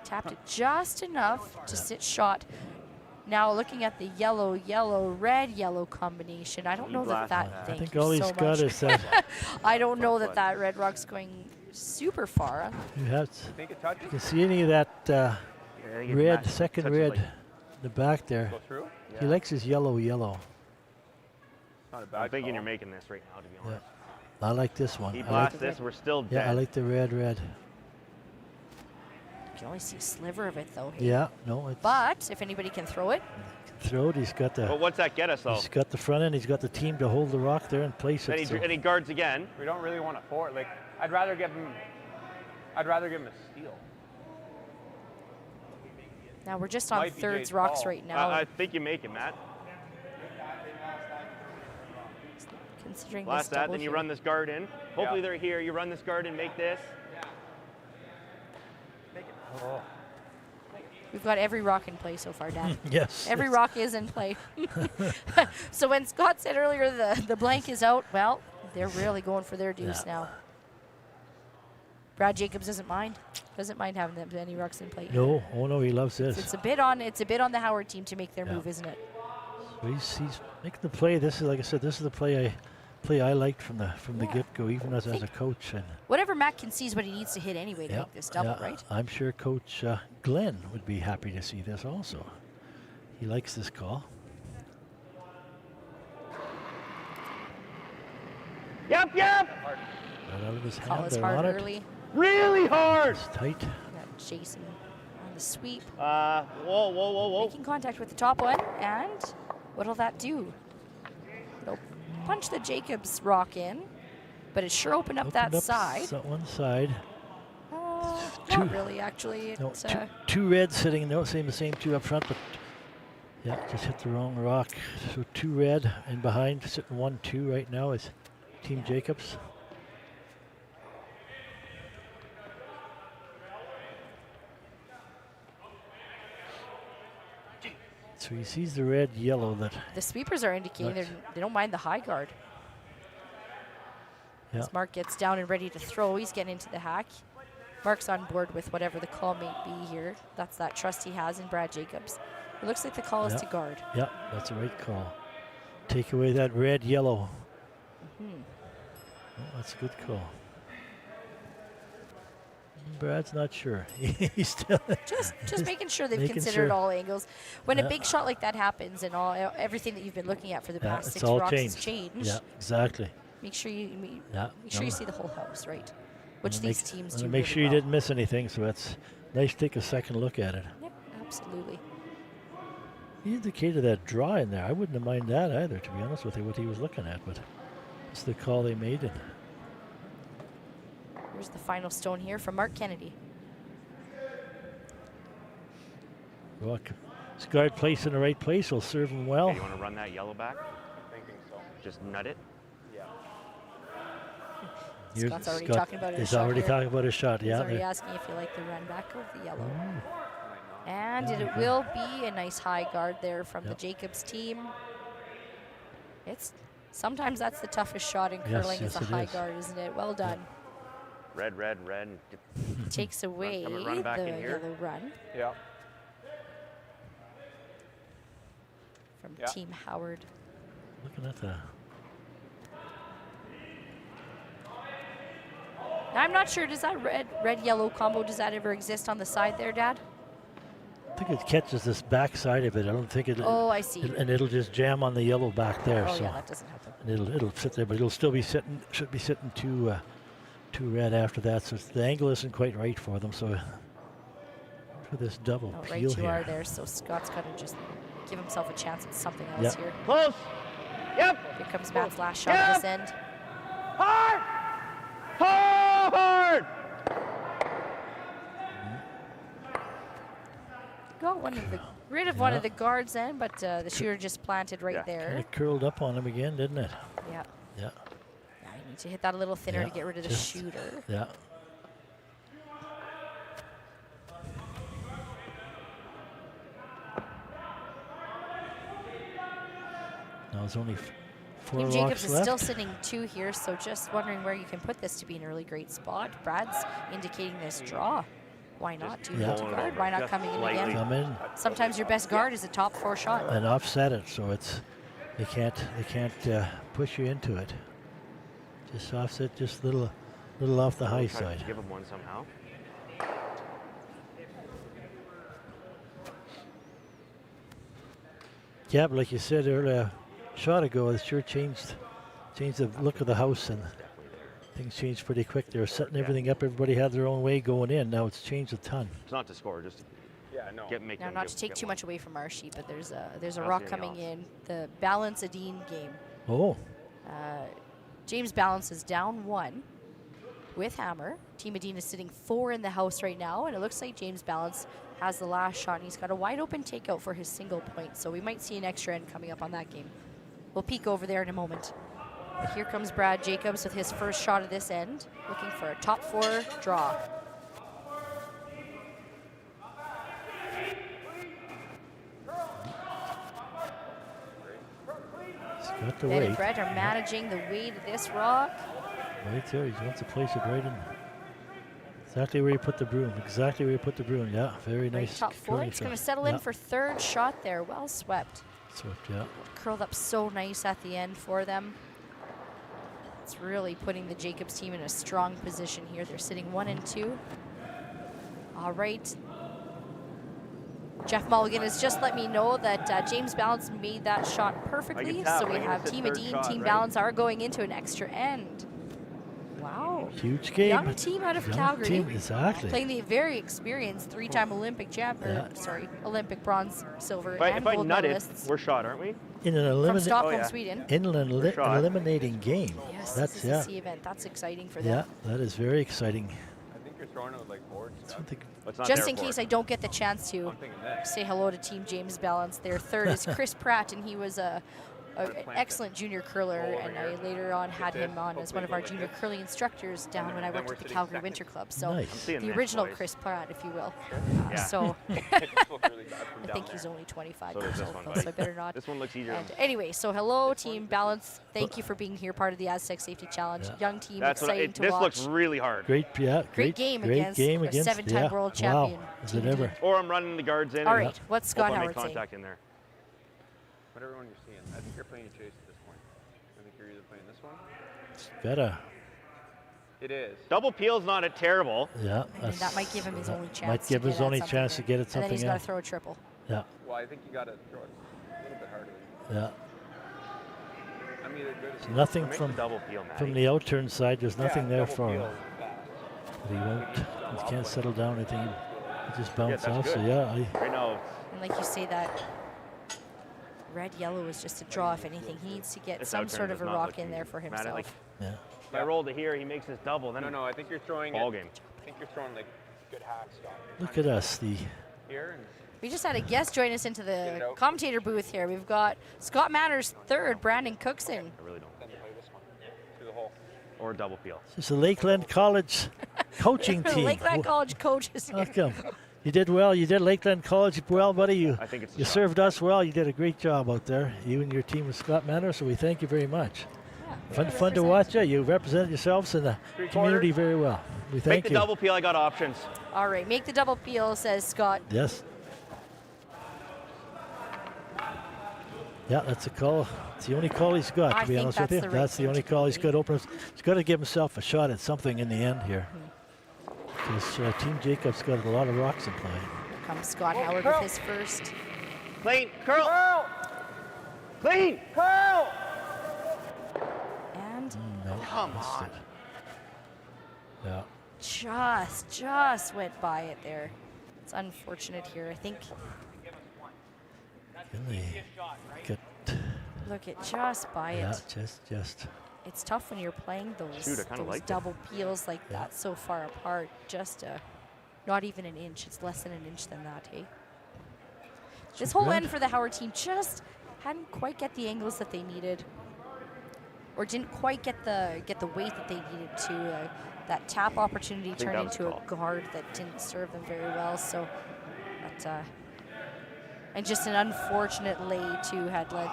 Tapped it just enough to sit shot. Now looking at the yellow, red, yellow combination. I don't know that I think all he's got is that. I don't know that red rock's going super far. You can see any of that red, second red in the back there. He likes his yellow. Not a bad I'm thinking you're making this right now, to be honest. Yeah. I like this one. He blasts this, we're still dead. Yeah, I like the red. You can only see a sliver of it though. Hey? Yeah, no. It's but if anybody can throw it. He's got the. But what's that get us though? He's got the front end. He's got the team to hold the rock there and place it. And he guards again. We don't really want to forward. Like I'd rather give him a steal. Now we're just on thirds rocks right now. I think you make it, Matt. Considering blast this that, then you run this guard in. Hopefully they're here. You run this guard in, make this. Make it. Oh. We've got every rock in play so far, Dan. Yes. Every rock is in play. So when Scott said earlier the blank is out, well, they're really going for their deuce now. Brad Jacobs doesn't mind having them any rocks in play. No, no, he loves this. It's a bit on the Howard team to make their move, isn't it? So he's making the play. This is, like I said, this is the play I liked from the get-go, even as a coach. And whatever Matt can see is what he needs to hit anyway to make this double, right? I'm sure Coach Glenn would be happy to see this also. He likes this call. Yep. Right out of his hand. Call is hard early. Really hard. It's tight. Got Jason on the sweep. Whoa. Making contact with the top one, and what'll that do? It'll punch the Jacobs rock in, but it sure opened up that side. One side. Not really, actually. No, two reds sitting, no, the same two up front, but yeah, just hit the wrong rock. So two red and behind, sitting 1-2 right now is Team Jacobs. So he sees the red, yellow. That the sweepers are indicating they don't mind the high guard. Yeah. As Mark gets down and ready to throw, he's getting into the hack. Mark's on board with whatever the call may be here. That's that trust he has in Brad Jacobs. It looks like the call is to guard. Yeah, that's a right call. Take away that red, yellow. Oh, that's a good call. Brad's not sure. He's still just making sure they've considered all angles. When a big shot like that happens, and everything that you've been looking at for the past 6 rocks has changed. Yeah, exactly. Make sure you see the whole house, right? Which these teams do. Make sure you didn't miss anything. So it's nice to take a second look at it. Yep, absolutely. He indicated that draw in there. I wouldn't have minded that either, to be honest with you, what he was looking at. But it's the call they made. And Here's the final stone here from Mark Kennedy. Rock. Guard place in the right place will serve him well. Okay, you want to run that yellow back? I'm thinking so. Just nut it. Yeah. Scott's already talking about his He's shot already here. talking about his shot. He's Yeah. already asking if you like the run back of the yellow. And it will be a nice high guard there from the Jacobs team. Sometimes that's the toughest shot in curling is a high guard, isn't it? Well done. Red, red, red. Takes away run back the in here. yellow run Yeah. from Team Howard. Looking at the. Now, I'm not sure, does that red-yellow combo, does that ever exist on the side there, Dad? I think it catches this back side of it. I don't think it. Oh, I see. And it'll just jam on the yellow back there. Oh, so yeah, that doesn't happen. And it'll sit there, but it'll still be sitting. Should be sitting too red after that. So the angle isn't quite right for them. So for this double Oh, peel right you here. are there, so Scott's got to just give himself a chance at something else here. Close. Yep. Here comes Matt's last shot at this end. Hard. Hard. Got rid of one of the guards then, but the shooter just planted right there. Kind of curled up on him again, didn't it? Yeah. Yeah. Yeah, you need to hit that a little thinner to get rid of the just- shooter. Yeah. Now it's only 4 Team rocks Jacobs is left. still sitting 2 here, so just wondering where you can put this to be an early great spot. Brad's indicating this draw. Why not? Two Yeah. to guard. Why not coming in again? Come in Sometimes your best guard is a top 4 shot. and offset it, so it's they can't push you into it. Just offset, just little off the high Try to side. Give him one somehow. Yeah, but like you said earlier, a shot ago, it sure changed the look of the house, and things changed pretty quick. They were setting everything up. Everybody had their own way going in. Now it's changed a ton. It's not to score, just make Now, him not give- to take get too one. much away from our sheet, but there's a I don't rock see coming anything in. The Balance Adine game. Oh. James Balance is down 1 with hammer. Team Adine is sitting 4 in the house right now, and it looks like James Balance has the last shot, and he's got a wide open takeout for his single point, so we might see an extra end coming up on that game. We'll peek over there in a moment. But here comes Brad Jacobs with his first shot of this end, looking for a top 4 draw. Got the Ben weight. and Brett are managing the weight of this rock. Right there, he wants to place it right in. Exactly where you put the broom. Exactly where you put the broom. Yeah, very Right nice. top 4. curling It's going to shot. settle Yeah, in for third shot there. Well swept. swept, yeah. Curled up so nice at the end for them. It's really putting the Jacobs team in a strong position here. They're sitting 1 and 2. All right. Jeff Mulligan has just let me know that James Balance made that shot perfectly. tell. So we I can have hit Team third Adine, shot, Team right? Balance are going into an extra end. Wow. Huge game. Young team out of Young Calgary. team, exactly. Playing the very experienced 3-time Olympic champ, Olympic bronze, silver, If I and gold nut it, medalists. we're shot, aren't we? In an Stockholm, Sweden. In an We're shot. eliminating game. Yes, That's this is a C event. That's exciting for Yeah, them. that is very exciting. I think you're throwing it with like boards. Just in case I don't get the chance to say hello to Team James Balance. Their third is Chris Pratt, and he was an excellent junior curler, and I later on had him on as one of our junior curling instructors down when I worked at the Calgary Winter Club. So Nice. I'm seeing the this, original boys. Chris Pratt, if you will. Yeah. So I think he's only 25 So years does this old, one, though, buddy. so I better not. This one looks easier. And anyway, so hello, Team Balance. Thank you for being here, part of the Astec Safety Challenge. Young team, That's what exciting to this watch. looks really hard. Great, yeah. Great game great against game a against 7-time yeah. world Wow. champion, Is Team it ever? Or I'm running the guards in. All and right, what's hope Scott I make Howard saying? contact in there. Whatever one you're seeing. I think you're playing a chase at this point. I think you're either playing this one. Better. It is. Double peel's not a terrible. Yeah. I mean, that might give him his only chance. Might give to his get at only something chance there. to get at And then something he's got to else. throw a triple. Yeah. Well, I think you got to throw it a little bit harder. Yeah. I'm either good as Nothing Makes from the double peel, Matty. from the outturn side. There's nothing there double for him. peel is fast. But he won't. He can't settle down. I think he just bounce that's off. So good. yeah, Right now, And like you say, that red-yellow is just a draw, if anything. He needs to get This some outturn sort of does a not rock look in there easy. for Matt, himself. like, yeah. If I roll to here, he makes his double. Then No, I think you're throwing ball it. game. I think you're throwing like good hacks, Scott. Look at us, the Here and We just had a guest join us into it the out. commentator booth here. We've got Scott Manners third, Brandon Cookson. I really don't. then play this one through the hole. Or double peel. This is the Lakeland College coaching team. Lakeland College coaches here. Welcome. You did well. You did Lakeland College well, buddy. I think it's You served us well. You did a great job out there. You and your team with Scott Manor, so we thank you very much. Fun to watch you. You represented yourselves in the community very well. We thank Make the you. double peel. I got options. All right, make the double peel, says Scott. Yes. Yeah, that's a call. It's the only call he's got, I to be think honest with you. that's the right That's the thing only to call do. he's got open. He's got to give himself a shot at something in the end here. Because Team Jacobs got a lot of rocks in play. Here comes Scott Howard with his first. Clean. Curl. Clean. Curl. And No, Come missed on. it. Yeah. just went by it there. It's unfortunate here. I think, Can they get, look, it just by yeah, it. just. It's tough when you're playing those, Shoot, I kinda those liked it. double peels like that so far apart. Just not even an inch. It's less than an inch than that, hey? This whole Brad? end for the Howard team just hadn't quite get the angles that they needed, or didn't quite get the weight that they needed to. That tap opportunity think turned that was into a called. guard that didn't serve them very well. So, that, and just an unfortunate lay too had led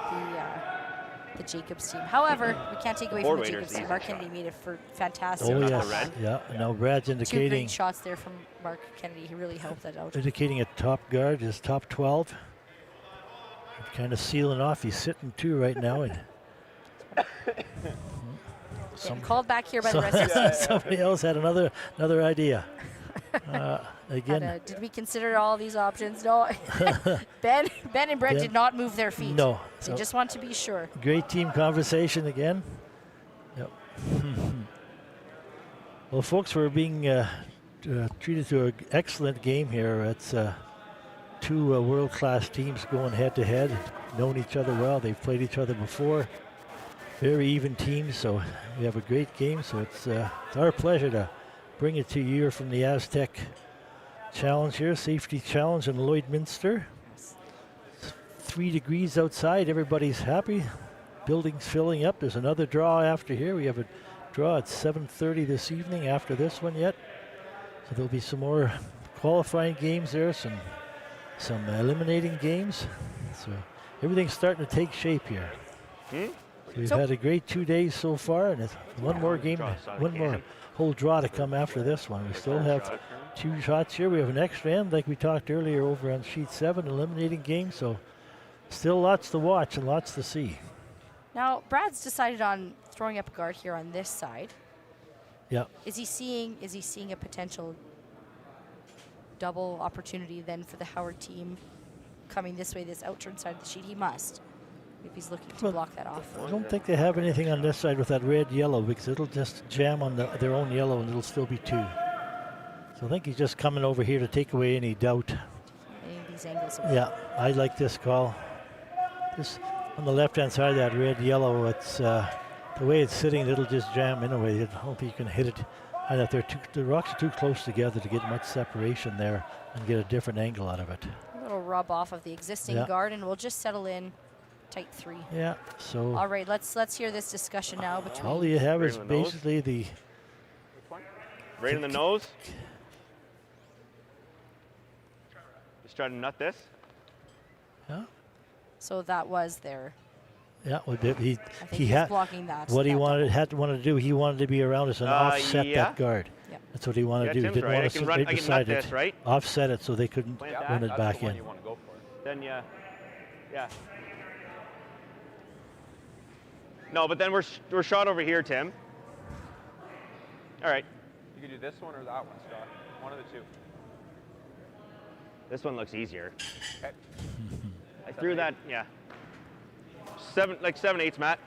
the Jacobs team. However, we can't take away from Board the waiter's Jacobs team. easy Mark shot. Kennedy made it for fantastic. Oh, Not the yes. red. Yeah. Now Brad's Two indicating great shots there from Mark Kennedy. He really helped that out. a top guard, his top 12. Kind of sealing off. He's sitting 2 right now. And Getting called back here by the rest of the team. somebody else had another idea. Again, Did we consider all these options? No. Ben and Brett Ben- did not move their feet. No. They No. just want to be sure. great team conversation again. Yep. Well, folks, we're being treated to an excellent game here. It's 2 world-class teams going head-to-head, known each other well. They've played each other before. Very even teams, so we have a great game. So it's our pleasure to bring it to you from the Astec Challenge here, Safety Challenge in Lloydminster. 3 degrees outside, everybody's happy. Building's filling up. There's another draw after here. We have a draw at 7:30 this evening after this one yet. So there'll be some more qualifying games there, some eliminating games. So everything's starting to take shape here. We've had a great 2 days so far, and it's one more game, one more whole draw to come after this one. We still have 2 shots here. We have an extra end, like we talked earlier over on sheet 7, eliminating game. So still lots to watch and lots to see. Now, Brad's decided on throwing up a guard here on this side. Yeah. Is he seeing a potential double opportunity then for the Howard team coming this way, this outturn side of the sheet? He must, if he's looking to Well, block that off. I don't think they have anything on this side with that red-yellow, because it'll just jam on their own yellow and it'll still be 2. So I think he's just coming over here to take away any doubt. Any of these angles. Yeah, I like this call. This on the left-hand side, that red-yellow, it's the way it's sitting, it'll just jam anyway. I hope you can hit it. And if the rocks are too close together to get much separation there and get a different angle out of it. A little rub off of the existing Yeah. guard, and we'll just settle in tight 3. Yeah, so All right, let's hear this discussion now between. all you have Right is in the nose. basically the Right in the nose. Just try to nut this. So that was there. Yeah, well, he think he's had blocking that. what he that wanted to do. He wanted to be around us and offset yeah. that guard. Yep. That's what he wanted Yeah, to do. Tim's He didn't right. want I to can sit run- right I can beside nut it, this, right? offset it so they couldn't Plant run it That's back the one in. you want to go for. Then yeah. No, but then we're shot over here, Tim. All right. You could do this one or that one, Scott. One of the 2. This one looks easier. Okay. I threw that, yeah. 7/8, Matt.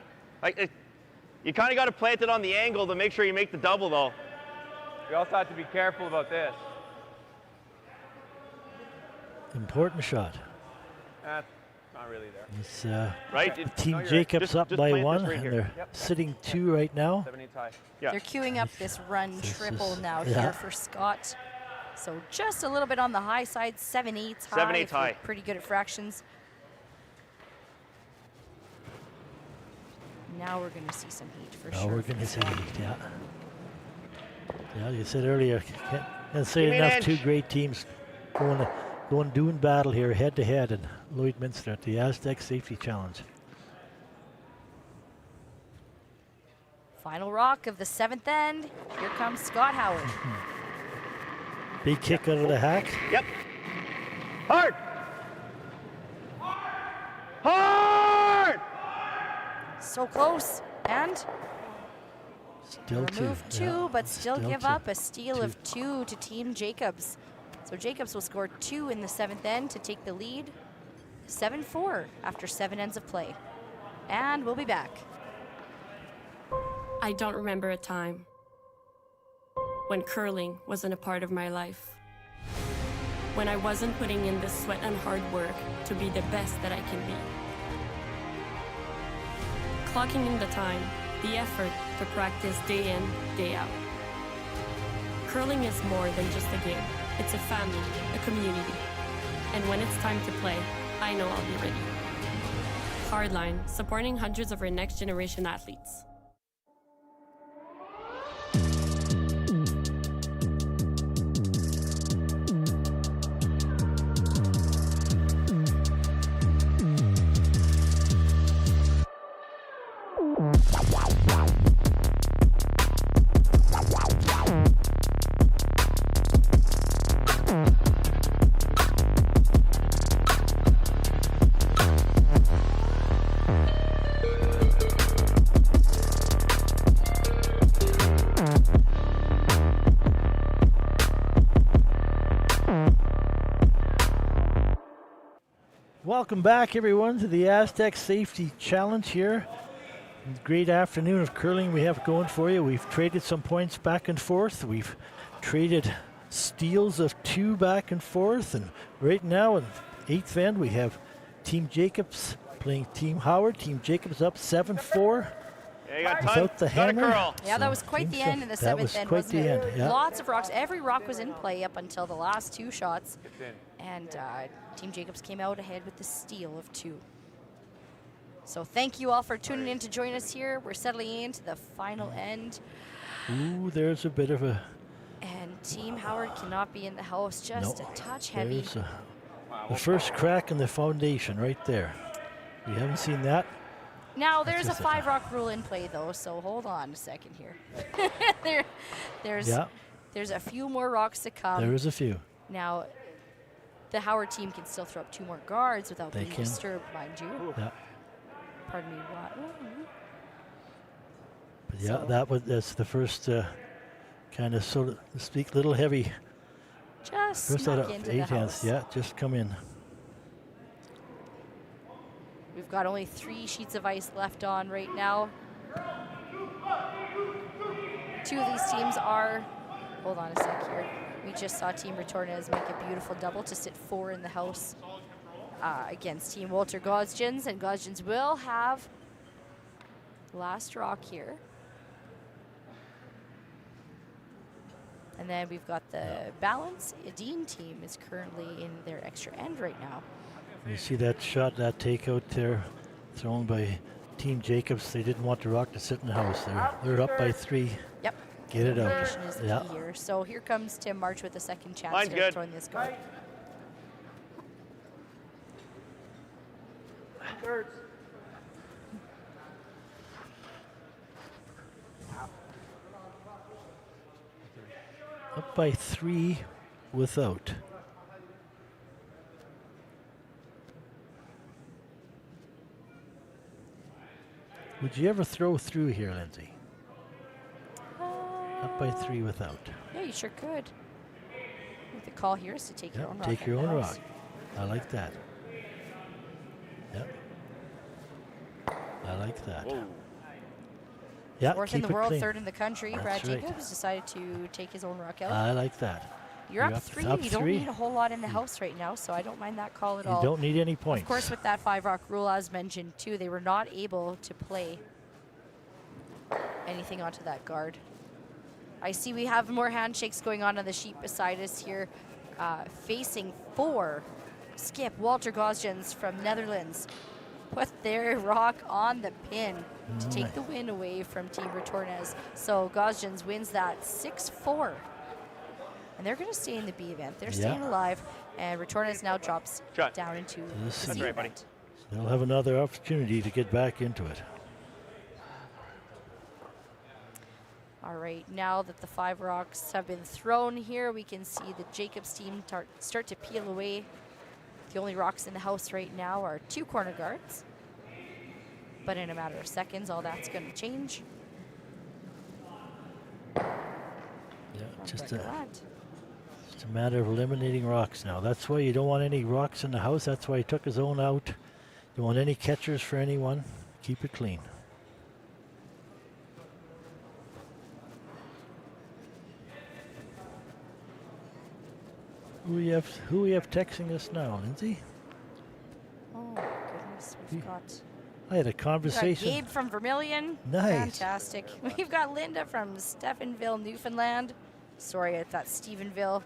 You kind of got to plant it on the angle to make sure you make the double, though. We also have to be careful about this. Important shot. Not Not really there. It's Right? Team No, you're right. Jacobs Just up by plant this 1, right and here. they're Yep. sitting 2 right now. 7-8 tie. Yeah. They're queuing up this run This triple is- now yeah. here for Scott. So just a little bit on the high side, 7-8 high. 7-8 if you're high. Pretty good at fractions. Now we're going to see some heat for Now sure. we're going to see heat, yeah. Yeah, you said earlier, can't say Give me an enough. inch. 2 great teams doing battle here head to head in Lloydminster at the Astec Safety Challenge. Final rock of the 7th end. Here comes Scott Howard. Big kick out of the hack. Yep. Hard. Hard. So close. And Still 2. remove 2, yeah. but still give 2. up a steal of 2 to Team Jacobs. So Jacobs will score 2 in the 7th end to take the lead. 7-4 after 7 ends of play. And we'll be back. I don't remember a time when curling wasn't a part of my life. When I wasn't putting in the sweat and hard work to be the best that I can be. Clocking in the time, the effort to practice day in, day out. Curling is more than just a game. It's a family, a community. And when it's time to play, I know I'll be ready. Hardline, supporting hundreds of our next generation athletes. Welcome back, everyone, to the Astec Safety Challenge here. Great afternoon of curling we have going for you. We've traded some points back and forth. We've traded steals of 2 back and forth. And right now in 8th end, we have Team Jacobs playing Team Howard. Team Jacobs up 7-4. Yeah, you got Without the hammer. curl. Yeah, that was quite the end in the 7th end, quite wasn't the it? end, yeah. Lots of rocks. Every rock was in play up until the last 2 shots. It's in. And Team Jacobs came out ahead with the steal of 2. So thank you all for tuning in to join us here. We're settling into the final end. Ooh, there's a bit of a... And Team Howard cannot be in the house, just No, a touch heavy. there's the first crack in the foundation right there. We haven't seen that. Now, there's a just 5 rock rule in play, though, so hold on a second here. there's a few more rocks to come. There is a few. Now, the Howard team can still throw up 2 more guards without They being can. disturbed, mind you. Yeah. Pardon me, what? But yeah, that's the first kind of, so to speak, little heavy. Just First out snuck of into 8 the hands. house. Yeah, just come in. We've got only 3 sheets of ice left on right now. 2 of these teams are, hold on a sec here. We just saw Team Retornez make a beautiful double to sit 4 in the house against Team Walter Gosjens, and Gosjens will have last rock here. And then we've got the balance. Dean team is currently in their extra end right now. You see that shot, that takeout there, thrown by Team Jacobs. They didn't want the rock to sit in the house. They're up by 3. Yep. Get it out. Coordination is the Yeah. key here. So here comes Tim March with a second chance Mine's here good. throwing this guard. Up by 3 without. Would you ever throw through here, Lindsay? Up by 3 without. Yeah, you sure could. I think the call here is to take your own rock. Take your out own of the rock. house. I like that. Yep. I like that. Yeah, 4th in keep the it world, clean. 3rd in the country. That's Brad right. Jacobs decided to take his own rock out. I like that. You're up 3. You don't need a whole lot in the house right now, so I don't mind that call at all. You don't need any points. Of course, with that 5-rock rule, as mentioned, too, they were not able to play anything onto that guard. I see we have more handshakes going on the sheet beside us here. Facing 4, Skip, Walter Gosjens from Netherlands put their rock on the pin to take the win away from Team Retornez. So Gosjens wins that 6-4. And they're going to stay in the B event. They're staying alive. And Retornez now drops down into the C event. Buddy. They'll have another opportunity to get back into it. All right, now that the 5 rocks have been thrown here, we can see the Jacobs team start to peel away. The only rocks in the house right now are 2 corner guards. But in a matter of seconds, all that's going to change. Yeah, just a matter of eliminating rocks now. That's why you don't want any rocks in the house. That's why he took his own out. You don't want any catchers for anyone. Keep it clean. Who we have texting us now, Lindsay? Oh my goodness, we've got. I had a conversation. Gabe from Vermilion. Nice. Fantastic. We've got Linda from Stephenville, Newfoundland. Sorry, I thought Stephenville.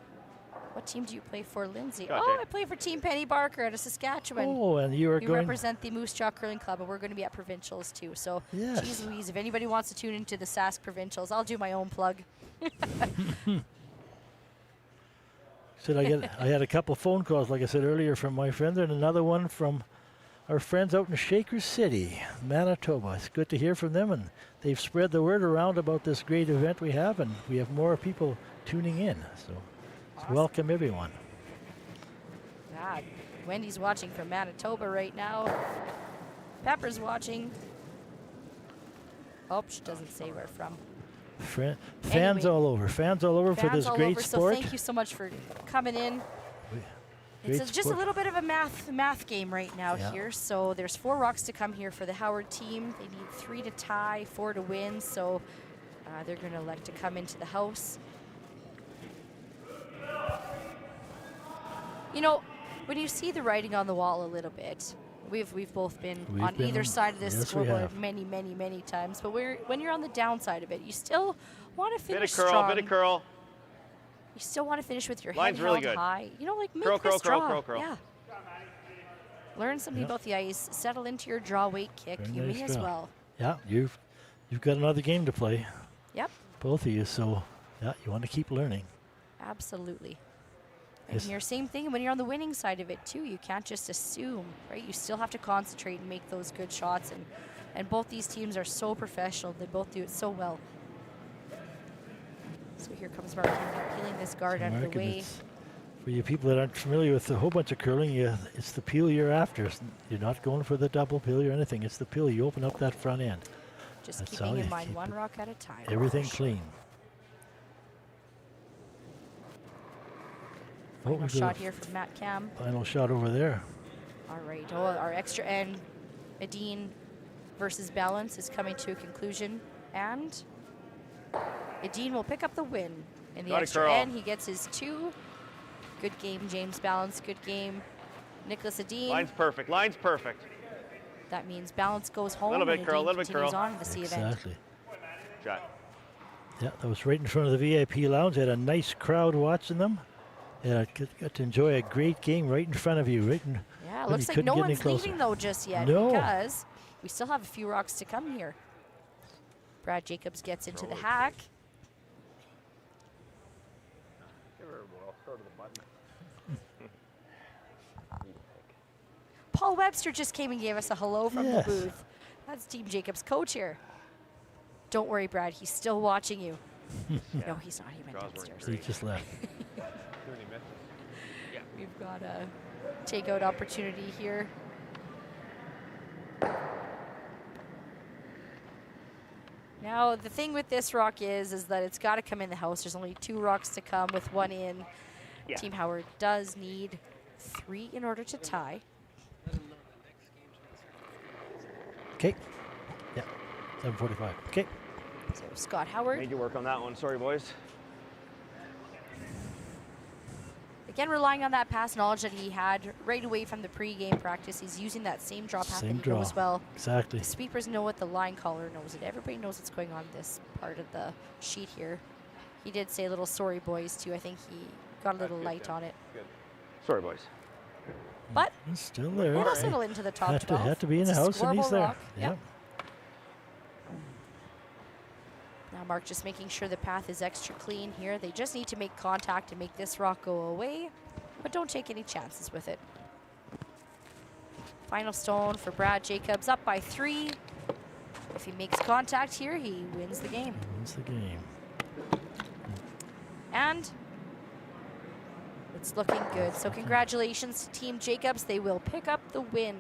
What team do you play for, Lindsay? Oh, I play for Team Penny Barker out of Saskatchewan. Oh, and you are we going. represent the Moose Jaw Curling Club, and we're going to be at Provincials too. So, yes. Geez Louise, if anybody wants to tune into the Sask Provincials, I'll do my own plug. Said I had a couple phone calls, like I said earlier, from my friend, and another one from our friends out in Shaker City, Manitoba. It's good to hear from them, and they've spread the word around about this great event we have, and we have more people tuning in. So awesome. Welcome everyone. God, Wendy's watching from Manitoba right now. Pepper's watching. Oh, she doesn't say where from. Fans all over for this great sport. So thank you so much for coming in. It's just a little bit of a math game right now here. So there's 4 rocks to come here for the Howard team. They need 3 to tie, 4 to win. So they're going to elect to come into the house. You know, when you see the writing on the wall a little bit, we've both been on either side of this scoreboard many times. But when you're on the downside of it, you still want to finish strong. Bit of curl. You still want to finish with your Line's head really held good. high. You know, like make curl, this curl, draw. curl, curl. Yeah. Learn something about the ice. Settle into your draw weight kick. Very You nice may as well. Yeah, you've got another game to play. Yep. Both of you. So yeah, you want to keep learning. Absolutely. And here, same thing when you're on the winning side of it too. You can't just assume, right? You still have to concentrate and make those good shots. And both these teams are so professional. They both do it so well. So here comes Mark peeling this guard out of the way. For you people that aren't familiar with a whole bunch of curling, it's the peel you're after. You're not going for the double peel or anything. It's the peel. You open up that front end. Just keeping in mind 1 rock at a time. Everything clean. Final shot here from Matt Cam. Final shot over there. All right. Oh, our extra end, Edine versus Balance, is coming to a conclusion. And Edine will pick up the win. In the extra end, he gets his 2. Good game, James Balance. Good game, Nicholas Edine. Line's perfect. Line's perfect. That means Balance goes home. Little bit curl, little bit curl. On to the event. Exactly. Shot. Yeah, that was right in front of the VIP lounge. They had a nice crowd watching them. Yeah, got to enjoy a great game right in front of you. Yeah, it looks like no one's leaving though just yet because we still have a few rocks to come here. Brad Jacobs gets into the hack. Paul Webster just came and gave us a hello from the booth. That's Team Jacobs' coach here. Don't worry, Brad. He's still watching you. No, he's not. He went downstairs. He just left. We've got a takeout opportunity here. Now, the thing with this rock is that it's got to come in the house. There's only 2 rocks to come with 1 in. Yeah. Team Howard does need 3 in order to tie. Okay. Yeah. 7:45. Okay. So Scott Howard. Made you work on that one. Sorry, boys. Again, relying on that pass knowledge that he had right away from the pre-game practice. He's using that same draw path that he knows well. Exactly. The sweepers know it, the line caller knows it. Everybody knows what's going on in this part of the sheet here. He did say a little sorry, boys, too. I think he got a little light on it. Good. Sorry, boys. But He's still there. he'll settle into the top 12. Had to be in the It's a house, and he's scoreable there. rock. Yep. Now Mark just making sure the path is extra clean here. They just need to make contact and make this rock go away, but don't take any chances with it. Final stone for Brad Jacobs, up by 3. If he makes contact here, he wins the game. Wins the game. And it's looking good. So congratulations to Team Jacobs. They will pick up the win.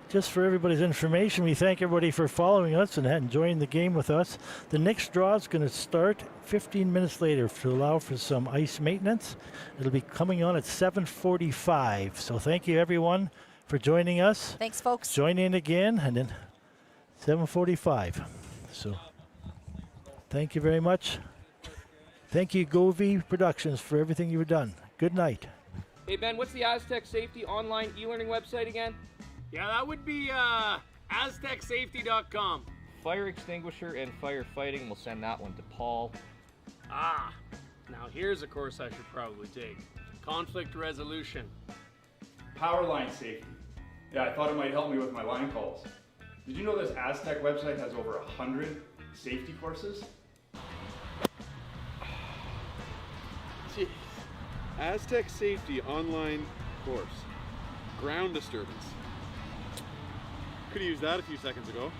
Just for everybody's information, we thank everybody for following us and enjoying the game with us. The next draw is going to start 15 minutes later to allow for some ice maintenance. It'll be coming on at 7:45. So thank you, everyone, for joining us. Thanks, folks. Join in again, and then 7:45. So thank you very much. Thank you, GoV Productions, for everything you've done. Good night. Hey, Ben, what's the Astec Safety online e-learning website again? Yeah, that would be aztecsafety.com. Fire extinguisher and firefighting, we'll send that one to Paul. Ah, now here's a course I should probably take. Conflict resolution. Power line safety. Yeah, I thought it might help me with my line calls. Did you know this Astec website has over 100 safety courses? Jeez. Astec Safety online course. Ground disturbance. Could have used that a few seconds ago.